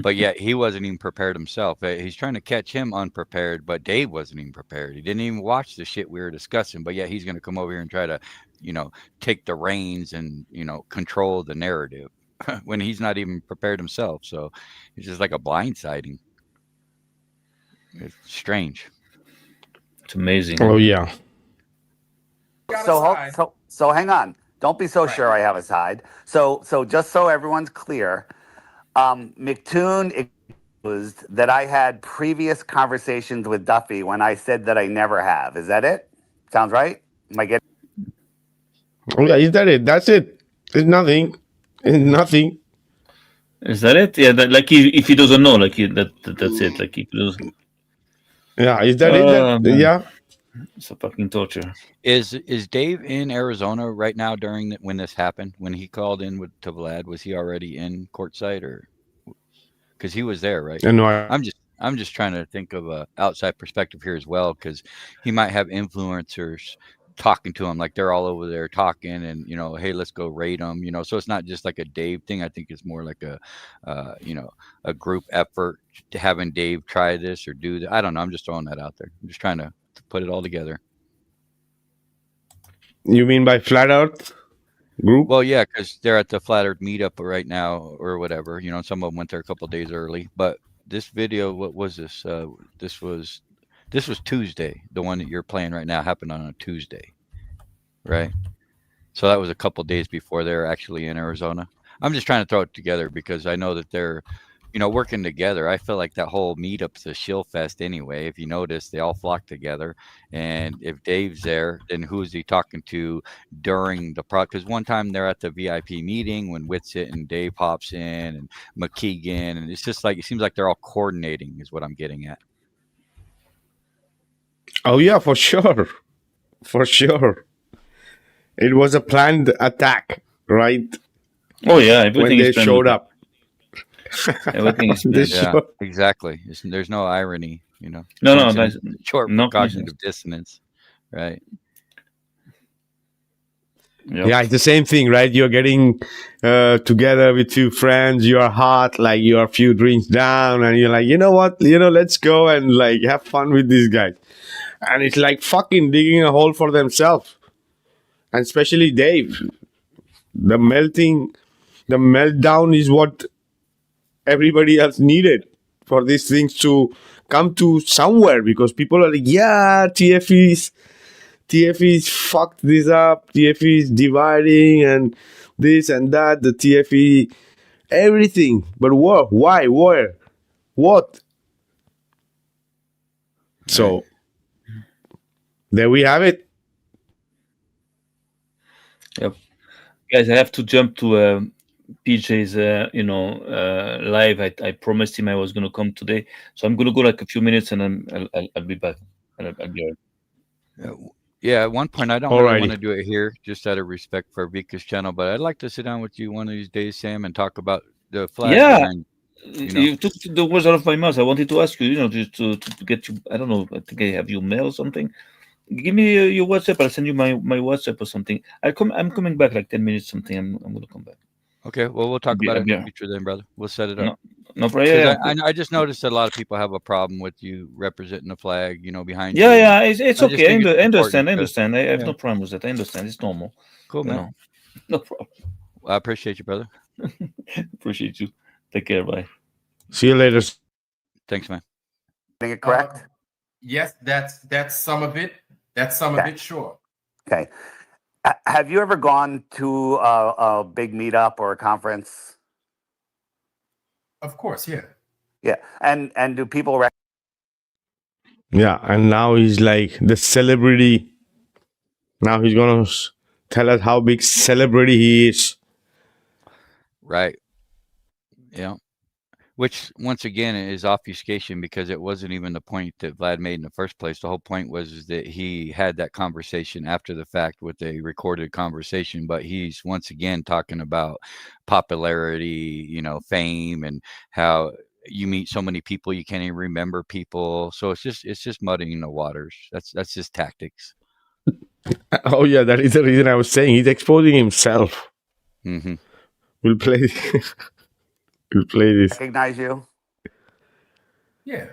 But yet he wasn't even prepared himself. He's trying to catch him unprepared, but Dave wasn't even prepared. He didn't even watch the shit we were discussing. But yet he's going to come over here and try to, take the reins and, control the narrative when he's not even prepared himself. So it's just like a blindsiding. It's strange. It's amazing. Oh yeah. So hang on. Don't be so sure I have a side. So just so everyone's clear. McToon that I had previous conversations with Duffy when I said that I never have. Is that it? Sounds right? Am I getting? Oh yeah, is that it? That's it. It's nothing. It's nothing. Is that it? Yeah, that, like if he doesn't know, like that's it. Like if he doesn't, Yeah, is that it? That man, yeah. it's a fucking torture. Is Dave in Arizona right now during when this happened? When he called in to Vlad, was he already in courtside, or because he was there, right? No, I'm just trying to think of a outside perspective here as well, because he might have influencers talking to him, like they're all over there talking, and hey, let's go raid them. So it's not just like a Dave thing. I think it's more like a a group effort to having Dave try this or do that. I don't know. I'm just throwing that out there. I'm just trying to put it all together. You mean by Flat Earth group? Well, yeah, because they're at the Flat Earth meetup right now or whatever. Some of them went there a couple of days early. But this video, what was this? This was Tuesday. The one that you're playing right now happened on a Tuesday, right? So that was a couple of days before they're actually in Arizona. I'm just trying to throw it together because I know that they're, working together. I feel like that whole meetup's a shill fest anyway. If you notice, they all flock together. And if Dave's there, then who is he talking to during the Because one time they're at the VIP meeting when Whitsitt and Dave pops in and McKeegan, and it's just like it seems like they're all coordinating, is what I'm getting at. Oh yeah, for sure, for sure. It was a planned attack, right? Oh yeah, everything When they is planned. showed up. Everything is They planned. Yeah, showed- exactly. There's no irony, No, Coincidence, that's short no cognitive dissonance, right? Yep. Yeah, it's the same thing, right? You're getting together with two friends. You're hot, like you're a few drinks down, and you're like, you know what? Let's go and like have fun with these guys. And it's like fucking digging a hole for themselves. And especially Dave. The meltdown is what everybody else needed for these things to come to somewhere, because people are like, yeah, TFE's fucked this up. TFE is dividing and this and that. The TFE, everything. But what? Why? Where? What? So there we have it. Yep. Guys, I have to jump to PJ's, live. I promised him I was going to come today, so I'm going to go like a few minutes, and then I'll be back. And I'll be all right. Yeah, at one point, I don't Alrighty. really want to do it here, just out of respect for Vikka's channel, but I'd like to sit down with you one of these days, Sam, and talk about the flag Yeah. behind. You took the words out of my mouth. I wanted to ask you, just to get you. I don't know. I think I have your mail or something. Give me your WhatsApp. I'll send you my WhatsApp or something. I'm coming back like 10 minutes. Something. I'm going to come back. Okay, well, we'll talk about it in the future then, brother. We'll set it up. No problem. Yeah. I just noticed that a lot of people have a problem with you representing the flag, behind you. Yeah. It's I just okay. think it's I understand. important I have yeah. no problem with that. I understand. It's normal. Cool, man. No problem. Well, I appreciate you, brother. Appreciate you. Take care. Bye. See you later. Thanks, man. Getting it correct? Yes, that's some of it. That's some of it, sure. Okay. Have you ever gone to a big meetup or a conference? Of course, yeah. Yeah. And do people Yeah, and now he's like the celebrity. Now he's gonna tell us how big celebrity he is. Right. Yeah. Which, once again, is obfuscation, because it wasn't even the point that Vlad made in the first place. The whole point was that he had that conversation after the fact with a recorded conversation, but he's once again talking about popularity, fame, and how you meet so many people you can't even remember people. So it's just muddying the waters. That's his tactics. Oh yeah, that is the reason I was saying he's exposing himself. Mm-hmm. We'll play. We'll play this. recognize you? Yeah,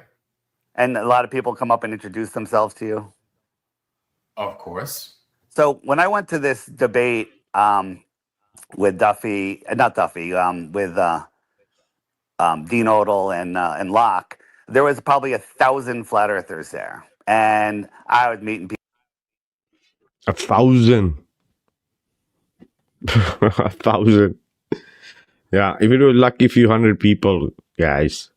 And a lot of people come up and introduce themselves to you? of course. So when I went to this debate with Duffy, not Duffy, with Dean Odell and Locke, there was probably 1,000 flat earthers there. And I was meeting people. 1,000. 1,000. Yeah, if it was lucky few hundred people, guys.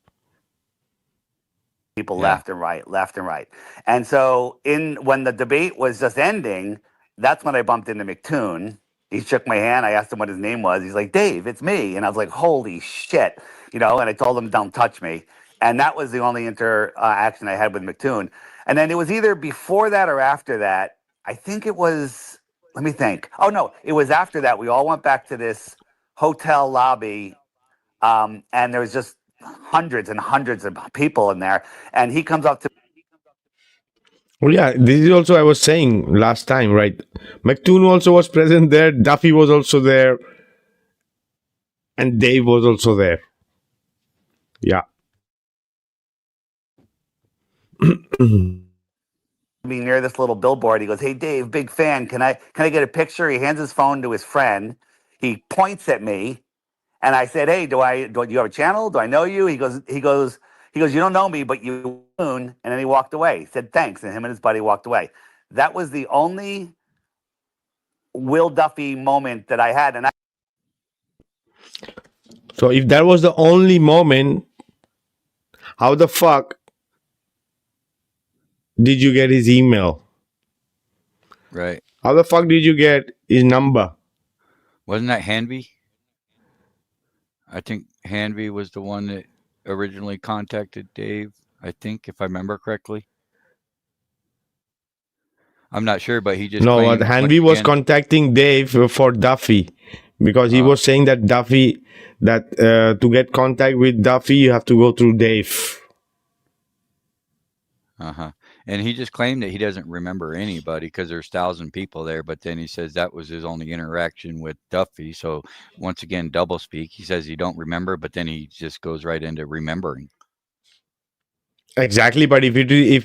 people Yeah. left and right. And so when the debate was just ending, that's when I bumped into McToon. He shook my hand. I asked him what his name was. He's like, Dave, it's me. And I was like, holy shit, and I told him, don't touch me. And that was the only interaction I had with McToon. And then it was either before that or after that. I think it was, let me think. Oh, no, it was after that. We all went back to this hotel lobby, and there was just hundreds and hundreds of people in there. And he comes up to Well, yeah, this is also I was saying last time, right? McToon also was present there. Duffy was also there, and Dave was also there. Yeah. me near this little billboard. He goes, "Hey Dave, big fan. Can I get a picture?" He hands his phone to his friend. He points at me, and I said, "Hey, do you have a channel? Do I know you?" He goes, "You don't know me, but you." And then he walked away. He said, "Thanks," and him and his buddy walked away. That was the only Will Duffy moment that I had, and So if that was the only moment, how the fuck did you get his email? Right. How the fuck did you get his number? Wasn't that Hanvey? I think Hanvey was the one that originally contacted Dave, I think, if I remember correctly. I'm not sure, but he just No, claimed Hanvey once was again- contacting Dave for Duffy because he was saying that Duffy, to get contact with Duffy, you have to go through Dave. Uh-huh. And he just claimed that he doesn't remember anybody because there's 1,000 people there. But then he says that was his only interaction with Duffy. So once again, double speak. He says he don't remember, but then he just goes right into remembering. Exactly, but if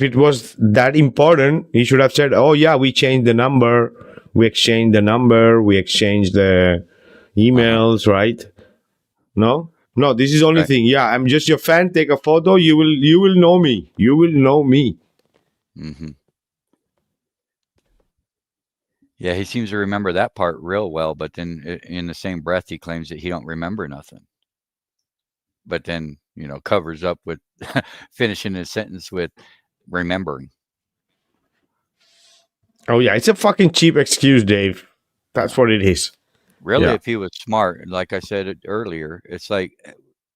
it was that important, he should have said, "Oh yeah, we changed the number, we exchanged the emails, right?" No, this is only Right. thing. Yeah, I'm just your fan. Take a photo. You will know me. You will know me. Mm-hmm. Yeah, he seems to remember that part real well, but then in the same breath, he claims that he don't remember nothing. But then, covers up with finishing his sentence with remembering. Oh yeah, it's a fucking cheap excuse, Dave. That's what it is. Really, Yeah. if he was smart, like I said earlier, it's like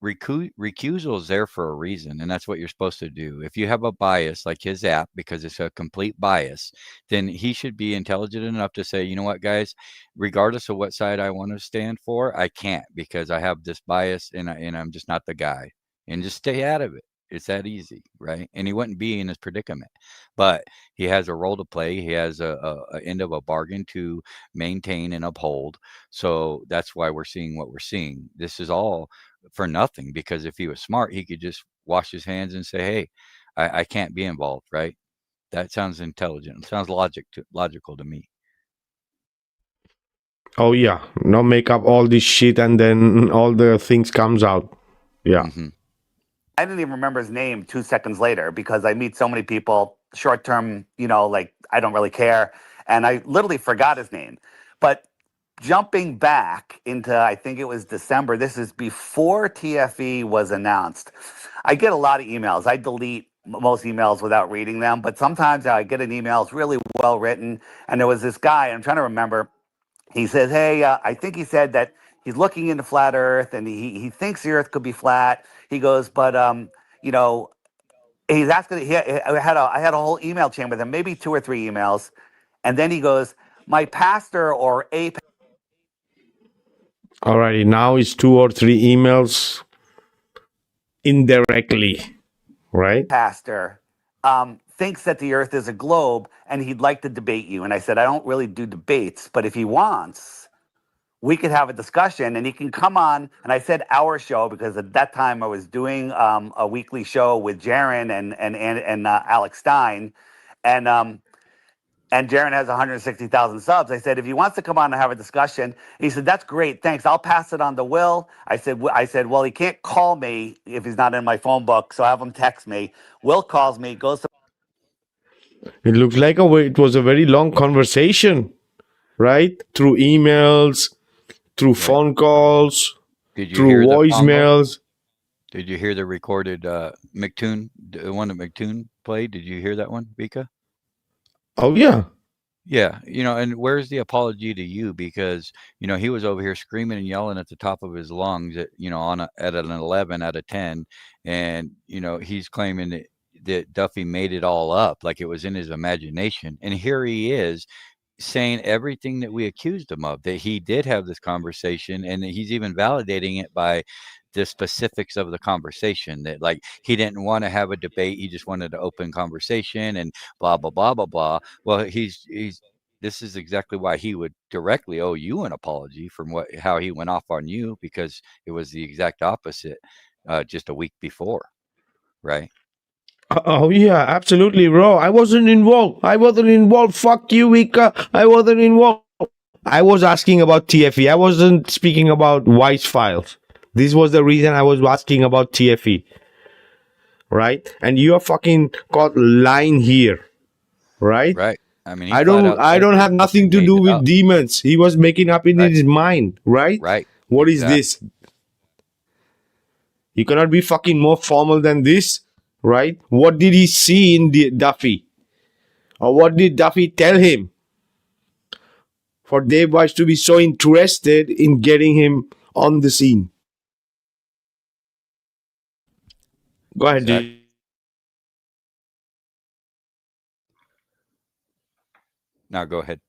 recusal is there for a reason, and that's what you're supposed to do. If you have a bias like his app, because it's a complete bias, then he should be intelligent enough to say, you know what, guys, regardless of what side I want to stand for, I can't because I have this bias and I'm just not the guy, and just stay out of it. It's that easy, right? And he wouldn't be in this predicament, but he has a role to play. He has a end of a bargain to maintain and uphold. So that's why we're seeing what we're seeing. This is all for nothing, because if he was smart, he could just wash his hands and say, hey, I can't be involved, right? That sounds intelligent. It sounds logical to me. Oh yeah, no make up all this shit and then all the things comes out. Yeah. Mm-hmm. I didn't even remember his name 2 seconds later because I meet so many people short term, like I don't really care. And I literally forgot his name. But jumping back into, I think it was December, this is before TFE was announced. I get a lot of emails. I delete most emails without reading them, but sometimes I get an email, it's really well written. And there was this guy, I'm trying to remember, he says, hey, I think he said that he's looking into flat Earth and he thinks the Earth could be flat. He goes, but he's asking. I had a whole email chain with him, maybe 2 or 3 emails, and then he goes, my pastor or a Alrighty, now it's 2 or 3 emails indirectly, right? pastor thinks that the Earth is a globe and he'd like to debate you. And I said, I don't really do debates, but if he wants, we could have a discussion and he can come on. And I said our show because at that time I was doing a weekly show with Jaron and Alex Stein. And Jaron has 160,000 subs. I said, if he wants to come on and have a discussion, he said, that's great. Thanks. I'll pass it on to Will. I said, well, he can't call me if he's not in my phone book. So I have him text me. Will calls me, goes to It looks like it was a very long conversation, right? Through emails, through phone calls, Did you through hear the combo? voicemails. Did you hear the recorded McToon, the one that McToon played? Did you hear that one, Vika? Oh yeah. Yeah, and where's the apology to you? Because he was over here screaming and yelling at the top of his lungs at an 11 out of 10, and he's claiming that Duffy made it all up, like it was in his imagination, and here he is saying everything that we accused him of, that he did have this conversation, and that he's even validating it by the specifics of the conversation, that like he didn't want to have a debate, he just wanted to open conversation and blah blah blah blah blah. Well, he's this is exactly why he would directly owe you an apology from how he went off on you, because it was the exact opposite just a week before, right? Oh yeah, absolutely, bro. I wasn't involved. Fuck you, Vikka. I wasn't involved. I was asking about TFE. I wasn't speaking about Vice files. This was the reason I was asking about TFE. Right? And you are fucking caught lying here. Right? Right. I mean, I don't have nothing to do with demons. He was making up in his mind, right? Right. What is this? You cannot be fucking more formal than this, right? What did he see in Duffy? Or what did Duffy tell him? For Dave Weiss to be so interested in getting him on the scene. Go ahead, Exactly. Now go ahead.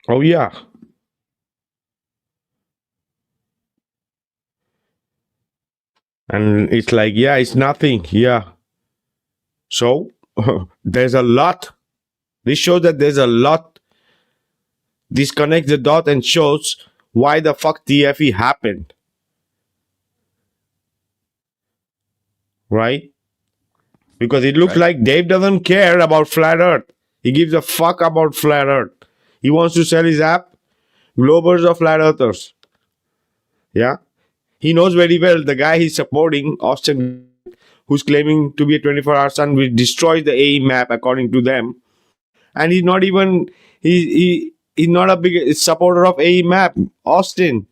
Oh yeah. And it's like, yeah, it's nothing. Yeah. So there's a lot. This shows that there's a lot. This connects the dot and shows why the fuck TFE happened. Right? Because it looks like Dave doesn't care about Flat Earth. He gives a fuck about Flat Earth. He wants to sell his app, Globers or Flat Earthers. Yeah? He knows very well the guy he's supporting, Austin, who's claiming to be a 24-hour sun, will destroy the AE map according to them. And he's not even, he's not a big supporter of AE map, Austin.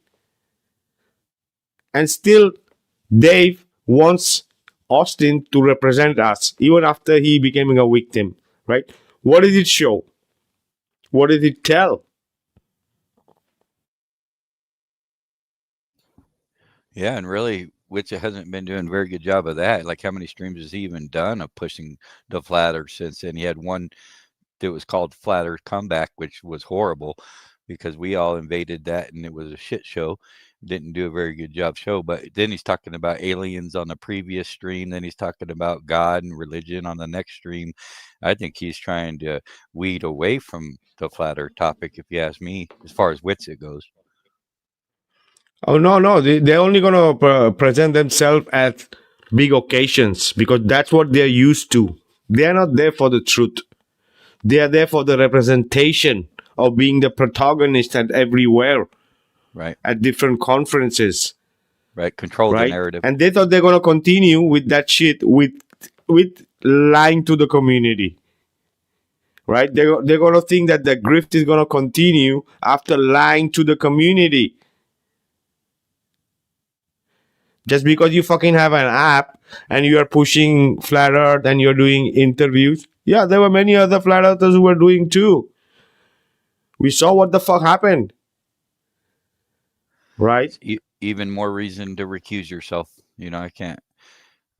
And still, Dave wants Austin to represent us, even after he became a victim, right? What did it show? What did it tell? Yeah, and really, Witcher hasn't been doing a very good job of that. Like, how many streams has he even done of pushing the Flat Earth since then? He had one that was called Flat Earth Comeback, which was horrible because we all invaded that and it was a shit show. Didn't do a very good job show. But then he's talking about aliens on the previous stream. Then he's talking about God and religion on the next stream. I think he's trying to weed away from the Flat Earth topic, if you ask me, as far as Witsit goes. Oh, no. They're only going to present themselves at big occasions because that's what they're used to. They're not there for the truth. They are there for the representation of being the protagonist at everywhere. Right. At different conferences. Right. Control the narrative. And they thought they're going to continue with that shit, with lying to the community. Right? They're going to think that the grift is going to continue after lying to the community. Just because you fucking have an app and you are pushing Flat Earth and you're doing interviews. Yeah, there were many other Flat Earthers who were doing too. We saw what the fuck happened. Right? Even more reason to recuse yourself. I can't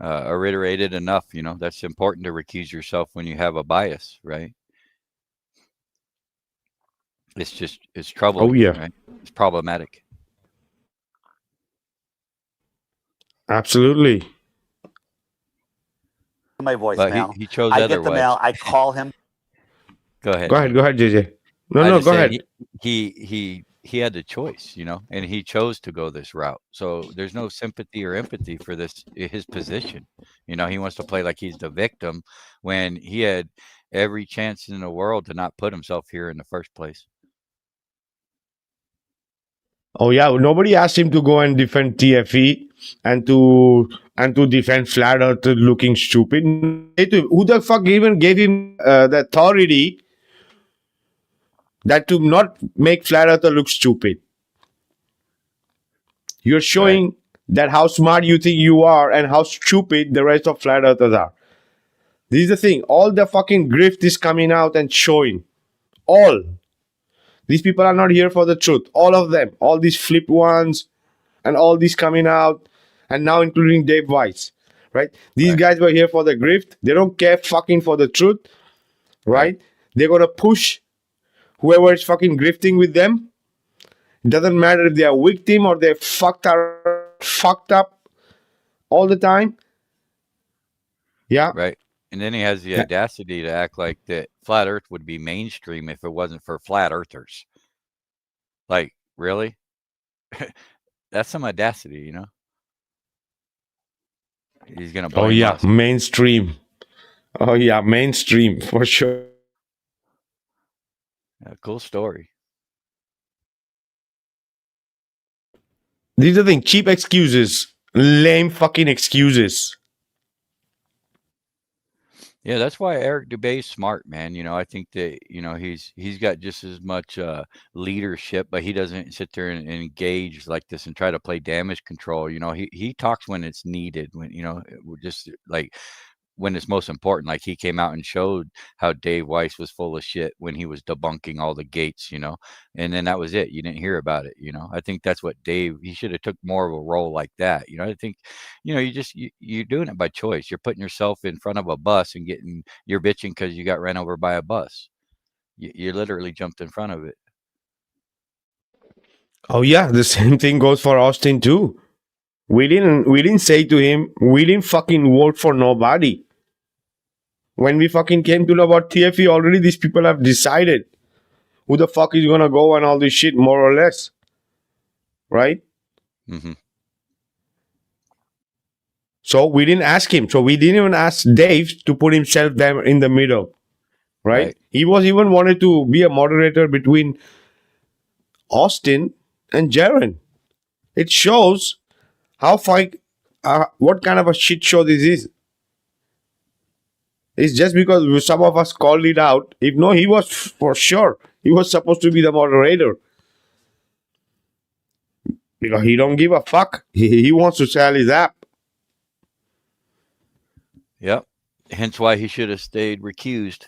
reiterate it enough. That's important to recuse yourself when you have a bias, right? It's troubling. Oh, yeah. Right? It's problematic. Absolutely. My voicemail. He chose I otherwise. get the mail. I call him. Go ahead, JJ. No, go ahead. He had the choice, and he chose to go this route. So there's no sympathy or empathy for his position. He wants to play like he's the victim when he had every chance in the world to not put himself here in the first place. Oh yeah, nobody asked him to go and defend TFE and to defend Flat Earth looking stupid. Who the fuck even gave him the authority that to not make Flat Earth look stupid? You're showing that how smart you think you are and how stupid the rest of flat earthers are. This is the thing. All the fucking grift is coming out and showing. All. These people are not here for the truth. All of them. All these flipped ones and all these coming out. And now including Dave Weiss. Right? These guys were here for the grift. They don't care fucking for the truth. Right? They're going to push whoever is fucking grifting with them. It doesn't matter if they are victim or they're fucked up all the time. Yeah. Right. And then he has the audacity to act like that flat earth would be mainstream if it wasn't for flat earthers. Like, really? That's some audacity, you know? He's going to blame Oh, yeah. us. Mainstream. Oh, yeah. Mainstream for sure. Cool story. These are the thing. Cheap excuses. Lame fucking excuses. Yeah, that's why Eric Dubé's smart, man. You know, I think that, you know, he's got just as much leadership, but he doesn't sit there and engage like this and try to play damage control. You know, he talks when it's needed, when, you know, just like when it's most important. Like he came out and showed how Dave Weiss was full of shit when he was debunking all the gates, you know, and then that was it. You didn't hear about it, you know. I think that's what Dave, he should have took more of a role like that. You know, I think, you know, you're doing it by choice. You're putting yourself in front of a bus and you're bitching because you got ran over by a bus. You literally jumped in front of it. Oh yeah, the same thing goes for Austin too. We didn't say to him, we didn't fucking vote for nobody. When we fucking came to know about TFE, already these people have decided who the fuck is gonna go and all this shit, more or less. Right? Mm-hmm. So we didn't ask him. So we didn't even ask Dave to put himself there in the middle. Right? He was even wanted to be a moderator between Austin and Jaren. It shows how what kind of a shit show this is. It's just because some of us called it out. If no, he was for sure. He was supposed to be the moderator. You know, he don't give a fuck. He wants to sell his app. Yep. Hence why he should have stayed recused.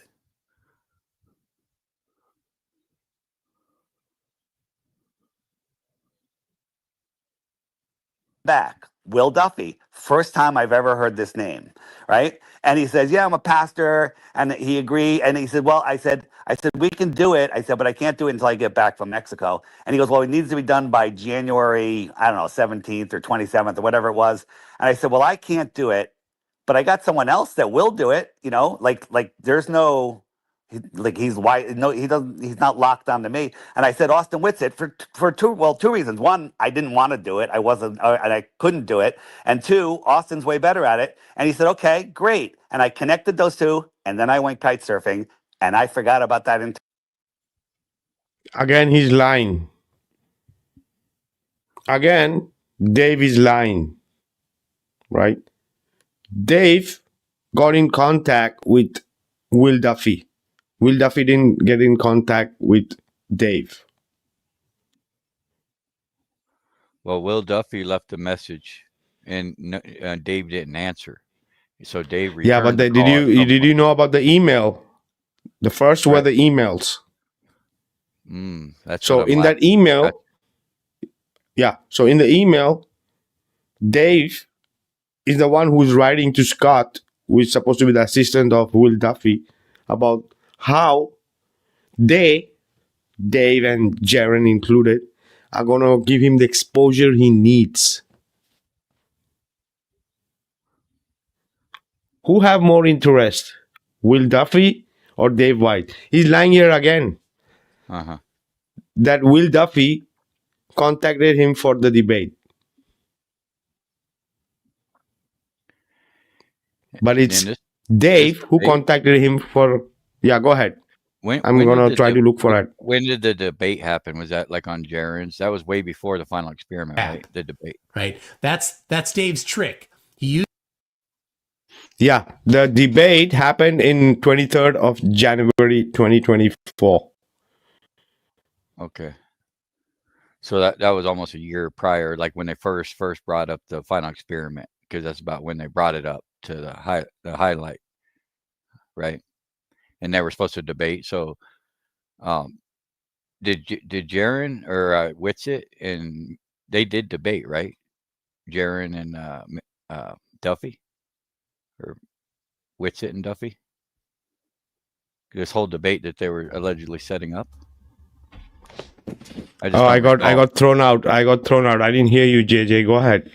Back. Will Duffy, first time I've ever heard this name, right? And he says, "Yeah, I'm a pastor," and he agreed. And he said, "Well," I said, "we can do it." I said, "But I can't do it until I get back from Mexico." And he goes, "Well, it needs to be done by January, I don't know, 17th or 27th or whatever it was." And I said, "Well, I can't do it, but I got someone else that will do it." You know, like there's no. He's white. No, he doesn't. He's not locked onto me. And I said Austin Whitsitt for two reasons. One, I didn't want to do it. I wasn't, and I couldn't do it. And two, Austin's way better at it. And he said, "Okay, great." And I connected those two, and then I went kite surfing, and I forgot about that. Again, he's lying. Again, Dave is lying. Right? Dave got in contact with Will Duffy. Will Duffy didn't get in contact with Dave. Well, Will Duffy left a message, and Dave didn't answer. So Dave returned. Yeah, but did you know about the email? The first were the emails. That's so in that email. So in the email, Dave is the one who's writing to Scott, who is supposed to be the assistant of Will Duffy, about how Dave and Jaren included, are going to give him the exposure he needs. Who have more interest, Will Duffy or Dave White? He's lying here again. That Will Duffy contacted him for the debate. But it's Dave who contacted him for... Yeah, go ahead. I'm going to try to look for it. When did the debate happen? Was that like on Jaren's? That was way before the final experiment, right? The debate. Right. That's Dave's trick. Yeah, the debate happened in 23rd of January 2024. Okay. So that was almost a year prior, like when they first brought up the final experiment, because that's about when they brought it up to the highlight, right? And they were supposed to debate. So, did Jaron or Witsit and they did debate, right? Jaron and Duffy, or Witsit and Duffy. This whole debate that they were allegedly setting up. I got thrown out. I didn't hear you, JJ. Go ahead.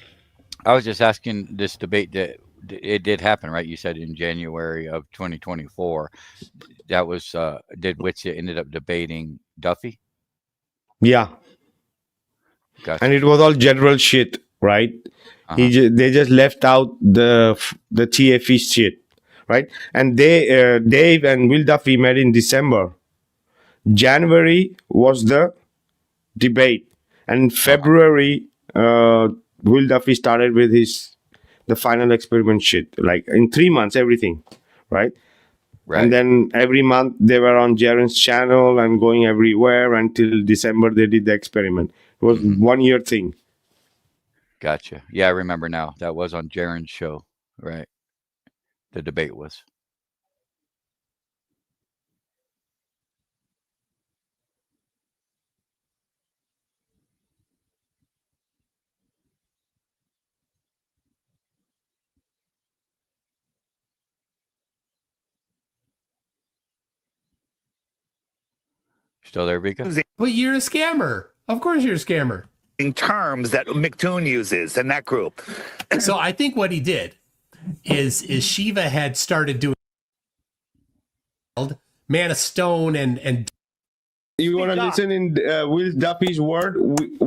I was just asking this debate that it did happen, right? You said in January of 2024. That was did Witsit ended up debating Duffy? Yeah. Gotcha. And it was all general shit, right? They just left out the TFE shit, right? And they Dave and Will Duffy met in December. January was the debate, and February Will Duffy started with the final experiment shit. Like in 3 months, everything, right? And then every month they were on Jaron's channel and going everywhere until December they did the experiment. It was 1 year thing. Gotcha. Yeah, I remember now. That was on Jaron's show, right? The debate was. Still there, Vikka? But you're a scammer. Of course you're a scammer. In terms that McToon uses and that group. So I think what he did is Shiva had started doing Man of Stone and You want to listen in Will Duffy's word?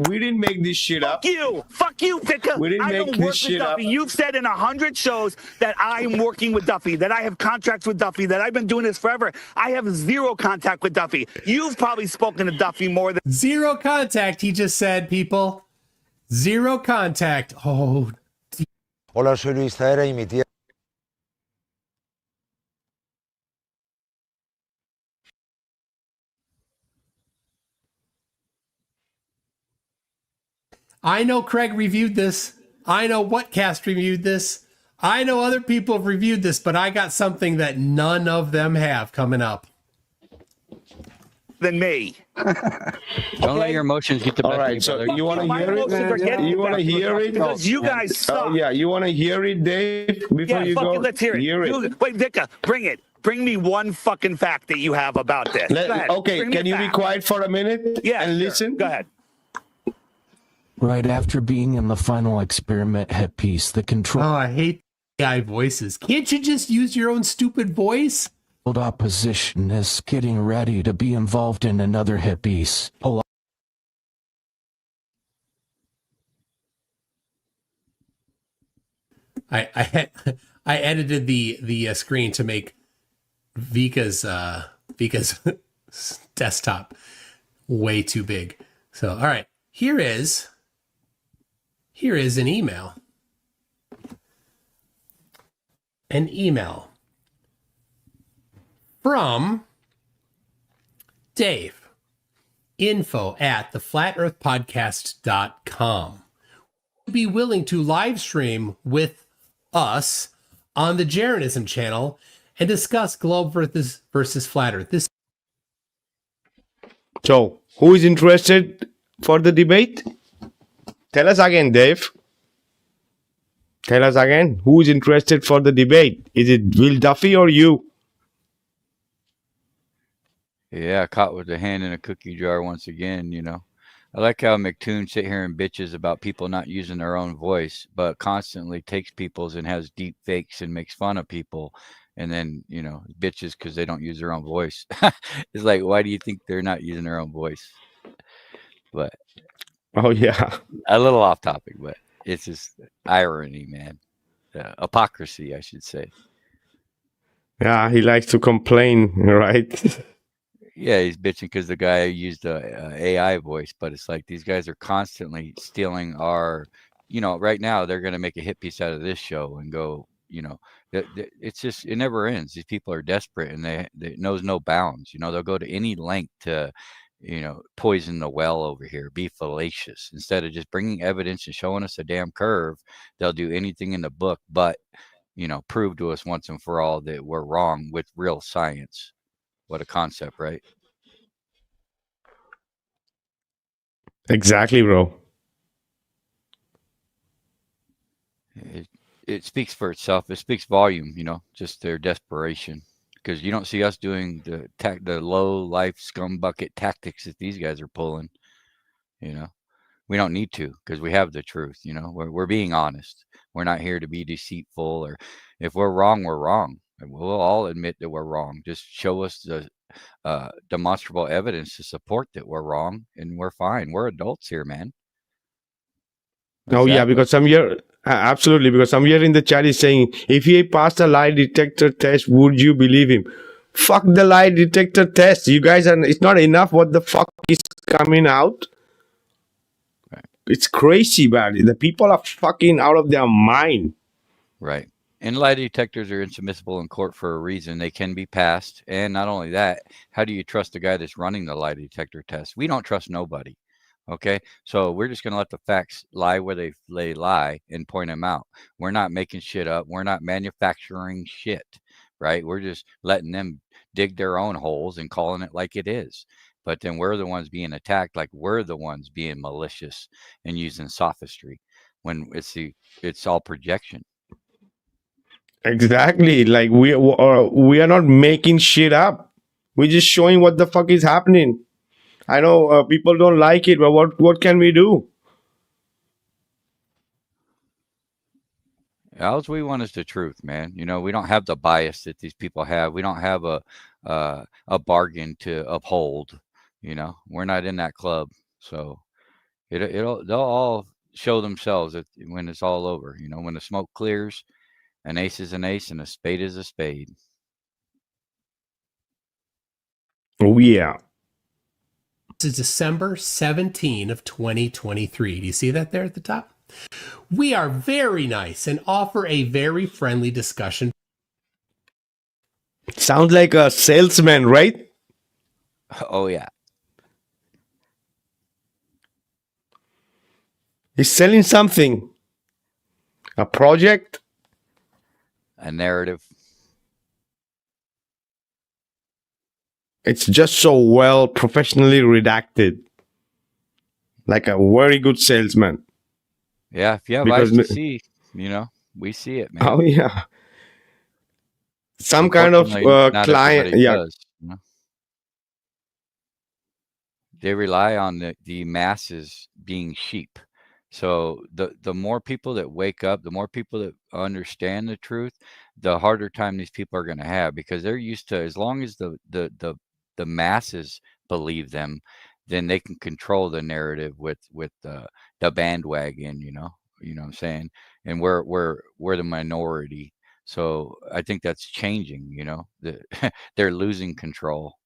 We didn't make this shit up. Fuck you, Vikka. We didn't I make don't this work with shit Duffy. up. You've said in 100 shows that I am working with Duffy, that I have contracts with Duffy, that I've been doing this forever. I have zero contact with Duffy. You've probably spoken to Duffy more than... Zero contact, he just said, people. Zero contact. Oh. Hola, soy Luis Zaera y mi tía. I know Craig reviewed this. I know Whatcast reviewed this. I know other people have reviewed this, but I got something that none of them have coming up. Than me. Don't let your emotions get the best of you, so brother. you want to hear it? You want to hear it? Because you guys suck. Yeah, you want to hear it, Dave? Before you go, let's hear it. Wait, Vikka, bring it. Bring me one fucking fact that you have about this. Go ahead. Okay, Bring me can a you be fact. quiet for a minute and listen? Go ahead. Right after being in the final experiment headpiece, the control Oh, I hate guy voices. Can't you just use your own stupid voice? opposition is getting ready to be involved in another headpiece. Pull up. I edited the screen to make Vikka's desktop way too big. So, all right, here is an email. An email from Dave. info@theflatearthpodcast.com. Be willing to live stream with us on the Jaronism channel and discuss globe versus flat earth. This So, who is interested for the debate? Tell us again, Dave. Tell us again, who is interested for the debate? Is it Will Duffy or you? Yeah, caught with the hand in a cookie jar once again, you know. I like how McToon sit here and bitches about people not using their own voice, but constantly takes people's and has deep fakes and makes fun of people. And then, you know, bitches because they don't use their own voice. It's like, why do you think they're not using their own voice? But Oh, yeah. a little off topic, but it's just irony, man. Hypocrisy, I should say. Yeah, he likes to complain, right? Yeah, he's bitching because the guy used a AI voice, but it's like these guys are constantly stealing our, you know, right now they're going to make a hit piece out of this show and go, you know, it's just, it never ends. These people are desperate and they knows no bounds. You know, they'll go to any length to poison the well over here, be fallacious. Instead of just bringing evidence and showing us a damn curve, they'll do anything in the book but, prove to us once and for all that we're wrong with real science. What a concept, right? Exactly, bro. It speaks for itself. It speaks volume, just their desperation. Because you don't see us doing the low life scum bucket tactics that these guys are pulling. We don't need to, because we have the truth. We're being honest. We're not here to be deceitful, or if we're wrong, we're wrong. And we'll all admit that we're wrong. Just show us the demonstrable evidence to support that we're wrong, and we're fine. We're adults here, man. Oh yeah, because absolutely, because some here in the chat is saying, if he passed a lie detector test, would you believe him? Fuck the lie detector test. You guys it's not enough what the fuck is coming out. Right. It's crazy, man. The people are fucking out of their mind. Right. And lie detectors are insubmissible in court for a reason. They can be passed. And not only that, how do you trust the guy that's running the lie detector test? We don't trust nobody. Okay, so we're just going to let the facts lie where they lie and point them out. We're not making shit up. We're not manufacturing shit, right? We're just letting them dig their own holes and calling it like it is. But then we're the ones being attacked, like we're the ones being malicious and using sophistry, when it's all projection. Exactly. Like we are not making shit up. We're just showing what the fuck is happening. I know people don't like it, but what can we do? All we want is the truth, man. We don't have the bias that these people have. We don't have a bargain to uphold. We're not in that club, so they'll all show themselves when it's all over. When the smoke clears, an ace is an ace and a spade is a spade. Oh yeah. This is December 17 of 2023. Do you see that there at the top? We are very nice and offer a very friendly discussion. Sounds like a salesman, right? Oh yeah. He's selling something. A project. A narrative. It's just so well professionally redacted. Like a very good salesman. Yeah, if you have eyes to see, we see it, man. Oh yeah. Some kind of client. Yeah. Does, They rely on the masses being sheep. So the more people that wake up, the more people that understand the truth, the harder time these people are going to have, because they're used to, as long as the masses believe them, then they can control the narrative with the bandwagon. You know what I'm saying? And we're the minority. So I think that's changing. They're losing control.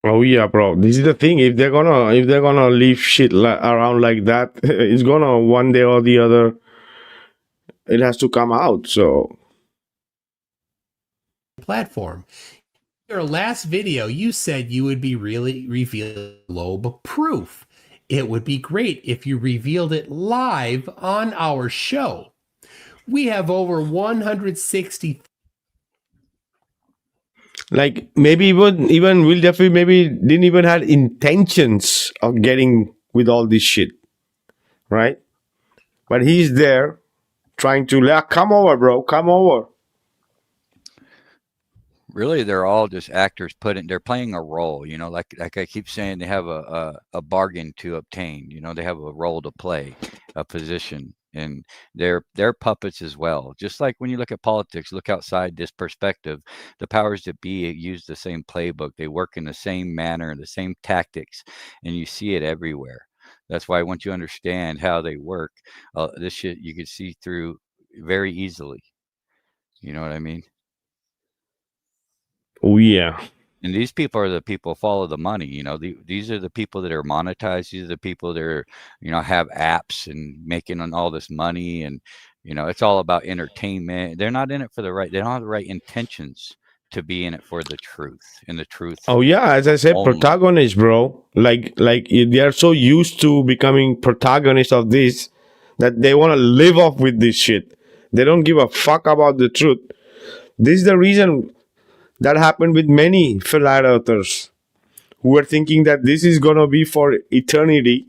Oh yeah, bro. This is the thing. If they're gonna leave shit around like that, it's gonna one day or the other. It has to come out. So. Platform. In your last video, you said you would be really revealing globe proof. It would be great if you revealed it live on our show. We have over 160. Like maybe even Will Jeffrey maybe didn't even have intentions of getting with all this shit, right? But he's there trying to come over, bro, come over. Really, they're all just actors they're playing a role, like I keep saying, they have a bargain to obtain, they have a role to play, a position, and they're puppets as well. Just like when you look at politics, look outside this perspective, the powers that be use the same playbook. They work in the same manner, the same tactics, and you see it everywhere. That's why once you understand how they work, this shit you can see through very easily. You know what I mean? Oh yeah. And these people are the people follow the money. These are the people that are monetized. These are the people that are, have apps and making all this money. And, it's all about entertainment. They're not in it for they don't have the right intentions to be in it for the truth and the truth. Oh yeah, as I said, only. protagonists, bro. Like they are so used to becoming protagonists of this that they want to live off with this shit. They don't give a fuck about the truth. This is the reason that happened with many flat earthers who were thinking that this is gonna be for eternity,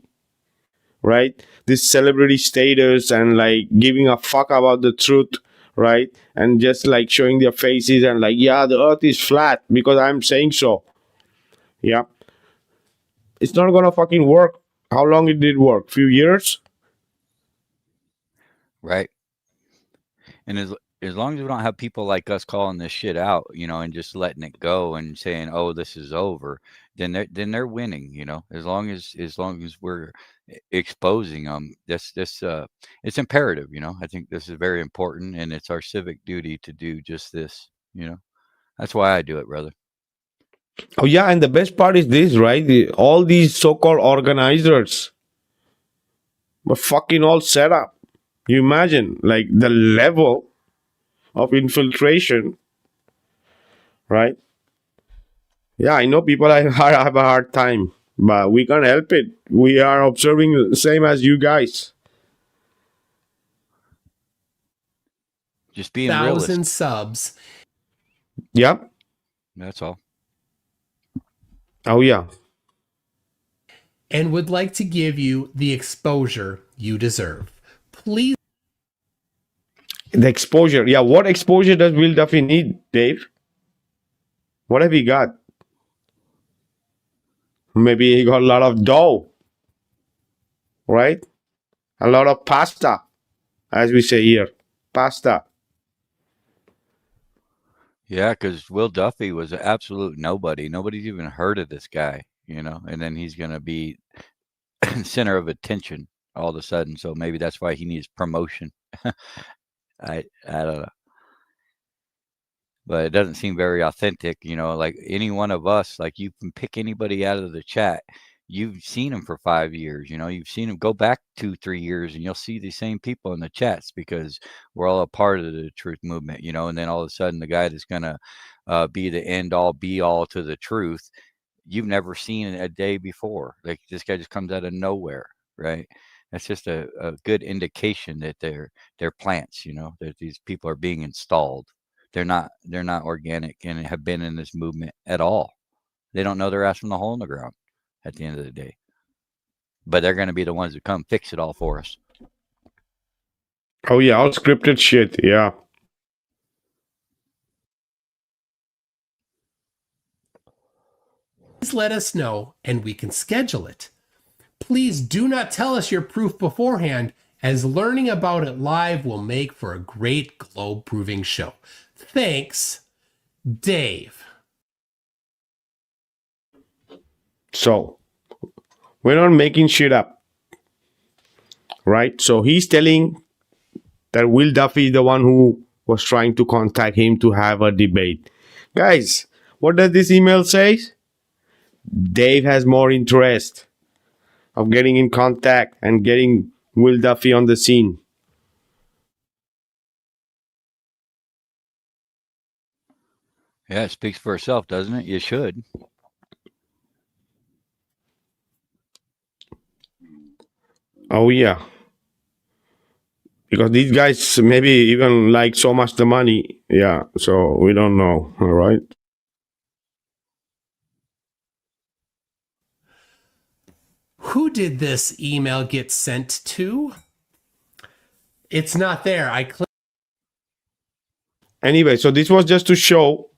right? This celebrity status and like giving a fuck about the truth, right? And just like showing their faces and like, yeah, the earth is flat because I'm saying so. Yeah. It's not gonna fucking work. How long it did work? Few years? Right. And as long as we don't have people like us calling this shit out, and just letting it go and saying, "Oh, this is over," then they're winning. As long as we're exposing them, it's imperative. I think this is very important, and it's our civic duty to do just this. That's why I do it, brother. Oh yeah, and the best part is this, right? All these so-called organizers were fucking all set up. You imagine, like, the level of infiltration, right? Yeah, I know people have a hard time, but we can't help it. We are observing the same as you guys. Just being 1,000 realistic. subs. Yep. That's all. Oh yeah. And would like to give you the exposure you deserve. Please. The exposure. Yeah, what exposure does Will Duffy need, Dave? What have he got? Maybe he got a lot of dough, right? A lot of pasta, as we say here. Pasta. Yeah, because Will Duffy was an absolute nobody. Nobody's even heard of this guy, and then he's going to be center of attention all of a sudden. So maybe that's why he needs promotion. I don't know. But it doesn't seem very authentic, like any one of us, like you can pick anybody out of the chat. You've seen him for 5 years, you've seen him go back 2-3 years, and you'll see the same people in the chats because we're all a part of the truth movement, and then all of a sudden the guy that's going to be the end all be all to the truth, you've never seen a day before. Like this guy just comes out of nowhere, right? That's just a good indication that they're plants, that these people are being installed. They're not organic and have been in this movement at all. They don't know their ass from the hole in the ground at the end of the day. But they're going to be the ones that come fix it all for us. Oh yeah, all scripted shit, yeah. Please let us know and we can schedule it. Please do not tell us your proof beforehand, as learning about it live will make for a great globe proving show. Thanks, Dave. So, we're not making shit up, right? So he's telling that Will Duffy is the one who was trying to contact him to have a debate. Guys, what does this email say? Dave has more interest of getting in contact and getting Will Duffy on the scene. Yeah, it speaks for itself, doesn't it? You should. Oh yeah. Because these guys maybe even like so much the money. Yeah, so we don't know, all right? Who did this email get sent to? It's not there. I clicked. Anyway, so this was just to show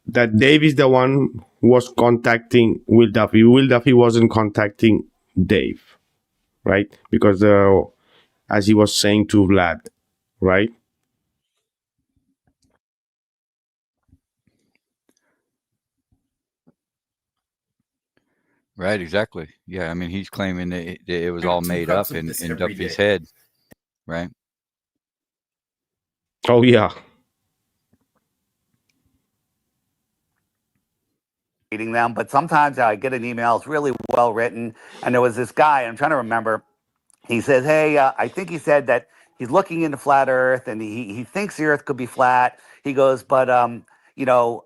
that Dave is the one who was contacting Will Duffy. Will Duffy wasn't contacting Dave, right? Because as he was saying to Vlad, right? Right, exactly. Yeah, I mean, he's claiming that it was all made up in Duffy's head, right? Oh, yeah. Reading them, but sometimes I get an email, it's really well written, and there was this guy, I'm trying to remember, he says, hey, I think he said that he's looking into flat Earth, and he thinks the Earth could be flat. He goes, but you know,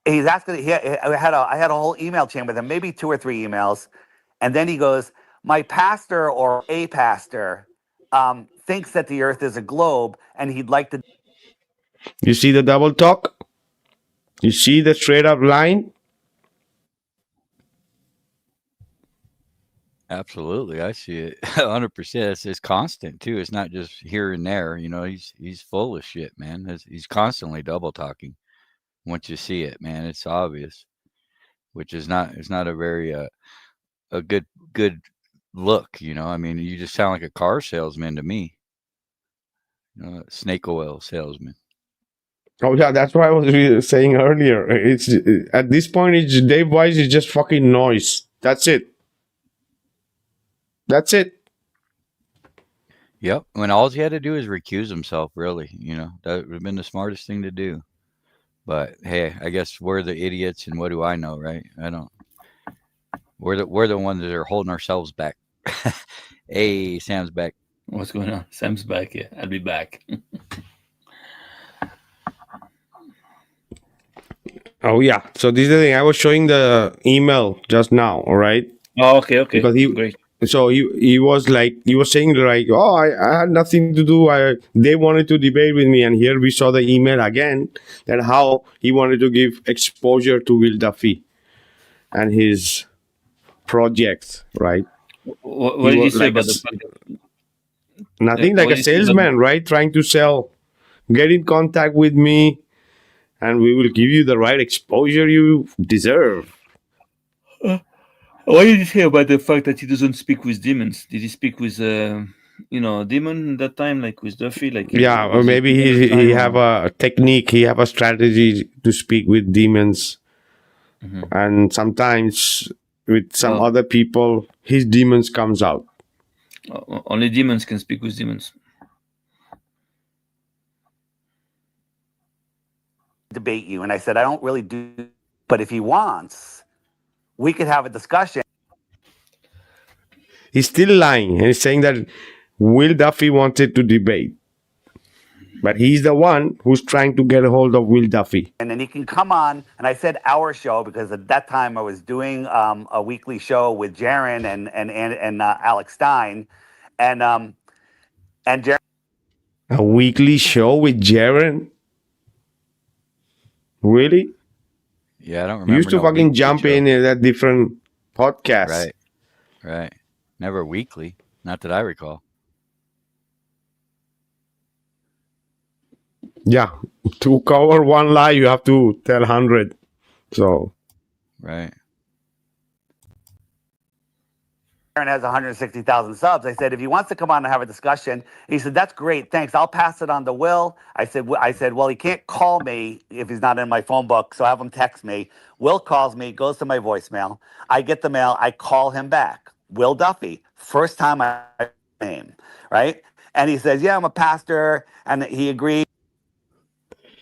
he's asking. I had a whole email chain with him, maybe 2 or 3 emails, and then he goes, my pastor or a pastor thinks that the Earth is a globe, and he'd like to. You see the double talk? You see the straight up line? Absolutely, I see it 100%. It's constant too. It's not just here and there. You know, he's full of shit, man. He's constantly double talking. Once you see it, man, it's obvious, which is not. It's not a very a good look. You know, I mean, you just sound like a car salesman to me. You know, snake oil salesman. Oh yeah, that's what I was saying earlier. It's at this point, it's Dave Wise is just fucking noise. That's it. That's it. Yep. When all he had to do is recuse himself, really, you know, that would have been the smartest thing to do. But hey, I guess we're the idiots, and what do I know, right? I don't. We're the ones that are holding ourselves back. Hey, Sam's back. What's going on? Sam's back. Yeah, I'll be back. Oh yeah. So this is the thing. I was showing the email just now. All right. Oh, okay. Because Great. So he was saying like, oh, I had nothing to do. They wanted to debate with me, and here we saw the email again that how he wanted to give exposure to Will Duffy and his projects, right? What did he say like about the fact that nothing, what like a did he say about salesman, right? Trying to sell, get in contact with me, and we will give you the right exposure you deserve. What did he say about the fact that he doesn't speak with demons? Did he speak with a demon that time, like with Duffy? Like Yeah, or maybe he have a technique, he have a strategy to speak with demons, and sometimes with some other people, his demons comes out. Only demons can speak with demons. Debate you, and I said I don't really do, but if he wants, we could have a discussion. He's still lying, and he's saying that Will Duffy wanted to debate, but he's the one who's trying to get a hold of Will Duffy. And then he can come on, and I said our show because at that time I was doing a weekly show with Jaron and Alex Stein, and Jaron. A weekly show with Jaron? Really? Yeah, I don't remember. You used to fucking jump in at different podcasts. Right. Never weekly. Not that I recall. Yeah. To cover one lie, you have to tell 100. So. Right. Aaron has 160,000 subs. I said, if he wants to come on and have a discussion, he said, that's great. Thanks. I'll pass it on to Will. I said, well, he can't call me if he's not in my phone book. So have him text me. Will calls me, goes to my voicemail. I get the mail. I call him back. Will Duffy. First time I name, right? And he says, yeah, I'm a pastor. And he agreed.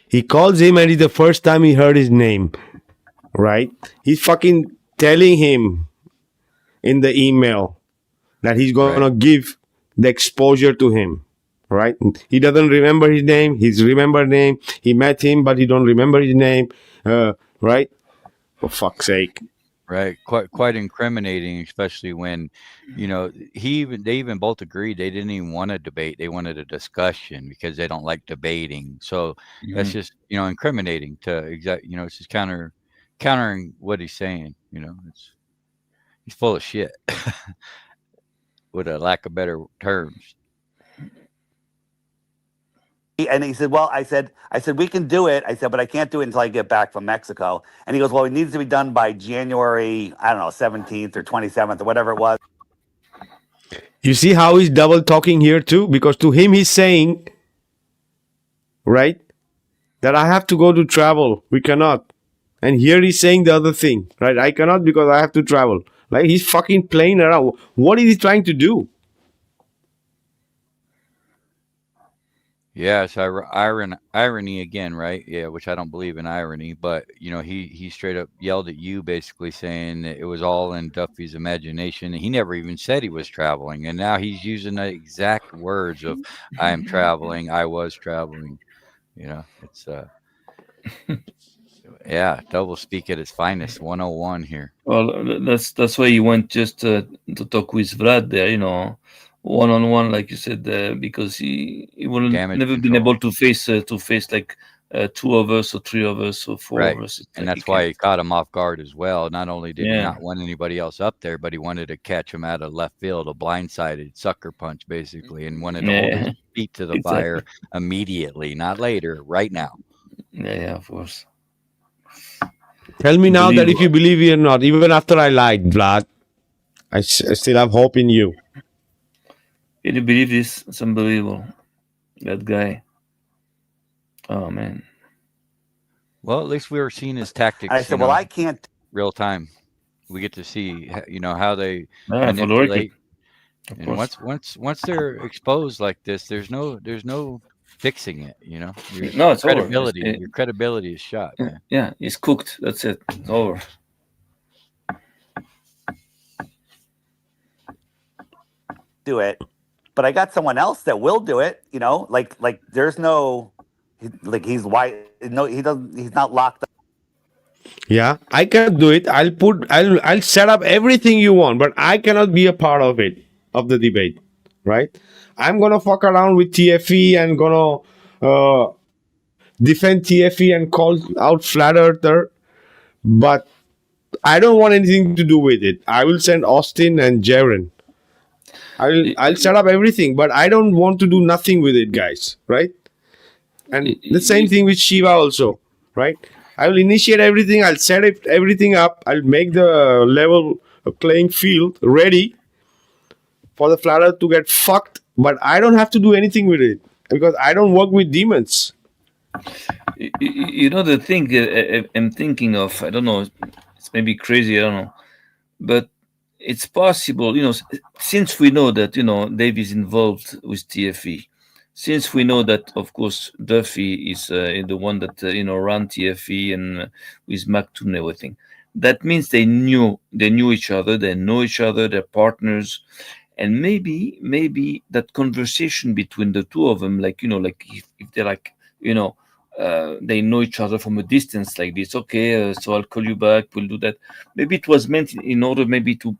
He calls him and it's the first time he heard his name, right? He's fucking telling him in the email that he's going to give the exposure to him, right? He doesn't remember his name. He's remembered name. He met him, but he don't remember his name, right? For fuck's sake. Right. Quite incriminating, especially when, you know, they even both agreed they didn't even want a debate. They wanted a discussion because they don't like debating. So that's just, you know, incriminating to it's just countering what he's saying, you know, he's full of shit with a lack of better terms. And he said, well, I said, we can do it. I said, but I can't do it until I get back from Mexico. And he goes, well, it needs to be done by January, I don't know, 17th or 27th or whatever it was. You see how he's double talking here too? Because to him, he's saying, right, that I have to go to travel. We cannot. And here he's saying the other thing, right? I cannot because I have to travel. Like he's fucking playing around. What is he trying to do? Yeah, it's irony again, right? Yeah, which I don't believe in irony, but he straight up yelled at you, basically saying that it was all in Duffy's imagination. He never even said he was traveling, and now he's using the exact words of "I am traveling," "I was traveling." It's yeah, double speak at its finest, 101 here. Well, that's why he went just to talk with Vlad there, one on one, like you said, because he wouldn't Damage never been control. able to face like two of us or three of us or four Right. of us. It's And like that's why he caught him off guard as well. Not only did he Yeah, not want anybody else up there, but he wanted to catch him out of left field, a blindsided sucker punch, basically, and wanted to hold his yeah, feet to the exactly. fire immediately, not later, right now. Yeah, of course. Tell me now that if Unbelievable. you believe me or not, even after I lied, Vlad, I still have hope in you. Can you believe this? It's unbelievable. That guy. Oh man. Well, at least we were seeing his tactics, I said, well, I can't. real time. We get to see, how they Yeah, for the record. manipulate. Of And course. once they're exposed like this, there's no fixing it. Your No, it's over. your credibility is shot, man. Yeah, it's cooked. That's it. It's over. Do it, but I got someone else that will do it. Like there's no, like he's white. No, he doesn't. He's not locked up. Yeah, I cannot do it. I'll set up everything you want, but I cannot be a part of it, of the debate, right? I'm gonna fuck around with TFE and gonna defend TFE and call out flat earther, but I don't want anything to do with it. I will send Austin and Jaren. I'll set up everything, but I don't want to do nothing with it, guys, right? And the same thing with Shiva also, right? I will initiate everything. I'll set everything up. I'll make the level playing field ready for the flat earth to get fucked, but I don't have to do anything with it because I don't work with demons. The thing I'm thinking of, I don't know, it's maybe crazy, I don't know, but it's possible, since we know that, Dave is involved with TFE, since we know that, of course, Duffy is the one that, ran TFE and with Maktoum and everything. That means they knew each other, they know each other, they're partners. And maybe that conversation between the two of them, like, like if they're like, they know each other from a distance like this. Okay, so I'll call you back. We'll do that. Maybe it was meant in order maybe to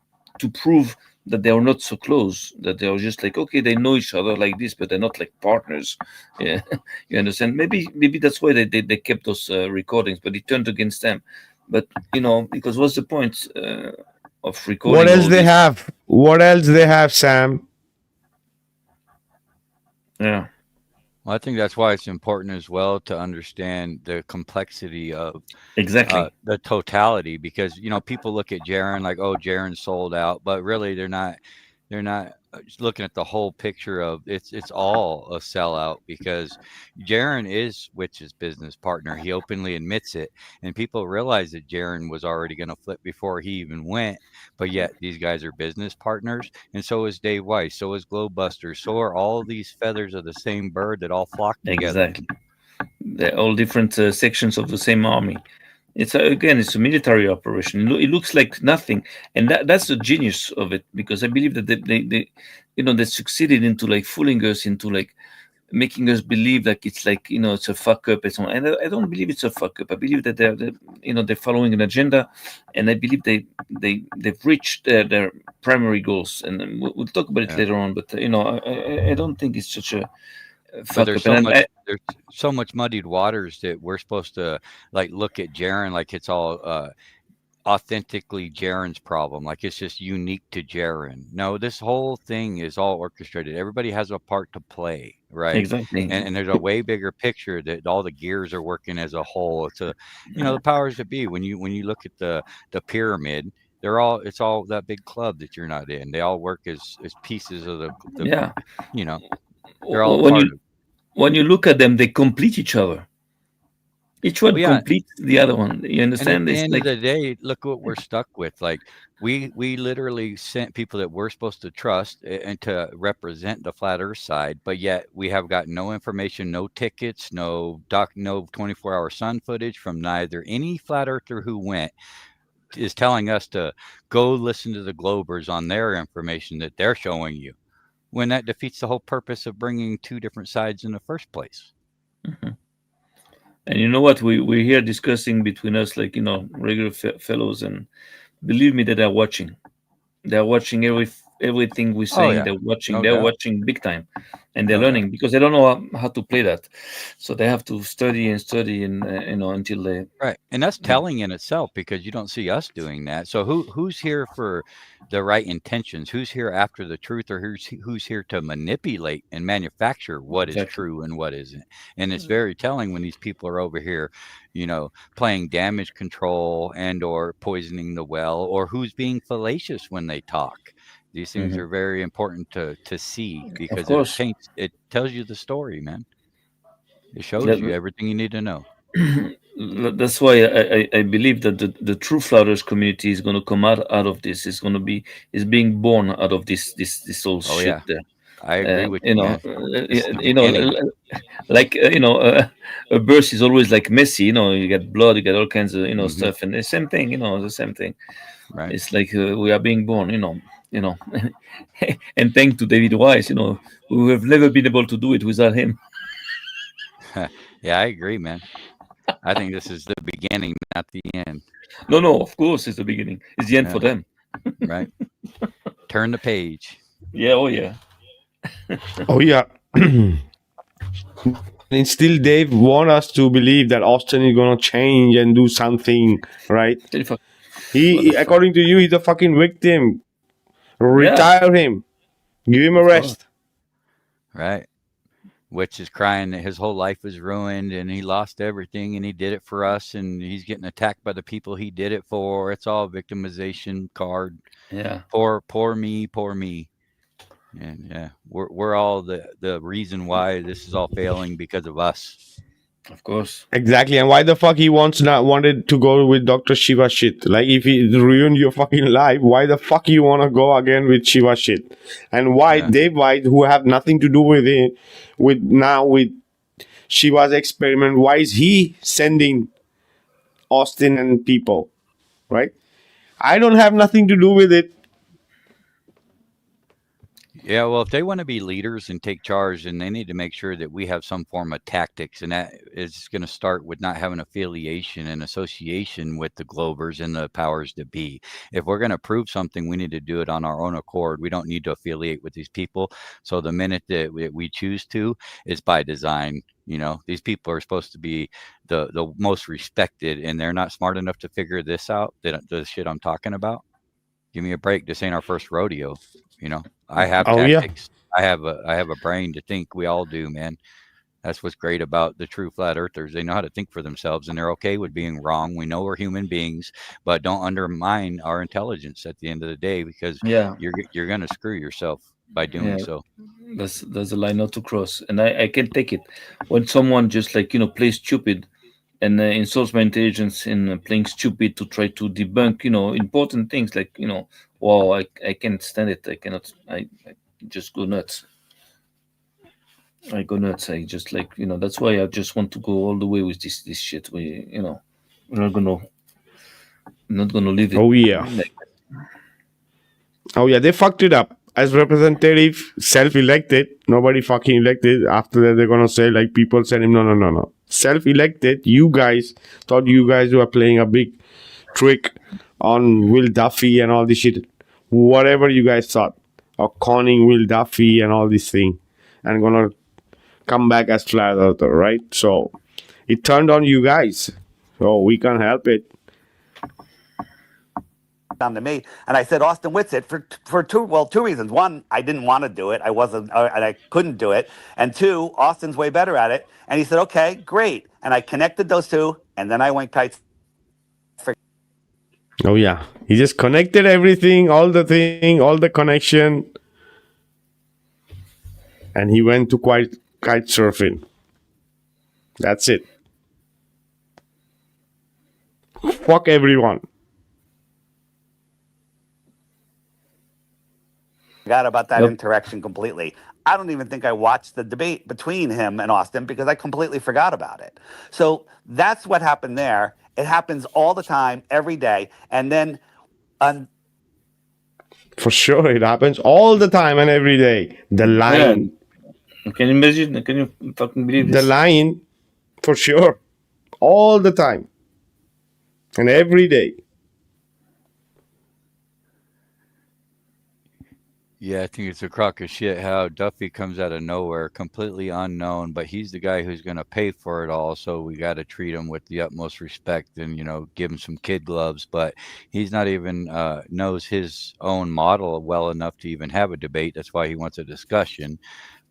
prove that they are not so close. That they are just like, okay, they know each other like this, but they're not like partners. Yeah, you understand? Maybe that's why they kept those recordings, but it turned against them. But because what's the point of recording? What else they have? What else they have, Sam? Yeah. Well, I think that's why it's important as well to understand the complexity of exactly the totality, because people look at Jaren like, oh, Jaren's sold out, but really they're not just looking at the whole picture of it's all a sellout, because Jaren is Witch's business partner. He openly admits it, and people realize that Jaren was already going to flip before he even went, but yet these guys are business partners, and so is Dave Weiss, so is Glowbuster, so are all these feathers of the same bird that all flock together. Exactly. They're all different sections of the same army. It's it's a military operation. It looks like nothing, and that's the genius of it, because I believe that they succeeded into like fooling us into like making us believe like it's like it's a fuck up and so on. And I don't believe it's a fuck up. I believe that they're following an agenda, and I believe they've reached their primary goals. And then we'll talk about it later on. But I don't think it's such a but there's so much muddied waters that we're supposed to like look at Jaren like it's all authentically Jaren's problem, like it's just unique to Jaren. No, this whole thing is all orchestrated. Everybody has a part to play, right? Exactly. And there's a way bigger picture that all the gears are working as a whole. It's the powers that be. When you look at the pyramid, it's all that big club that you're not in. They all work as pieces of the yeah. They're all part of it. When you look at them, they complete each other. Each one Well, yeah, completes the other one. You and at understand? the It's end of like the day, look what we're stuck with. Like we literally sent people that we're supposed to trust and to represent the flat Earth side, but yet we have got no information, no tickets, no 24-hour sun footage from neither any flat earther who went is telling us to go listen to the Globers on their information that they're showing you, when that defeats the whole purpose of bringing two different sides in the first place. Mhm. And you know what? We're here discussing between us, like, regular fellows, and believe me that they're watching. They're watching everything we're Oh saying. yeah, They're watching. no They're doubt, watching big time, and they're no doubt. learning because they don't know how to play that. So they have to study and study, and until they. Right, and that's telling in itself because you don't see us doing that. So who's here for the right intentions? Who's here after the truth, or who's here to manipulate and manufacture what is Exactly. true and what isn't? And it's very telling when these people are over here, playing damage control and or poisoning the well, or who's being fallacious when they talk. These things Mhm. are very important to see Of because course. it tells you the story, man. It shows you That- everything you need to know. That's why I believe that the true flouters community is going to come out of this. It's going to be is being born out of this whole Oh shit yeah, there. I agree with you, man. This is the You know, beginning. like a birth is always like messy. You get blood, you get all kinds of Hmm. stuff, and the same thing. The same thing. Right. It's like we are being born. And thanks to David Wise, we have never been able to do it without him. Yeah, I agree, man. I think this is the beginning, not the end. No, of course, it's the beginning. It's the end for Yeah, them. right. Turn the page. Yeah, oh yeah. Oh yeah. And still Dave want us to believe that Austin is gonna change and do something, right? He Motherfucker. according to you, he's a fucking victim. Yeah, Retire him. Give him a of course. rest. Right. Which is crying that his whole life was ruined and he lost everything and he did it for us and he's getting attacked by the people he did it for. It's all victimization card. Yeah, Poor me, poor me. And yeah, we're all the reason why this is all failing because of us. of course. Exactly. And why the fuck he wanted to go with Dr. Shiva shit? Like if he ruined your fucking life, why the fuck you wanna go again with Shiva shit? And why Yeah. Dave White, who have nothing to do with it, with Shiva's experiment, why is he sending Austin and people? Right? I don't have nothing to do with it. Yeah, well, if they want to be leaders and take charge, then they need to make sure that we have some form of tactics, and that is going to start with not having affiliation and association with the Globers and the powers that be. If we're going to prove something, we need to do it on our own accord. We don't need to affiliate with these people. So the minute that we choose to, it's by design. These people are supposed to be the most respected, and they're not smart enough to figure this out. The shit I'm talking about. Give me a break. This ain't our first rodeo. I have Oh yeah. tactics. I have a brain to think. We all do, man. That's what's great about the true flat earthers. They know how to think for themselves and they're okay with being wrong. We know we're human beings, but don't undermine our intelligence at the end of the day because Yeah, you're going to screw yourself by doing yeah. so. That's a line not to cross, and I can't take it when someone just like plays stupid and insults my intelligence in playing stupid to try to debunk important things like wow, I can't stand it. I cannot. I just go nuts. I go nuts. I just like that's why I just want to go all the way with this shit. We're not gonna leave it. Oh yeah. Like, Oh yeah, they fucked it up. As representative, self-elected, nobody fucking elected. After that, they're gonna say like people said him, no. Self-elected, you guys thought you guys were playing a big trick on Will Duffy and all this shit. Whatever you guys thought, or conning Will Duffy and all this thing, and gonna come back as flat earther, right? So it turned on you guys. So we can't help it. On to me, and I said Austin Whitsitt for two reasons. One, I didn't want to do it. I wasn't, and I couldn't do it. And two, Austin's way better at it. And he said, "Okay, great." And I connected those two, and then I went kites. Oh yeah, he just connected everything, all the connection, and he went to kite surfing. That's it. Fuck everyone. Forgot about that Yep. interaction completely. I don't even think I watched the debate between him and Austin because I completely forgot about it. So that's what happened there. It happens all the time, every day. And then For sure, it happens all the time and every day. The Yeah. line, Can you imagine? Can you fucking believe the this? line, for sure, all the time and every day. Yeah, I think it's a crock of shit how Duffy comes out of nowhere, completely unknown, but he's the guy who's going to pay for it all. So we got to treat him with the utmost respect and, give him some kid gloves. But he's not even knows his own model well enough to even have a debate. That's why he wants a discussion.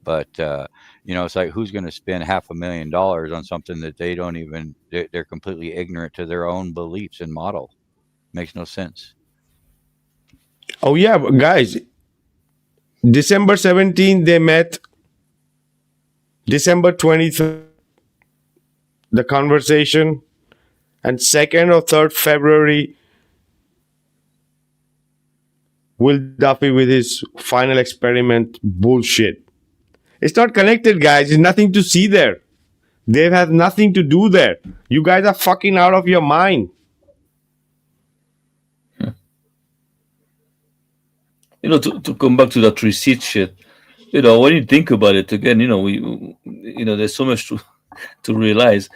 But, it's like who's going to spend $500,000 on something that they don't even, they're completely ignorant to their own beliefs and model. Makes no sense. Oh, yeah, but guys, December 17th, they met. December 23rd, the conversation. And 2nd or 3rd February, Will Duffy with his final experiment bullshit. It's not connected, guys. There's nothing to see there. They have nothing to do there. You guys are fucking out of your mind. To come back to that receipt shit, when you think about it again, there's so much to realize.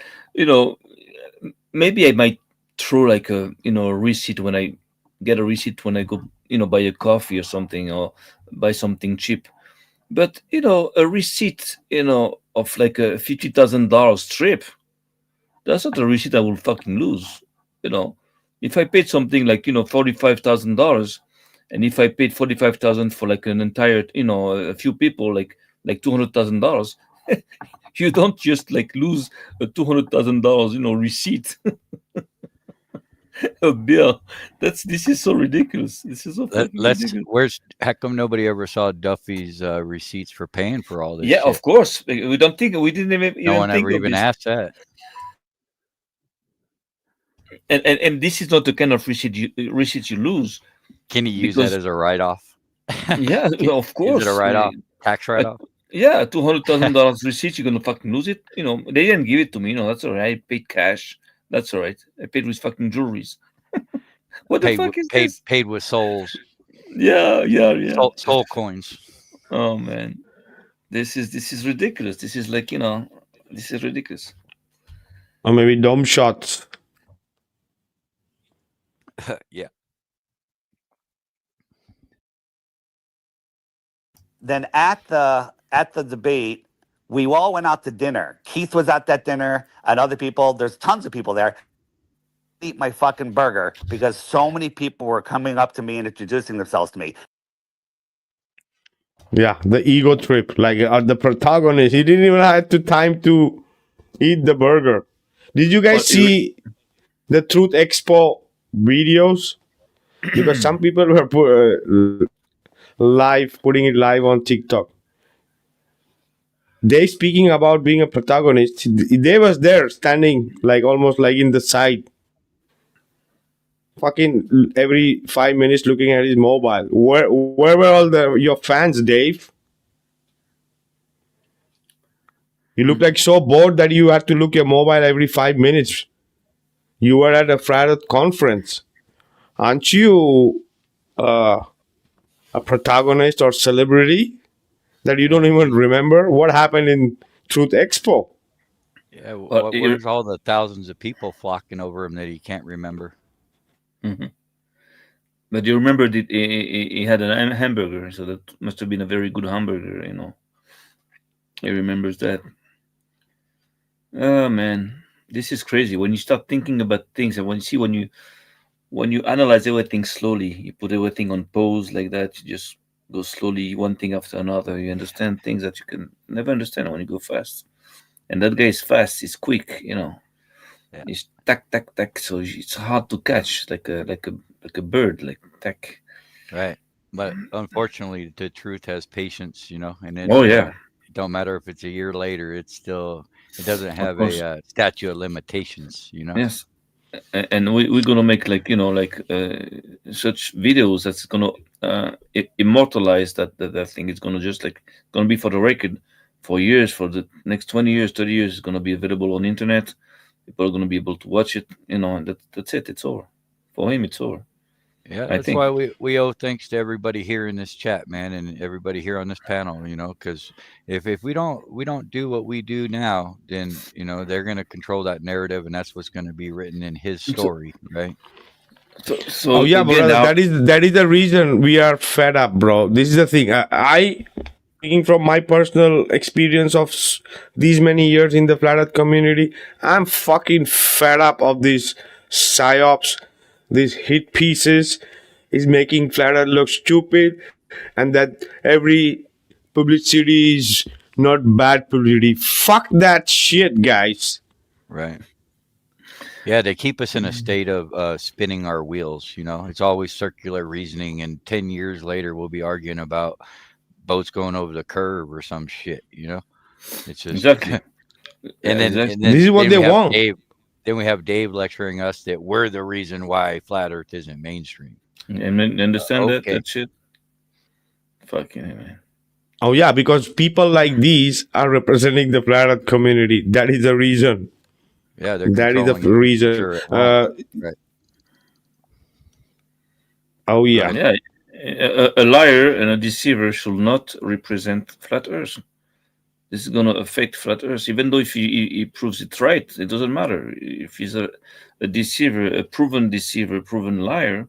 Maybe I might throw like a receipt when I get a receipt when I go buy a coffee or something, or buy something cheap. But a receipt of like a $50,000 trip, that's not a receipt I will fucking lose. If I paid something like $45,000, and if I paid 45,000 for like an entire a few people, like $200,000, you don't just like lose a $200,000 receipt. A bill. This is so ridiculous. This is so fucking ridiculous. How come nobody ever saw Duffy's receipts for paying for all this? Yeah, shit? of course. We didn't even No one think ever of even this. asked that. And this is not the kind of receipt you lose. Can you use Because- that as a write-off? Yeah, of course. Is it a write-off? Tax write-off? Yeah, $200,000 receipt, you're gonna fucking lose it. They didn't give it to me. That's all right. I paid cash. That's all right. I paid with fucking jewelries. What the fuck is this? Paid with souls. Yeah. Soul coins. Oh man, this is ridiculous. This is like this is ridiculous. Or maybe dumb shots. Yeah. then at the debate, we all went out to dinner. Keith was at that dinner and other people. There's tons of people there. Eat my fucking burger because so many people were coming up to me and introducing themselves to me. Yeah, the ego trip. Like the protagonist, he didn't even have time to eat the burger. Did you guys see the Truth Expo videos? Because some people were putting it live on TikTok. They speaking about being a protagonist. They was there standing like almost like in the side. Fucking every 5 minutes looking at his mobile. Where were all your fans, Dave? You look like so bored that you had to look your mobile every 5 minutes. You were at a Friday conference. Aren't you a protagonist or celebrity that you don't even remember what happened in Truth Expo? Yeah, where's all the thousands of people flocking over him that he can't remember? Mm-hmm. But you remember that he had a hamburger, so that must have been a very good hamburger, He remembers that. Oh man, this is crazy. When you start thinking about things, and when you analyze everything slowly, you put everything on pause like that. You just go slowly, one thing after another. You understand things that you can never understand when you go fast. And that guy is fast. He's quick. Yeah. He's tack tack tack. So it's hard to catch, like a bird, like tack. Right. But unfortunately, the truth has patience, and it, it don't matter if it's a year later, it doesn't have a statute of limitations, Yes. and we're gonna make like such videos that's gonna immortalize that thing. It's gonna just like gonna be for the record for years, for the next 20 years, 30 years. It's gonna be available on internet. People are gonna be able to watch it. And that's it. It's over. For him, it's over. Yeah, I that's think. why we owe thanks to everybody here in this chat, man, and everybody here on this panel. Because if we don't do what we do now, then they're going to control that narrative, and that's what's going to be written in his So, story, right? so Oh yeah, again brother. now. That is the reason we are fed up, bro. This is the thing. I speaking from my personal experience of these many years in the flat earth community, I'm fucking fed up of these psyops, these hit pieces is making flat earth look stupid, and that every publicity is not bad publicity. Fuck that shit, guys. Right. Yeah, they keep us in a state of spinning our wheels. It's always circular reasoning, and 10 years later, we'll be arguing about boats going over the curve or some shit. It's just Exactly. and then Exactly. and then, This is what then they we have want. Dave. Then we have Dave lecturing us that we're the reason why flat Earth isn't mainstream. And understand Okay. that shit. Fucking man. Oh yeah, because people like these are representing the flat earth community. That is the reason. Yeah, they're That is the controlling it, reason. sure, at home. Right. Oh yeah. Yeah, a liar and a deceiver should not represent flat Earth. This is going to affect flat Earth, even though if he proves it right, it doesn't matter. If he's a deceiver, a proven deceiver, proven liar,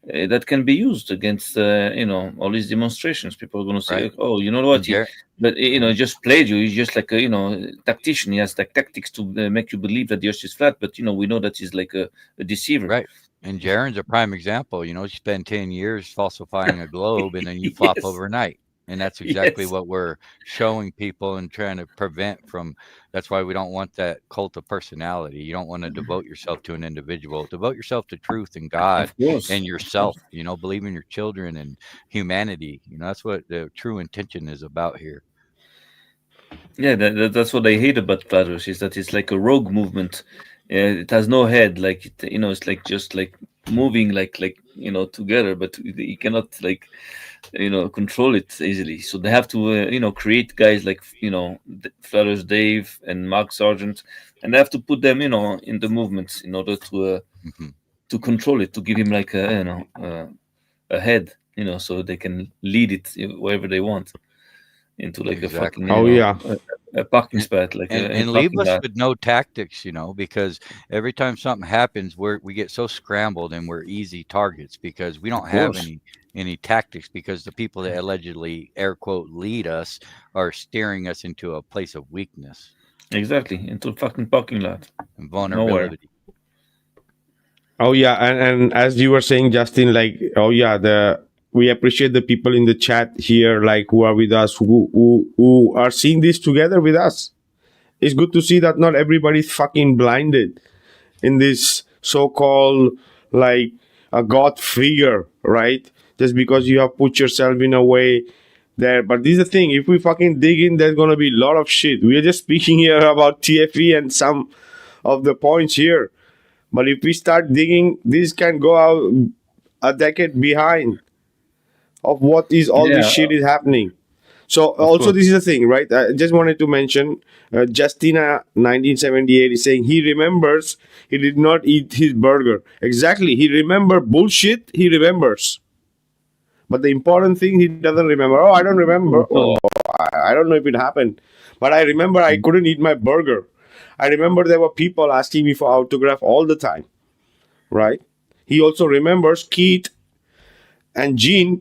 that can be used against all these demonstrations. People are going to say, Right. "Oh, you know what? And Jer- But he just played you. He's just like a tactician. He has like tactics to make you believe that the Earth is flat. But we know that he's like a deceiver. Right. And Jaren's a prime example. You spend 10 years falsifying a globe and then you flop Yes. overnight. And that's exactly Yes. what we're showing people and trying to prevent from. That's why we don't want that cult of personality. You don't want to devote yourself to an individual. Devote yourself to truth and God Of course. and yourself. Believe in your children and humanity. That's what the true intention is about here. Yeah, that's what I hate about flat Earth is that it's like a rogue movement. It has no head, like it's like just like moving like together, but you cannot like control it easily. So they have to create guys like Flat Earth Dave and Mark Sargent, and they have to put them in the movements in order to to control it, to give him like a head, so they can lead it wherever they want into like Exactly. a fucking Oh yeah. a parking spot, like and a leave parking us lot. with no tactics, because every time something happens, we get so scrambled and we're easy targets because we don't have course. any tactics because the people that allegedly air quote lead us are steering us into a place of weakness Exactly, into a fucking parking lot. and Nowhere. vulnerability. Oh yeah, and as you were saying, Justin, like, oh yeah, we appreciate the people in the chat here, like who are with us, who are seeing this together with us. It's good to see that not everybody's fucking blinded in this so-called like a God figure, right? Just because you have put yourself in a way there. But this is the thing: if we fucking dig in, there's gonna be a lot of shit. We are just speaking here about TFE and some of the points here. But if we start digging, this can go out a decade behind of what is all this Yeah, shit is happening. So of also course. this is the thing, right? I just wanted to mention Justina 1978 is saying he remembers he did not eat his burger. Exactly. He remember bullshit, he remembers. But the important thing he doesn't remember. Oh, I don't remember. Oh, I don't know if it happened. But I remember I couldn't eat my burger. I remember there were people asking me for autograph all the time, right? He also remembers Keith and Gene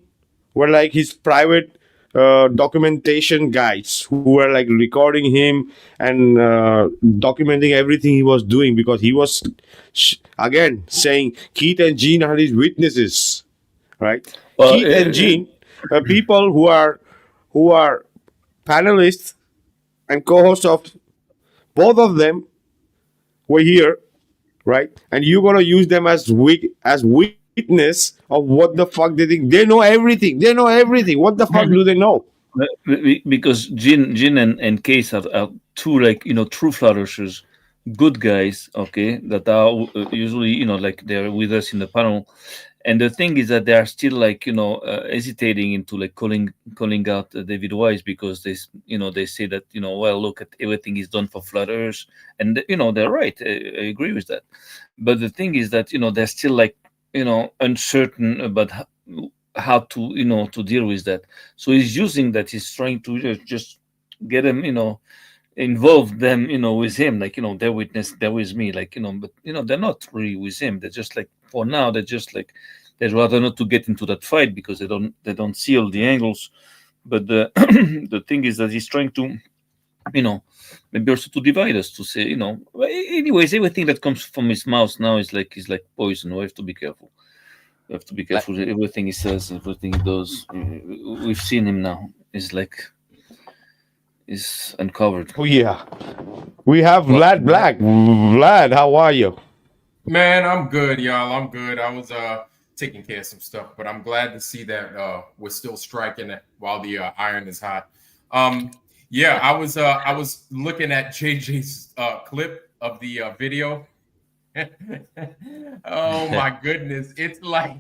were like his private documentation guys who were like recording him and documenting everything he was doing because he was again saying Keith and Gene are his witnesses, right? Well, Keith and Gene are people who are panelists and co-hosts of both of them were here, right? And you're gonna use them as witness of what the fuck they think. They know everything. They know everything. What the fuck do they know? because Jin and Case are two like true flat earthers good guys, okay, that are usually, like they're with us in the panel. And the thing is that they are still like, hesitating into like calling out David Wise, because they say that, well, look at everything is done for flat Earth, and they're right. I agree with that. But the thing is that they're still like uncertain about how to to deal with that. So he's using that. He's trying to just get them involve them with him, like they're witness, they're with me, like but they're not really with him. They're just like, for now, they're just like, they'd rather not to get into that fight because they don't see all the angles. But the the thing is that he's trying to maybe also to divide us, to say well, anyways, everything that comes from his mouth now is like poison. We have to be careful. We have to be careful with everything he says, everything he does. We've seen him now. It's like is uncovered. Oh yeah, we have Vlad Black. Vlad, how are you? Man, I'm good, y'all. I'm good. I was taking care of some stuff, but I'm glad to see that we're still striking it while the iron is hot. Yeah, I was looking at JJ's clip of the video. Oh my goodness, it's like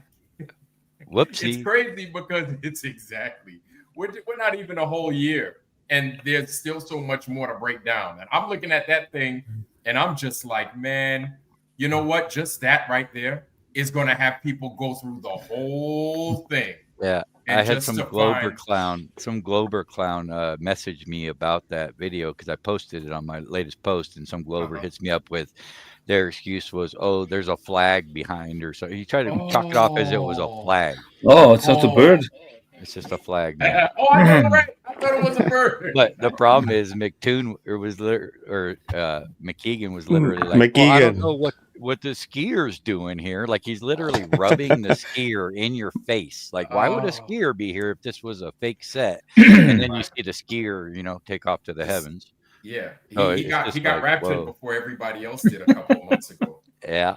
Whoopsie. it's crazy because it's exactly we're not even a whole year, and there's still so much more to break down. And I'm looking at that thing, and I'm just like, man, you know what? Just that right there is going to have people go through the whole thing. Yeah, And I had just some to Glober find, clown message me about that video because I posted it on my latest post, and some Glober hits me up with their excuse was, "Oh, there's a flag behind," or so. He tried to chalk it off as it was a flag. Oh, it's not a bird. It's just a flag, man. I know, right? I thought it was a bird. But the problem is McToon McKeegan was literally like, "Well, I don't know McKeegan. what the skier's doing here." Like he's literally rubbing the skier in your face. Like, why would a skier be here if this was a fake set? And then you see the skier, take off to the heavens. Yeah, Oh, he it's got just like, raptured whoa, before everybody else did a couple of months ago. yeah.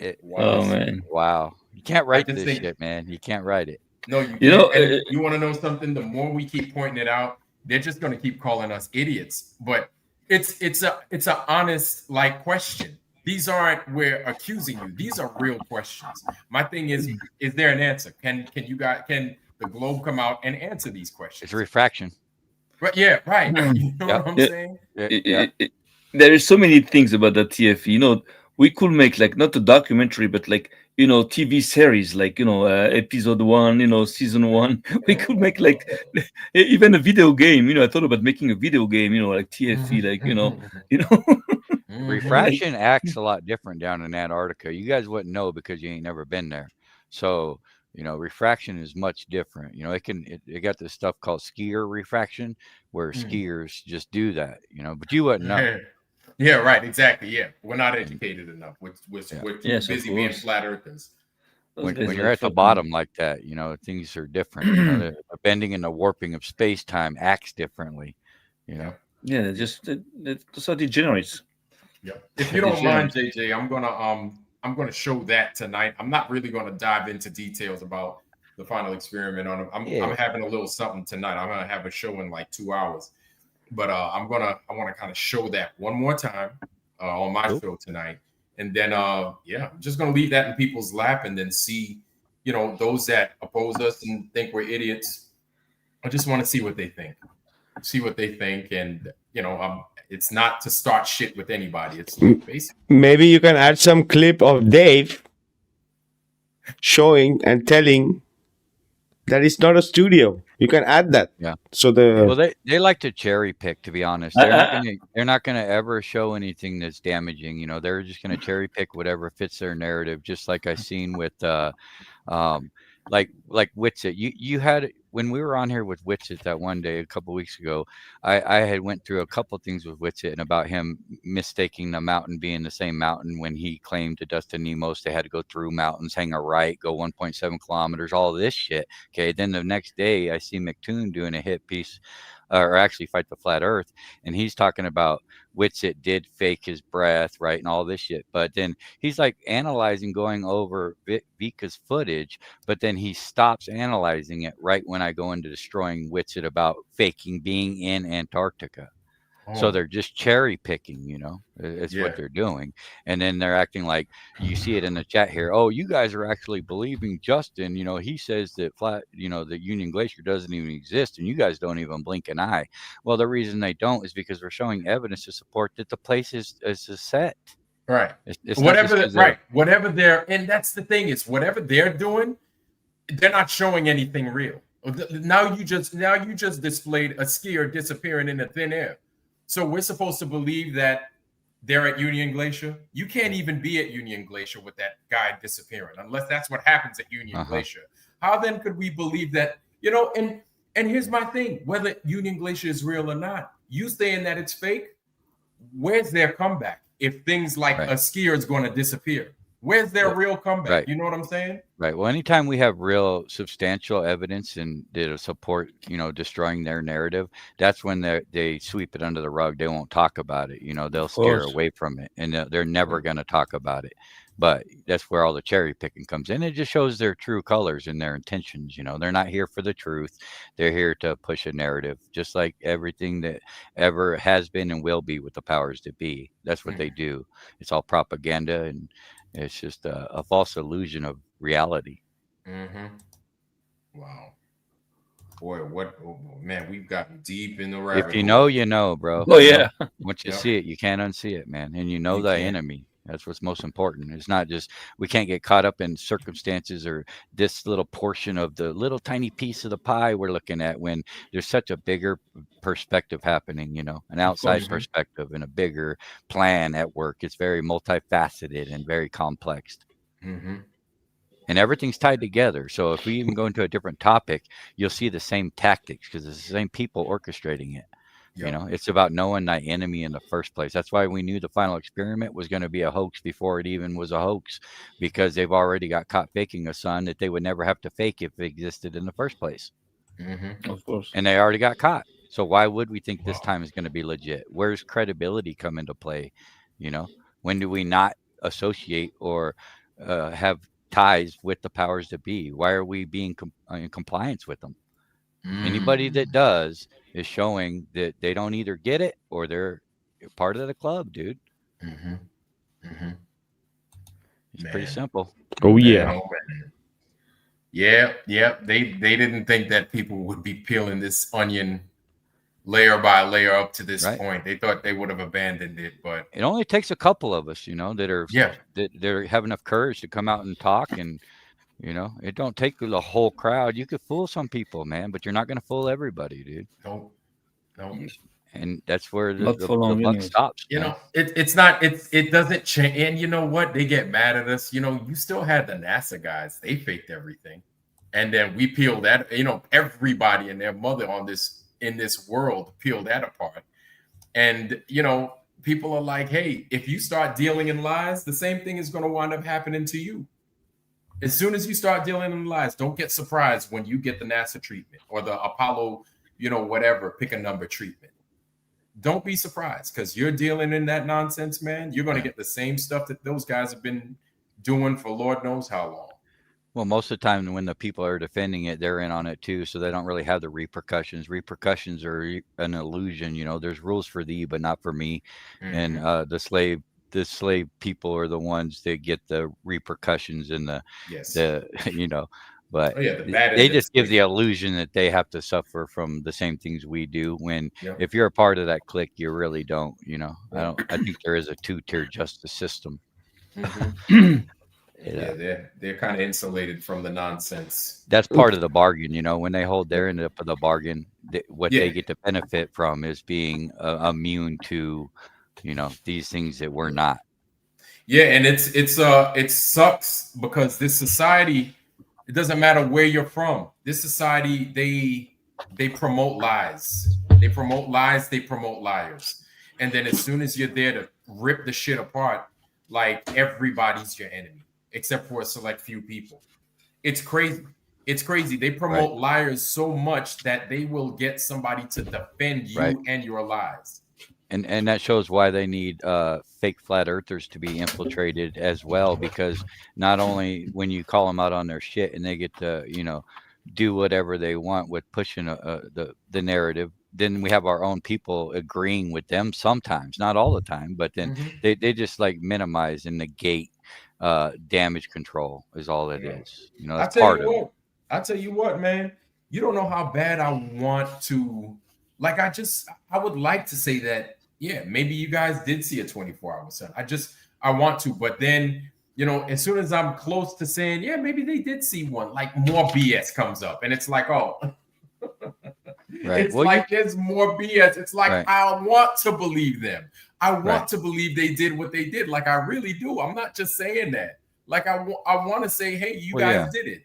Oh Wow. man. Wow. You can't write just this think- shit, man. You can't write it. No, you You know, can't. And you want to know something? The more we keep pointing it out, they're just going to keep calling us idiots. But it's a honest like question. These aren't we're accusing you. These are real questions. My thing is there an answer? Can the globe come out and answer these questions? It's refraction. Right? Yeah, right. You know what I'm Yeah. saying? There is so many things about the TFE. We could make like not a documentary, but like TV series, like episode 1, season 1. We could make like even a video game. I thought about making a video game. Like TFE, like Refraction acts a lot different down in Antarctica. You guys wouldn't know because you ain't never been there. So, refraction is much different. It got this stuff called skier refraction where skiers just do that, but you wouldn't know. Yeah, right. Exactly. Yeah. We're not educated enough. We're too Yes, of busy being course. flat earthers. When you're at the bottom like that, things are different. The bending and the warping of space time acts differently. Yeah, that's how it generates. Yeah. If you don't mind, JJ, I'm gonna show that tonight. I'm not really gonna dive into details about the final experiment on it. I'm having a little something tonight. I'm gonna have a show in like 2 hours. But I want to kind of show that one more time on my show tonight. And then I'm just gonna leave that in people's lap and then see, those that oppose us and think we're idiots. I just want to see what they think. And it's not to start shit with anybody. It's basically Maybe you can add some clip of Dave showing and telling that it's not a studio. You can add that. Yeah. So Well, they like to cherry pick. To be honest, they're not gonna ever show anything that's damaging. They're just gonna cherry pick whatever fits their narrative. Just like I seen with like Witsit. You had when we were on here with Witsit that one day a couple weeks ago. I had went through a couple things with Witsit and about him mistaking the mountain being the same mountain when he claimed to Dustin Nemos they had to go through mountains, hang a right, go 1.7 kilometers, all this shit. Okay, then the next day I see McToon doing a hit piece, or actually Fight the Flat Earth, and he's talking about Witsit did fake his breath, right, and all this shit. But then he's like analyzing, going over Vikka's footage, but then he stops analyzing it right when I go into destroying Witsit about faking being in Antarctica. So Oh, they're just cherry picking, you know, it's yeah. what they're doing. And then they're acting like, you see it in the chat here. Oh, you guys are actually believing Justin, you know, he says that the Union Glacier doesn't even exist and you guys don't even blink an eye. Well, the reason they don't is because we're showing evidence to support that the place is a set. Right. It's not just because Right. Whatever they're, and that's the thing is whatever they're doing, they're not showing anything real. Now you just displayed a skier disappearing in the thin air. So we're supposed to believe that they're at Union Glacier. You can't even be at Union Glacier with that guy disappearing, unless that's what happens at Union Glacier. How then could we believe that? You know, and here's my thing: whether Union Glacier is real or not, you saying that it's fake, where's their comeback? If things like a skier is going to disappear, where's their real comeback? Right. You know what I'm saying? Right. Well, anytime we have real substantial evidence and that support, you know, destroying their narrative, that's when they sweep it under the rug. They won't talk about it. You know, they'll steer away from it, and they're never going to talk about it. But that's where all the cherry picking comes in. It just shows their true colors and their intentions. You know, they're not here for the truth. They're here to push a narrative, just like everything that ever has been and will be with the powers that be. That's what they do. It's all propaganda, and it's just a false illusion of reality. Wow. Boy, man, we've gotten deep in the rabbit If you hole. know, you know, bro. Oh, yeah. Once you see it, you can't unsee it, man. And you know the enemy. That's what's most important. It's not just, we can't get caught up in circumstances or this little portion of the little tiny piece of the pie we're looking at, when there's such a bigger perspective happening, you know, an outside perspective and a bigger plan at work. It's very multifaceted and very complex. And everything's tied together. So if we even go into a different topic, you'll see the same tactics because it's the same people orchestrating it. You know, it's about knowing thy enemy in the first place. That's why we knew the final experiment was going to be a hoax before it even was a hoax, because they've already got caught faking a sun that they would never have to fake if it existed in the first place. Of course. And they already got caught. So why would we think this time is going to be legit? Where's credibility come into play? You know, when do we not associate or have ties with the powers that be? Why are we being in compliance with them? Anybody that does is showing that they don't either get it or they're part of the club, dude. It's pretty simple. Oh yeah. Yeah. They didn't think that people would be peeling this onion layer by layer up to this point. They thought they would have abandoned it, but it only takes a couple of us, you know, that have enough courage to come out and talk. And you know, it don't take the whole crowd. You could fool some people, man, but you're not going to fool everybody, dude. No. And that's where the buck stops. You know, it doesn't change. And you know what? They get mad at us. You know, you still had the NASA guys. They faked everything. And then we peeled that, you know, everybody and their mother in this world peeled that apart. And, you know, people are like, hey, if you start dealing in lies, the same thing is going to wind up happening to you. As soon as you start dealing in lies, don't get surprised when you get the NASA treatment or the Apollo, you know, whatever, pick a number treatment. Don't be surprised, because you're dealing in that nonsense, man. You're going to get the same stuff that those guys have been doing for Lord knows how long. Well, most of the time when the people are defending it, they're in on it too. So they don't really have the repercussions. Repercussions are an illusion. You know, there's rules for thee, but not for me. And the slave people are the ones that get the repercussions and the you know, but they just give the illusion that they have to suffer from the same things we do, when if you're a part of that clique, you really don't. You know, I think there is a two-tier justice system. Yeah, they're kind of insulated from the nonsense. That's part of the bargain, you know. When they hold their end up of the bargain, what they get to benefit from is being immune to, you know, these things that we're not. Yeah, and it sucks because this society, it doesn't matter where you're from. This society, they promote lies. They promote lies, they promote liars. And then as soon as you're there to rip the shit apart, like everybody's your enemy, except for a select few people. It's crazy. It's crazy. They promote liars so much that they will get somebody to defend you and your lies. And that shows why they need fake flat earthers to be infiltrated as well, because not only when you call them out on their shit and they get to, you know, do whatever they want with pushing the narrative. Then we have our own people agreeing with them sometimes, not all the time, but then they just like minimize and negate damage control is all it is. You know, that's part of it. I tell you what, man, you don't know how bad I want to, like, I would like to say that, yeah, maybe you guys did see a 24-hour sun. I want to, but then, you know, as soon as I'm close to saying, yeah, maybe they did see one, like more BS comes up. And it's like, oh, right. It's like there's more BS. It's like, right. I want to believe them. I want to believe they did what they did. Like, I really do. I'm not just saying that. Like, I want to say, hey, you guys did it.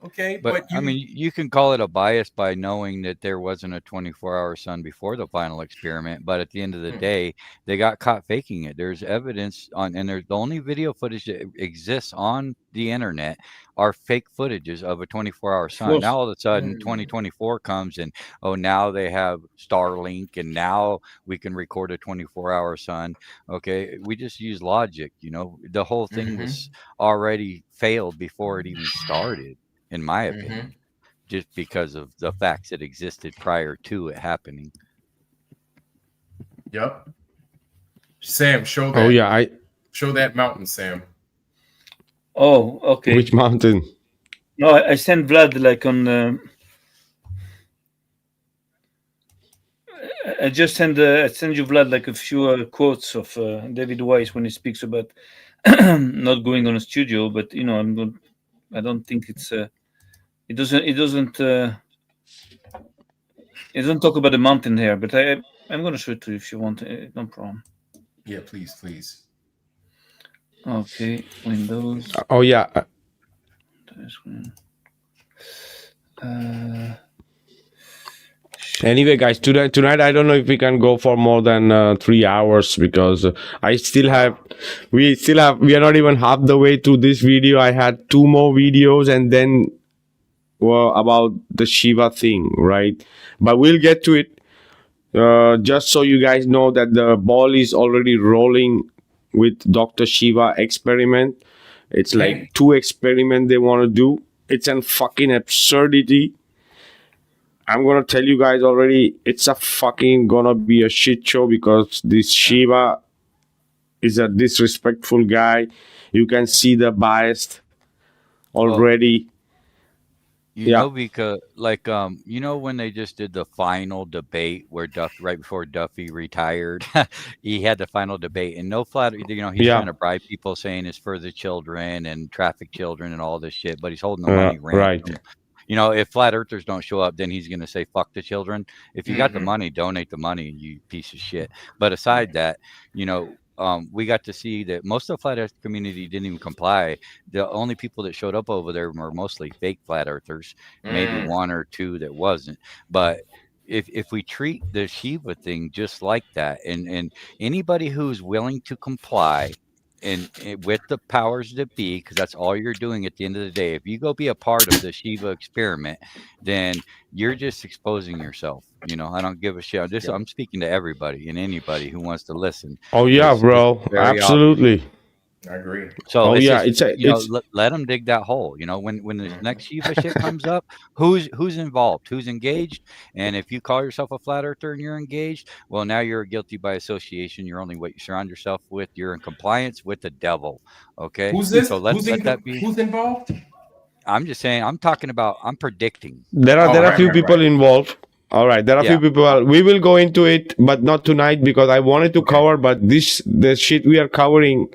Okay, but I mean, you can call it a bias by knowing that there wasn't a 24-hour sun before the final experiment, but at the end of the day, they got caught faking it. There's evidence and there's the only video footage that exists on the internet are fake footages of a 24-hour sun. Now all of a sudden 2024 comes and now they have Starlink and now we can record a 24-hour sun. Okay, we just use logic, you know. The whole thing was already failed before it even started, in my opinion, just because of the facts that existed prior to it happening. Yep. Sam, show that. Oh yeah, show that mountain, Sam. Oh, okay. Which mountain? No, I sent Vlad like on. I just send you, Vlad, like a few quotes of David Weiss when he speaks about not going on a studio, but you know, I don't think it's. It doesn't talk about the mountain here, but I'm going to show it to you if you want. No problem. Yeah, please. Okay, Windows. Oh yeah. Anyway, guys, tonight I don't know if we can go for more than 3 hours because we are not even half the way through this video. I had 2 more videos and then about the Shiva thing, right? But we'll get to it. Just so you guys know that the ball is already rolling with Dr. Shiva experiment. It's like 2 experiments they want to do. It's a fucking absurdity. I'm gonna tell you guys already, it's a fucking gonna be a shit show because this Shiva is a disrespectful guy. You can see the bias already. You know, Vikka, like, you know, when they just did the final debate where right before Duffy retired, he had the final debate and no flat, you know, he's trying to bribe people saying it's for the children and traffic children and all this shit, but he's holding the money random. Right. You know, if flat earthers don't show up, then he's going to say, fuck the children. If you got the money, donate the money, you piece of shit. But aside that, you know, we got to see that most of the flat earth community didn't even comply. The only people that showed up over there were mostly fake flat earthers, maybe 1 or 2 that wasn't. But if we treat the Shiva thing just like that, and anybody who's willing to comply and with the powers that be, because that's all you're doing at the end of the day, if you go be a part of the Shiva experiment, then you're just exposing yourself. You know, I don't give a shit. I'm speaking to everybody and anybody who wants to listen. Oh yeah, bro, absolutely. Obvious. I agree. So let them dig that hole. You know, when the next Shiva shit comes up, who's involved, who's engaged, and if you call yourself a flat earther and you're engaged, well, now you're guilty by association. You're only what you surround yourself with. You're in compliance with the devil. Okay. Who's this? So let that be. Who's involved? I'm just saying. I'm predicting. There are a few people involved. All right, there are a few people. We will go into it, but not tonight because I wanted to cover. But the shit we are covering.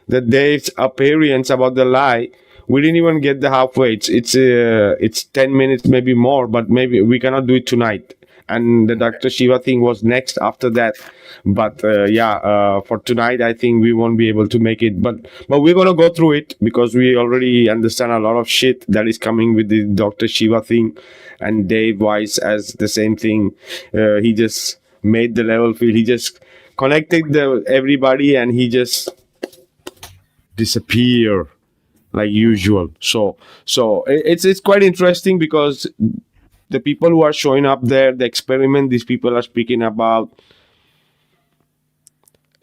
The Dave's appearance about the lie, we didn't even get the halfway. It's 10 minutes, maybe more, but maybe we cannot do it tonight. And the Dr. Shiva thing was next after that. But for tonight, I think we won't be able to make it. But we're gonna go through it because we already understand a lot of shit that is coming with the Dr. Shiva thing, and Dave Weiss as the same thing. He just made the level field. He just connected everybody, and he just disappear like usual. So it's quite interesting because the people who are showing up there, the experiment these people are speaking about,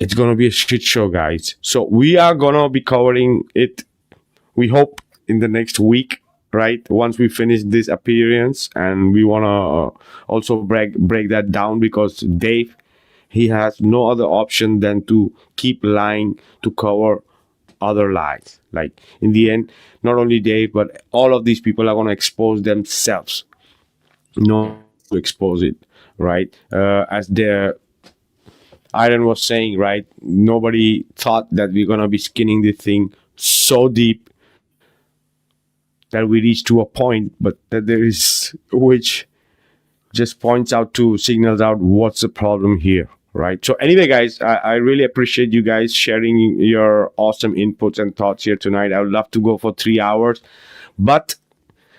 it's gonna be a shit show, guys. So we are gonna be covering it, we hope, in the next week. right? Once we finish this appearance, and we want to also break that down, because Dave, he has no other option than to keep lying to cover other lies. Like, in the end, not only Dave, but all of these people are going to expose themselves, not to expose it, right? As their Iron was saying, right? Nobody thought that we're going to be skinning the thing so deep that we reach to a point, but that there is, which just points out to, signals out what's the problem here, right? So anyway, guys, I really appreciate you guys sharing your awesome inputs and thoughts here tonight. I would love to go for 3 hours, but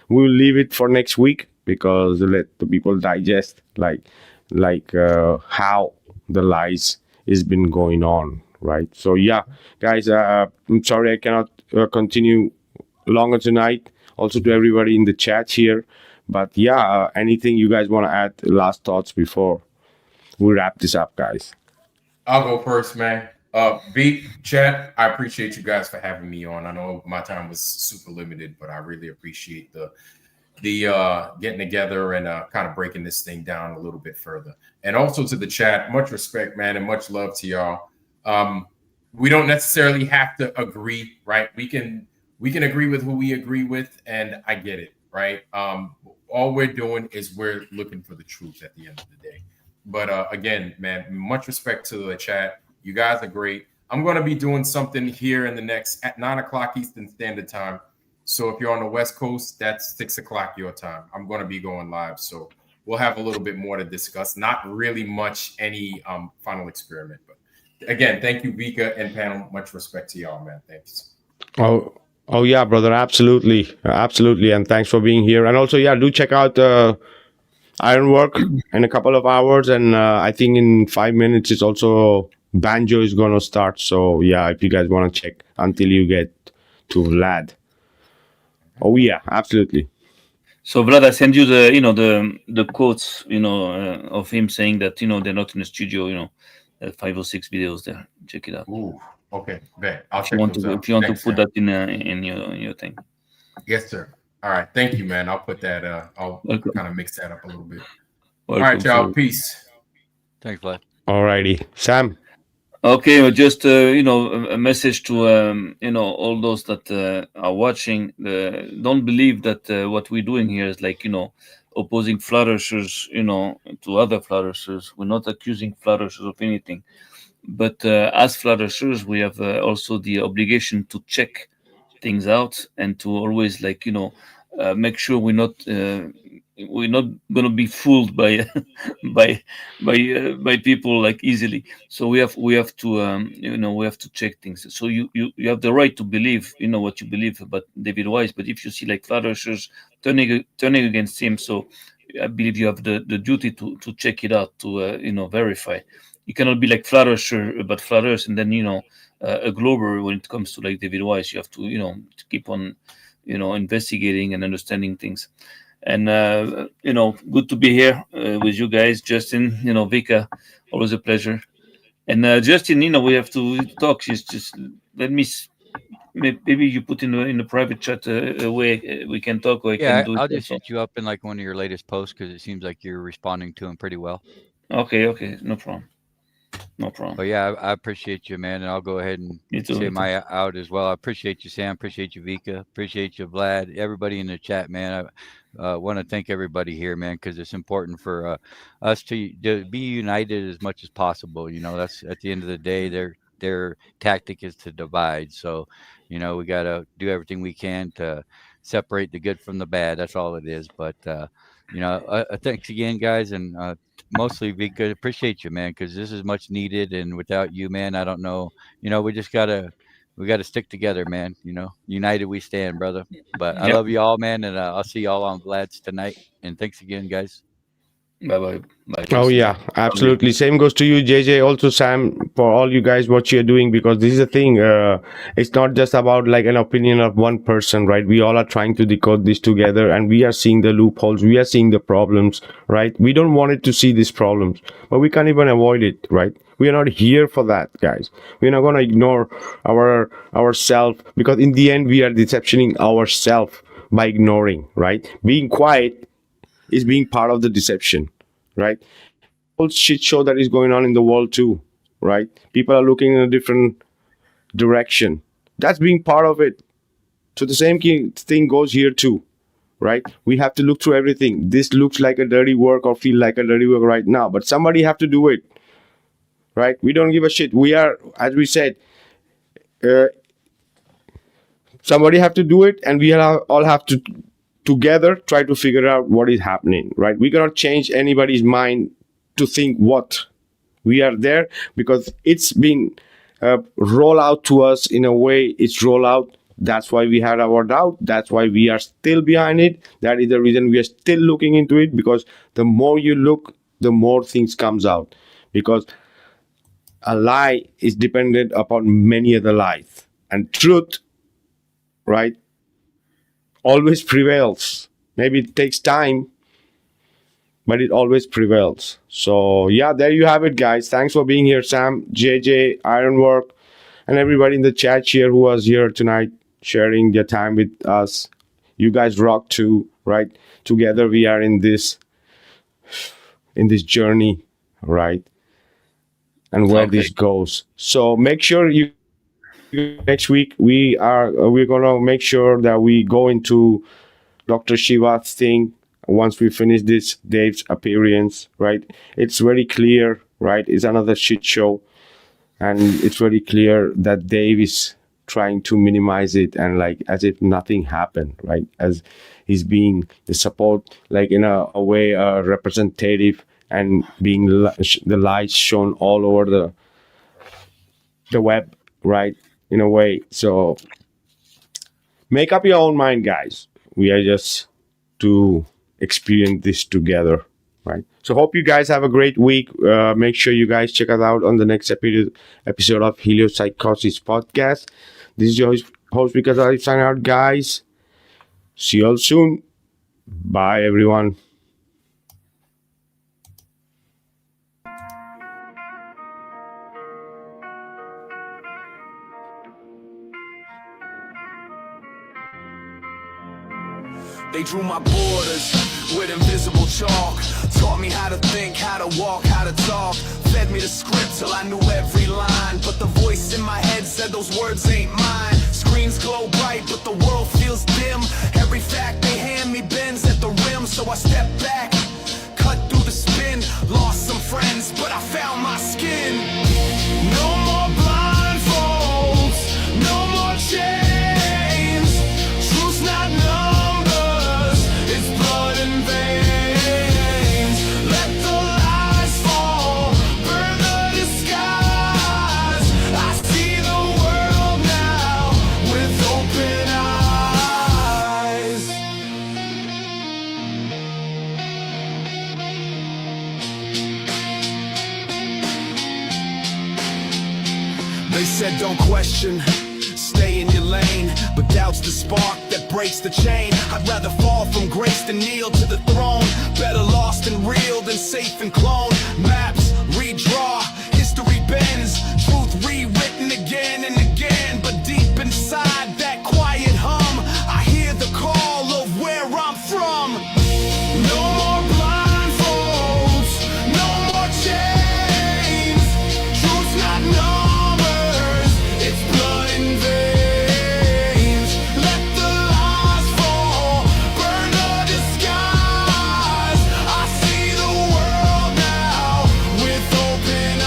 we'll leave it for next week, because let the people digest how the lies has been going on, right? So yeah, guys, I'm sorry I cannot continue longer tonight. Also to everybody in the chat here, but yeah, anything you guys want to add, last thoughts before we wrap this up, guys? I'll go first, man. V, chat, I appreciate you guys for having me on. I know my time was super limited, but I really appreciate the getting together and kind of breaking this thing down a little bit further. And also to the chat, much respect, man, and much love to y'all. We don't necessarily have to agree, right? We can agree with who we agree with, and I get it, right? All we're doing is we're looking for the truth at the end of the day. But again, man, much respect to the chat. You guys are great. I'm going to be doing something here in the next at 9 o'clock Eastern Standard Time. So if you're on the West Coast, that's 6 o'clock your time. I'm going to be going live. So we'll have a little bit more to discuss. Not really much any final experiment. But again, thank you, Vikka and panel. Much respect to y'all, man. Thanks. Oh yeah, brother. Absolutely. And thanks for being here. And also, yeah, do check out Ironwork in a couple of hours. And I think in 5 minutes, it's also Banjo is going to start. So yeah, if you guys want to check until you get to Vlad. Oh yeah, absolutely. So Vlad, I send you the quotes, of him saying that, they're not in the studio, 5 or 6 videos there. Check it out. Ooh, okay. I'll If check those out. if you want Thanks, to put man. that in your thing. Yes, sir. All right. Thank you, man. I'll put that, I'll Welcome. kind of mix that up a little bit. Welcome. All right, y'all. Peace. Thanks, Vlad. Alrighty. Sam. Okay, just a message to all those that are watching. Don't believe that what we're doing here is like opposing flat earthers to other flat earthers. We're not accusing flat earthers of anything, but as flat earthers, we have also the obligation to check things out and to always make sure we're not going to be fooled by by people like easily. So we have to we have to check things. So you have the right to believe what you believe about David Wise, but if you see like flat earthers turning against him, so I believe you have the duty to check it out, to verify. You cannot be like flat earther about flat earth and then a glober when it comes to like David Wise. You have to to keep on investigating and understanding things. And good to be here with you guys, Justin, Vikka, always a pleasure. And Justin, we have to talk. Just let me maybe you put in the private chat a way we can talk, or I can do I'll it just also. hit you up in like one of your latest posts, because it seems like you're responding to him pretty well. Okay, no problem. But yeah, I appreciate you, man, and I'll go ahead and say my out as well. I appreciate you, Sam. Appreciate you, Vikka. Appreciate you, Vlad. Everybody in the chat, man. I want to thank everybody here, man, because it's important for us to be united as much as possible. That's at the end of the day, their tactic is to divide. So, we got to do everything we can to separate the good from the bad. That's all it is. But thanks again, guys, and mostly Vikka, appreciate you, man, because this is much needed, and without you, man, I don't know. We just gotta stick together, man. United we stand, brother. But I love you all, man, and I'll see y'all on Vlad's tonight. And thanks again, guys. Bye. Oh yeah, absolutely. Same goes to you, JJ. Also, Sam, for all you guys, what you're doing, because this is the thing. It's not just about like an opinion of one person, right? We all are trying to decode this together, and we are seeing the loopholes. We are seeing the problems, right? We don't want it to see these problems, but we can't even avoid it, right? We are not here for that, guys. We're not gonna ignore ourself, because in the end, we are deceptioning ourselves by ignoring, right? Being quiet is being part of the deception, right? Whole shit show that is going on in the world too, right? People are looking in a different direction. That's being part of it. So the same thing goes here too, right? We have to look through everything. This looks like a dirty work or feel like a dirty work right now, but somebody have to do it, right? We don't give a shit. We are, as we said, somebody have to do it, and we all have to together try to figure out what is happening, right? We cannot change anybody's mind to think what. We are there because it's been rolled out to us in a way it's rolled out. That's why we had our doubt. That's why we are still behind it. That is the reason we are still looking into it, because the more you look, the more things comes out. Because a lie is dependent upon many other lies. And truth, right, always prevails. Maybe it takes time, but it always prevails. So yeah, there you have it, guys. Thanks for being here, Sam, JJ, Ironwork, and everybody in the chat here who was here tonight sharing their time with us. You guys rock too, right? Together we are in this journey, right? And where this goes. So make sure you next week we're gonna make sure that we go into Dr. Shiva's thing once we finish this Dave's appearance, right? It's very clear, right? It's another shit show, and it's very clear that Dave is trying to minimize it and like as if nothing happened, right? As he's being the support, like in a way, a representative, and being the lights shown all over the web, right? In a way. So make up your own mind, guys. We are just to experience this together, right? So hope you guys have a great week. Make sure you guys check us out on the next episode of Heliopsychosis podcast. This is your host, Vikka, signing out, guys. See you all soon. Bye, everyone. They drew my borders with invisible chalk. Taught me how to think, how to walk, how to talk. Fed me the script till I knew every line. But the voice in my head said those words ain't mine. Screens glow bright, but the world feels dim. Every fact they hand me bends at the rim. So I step back, cut through the spin. Lost some friends, but I found my skin. No more blindfolds, no more chains. Truth's not numbers, it's blood and veins. Let the lies fall, burn the disguise. I see the world now with open eyes. They said don't question, stay in your lane, but doubt's the spark that breaks the chain. I'd rather fall from grace than kneel to the throne. Better lost and real than safe and cloned. Maps, redraw, history bends. Truth rewritten again and again. But deep inside that quiet hum, I hear the call of where I'm from. No more blindfolds, no more chains. Truth's not numbers, it's blood and veins. Let the lies fall, burn the disguise. I see the world now with open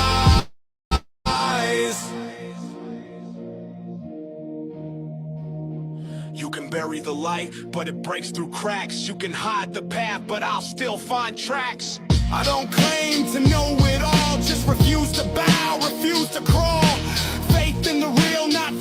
eyes. You can bury the light, but it breaks through cracks. You can hide the path, but I'll still find tracks. I don't claim to know it all, just refuse to bow, refuse to crawl. Faith in the real, not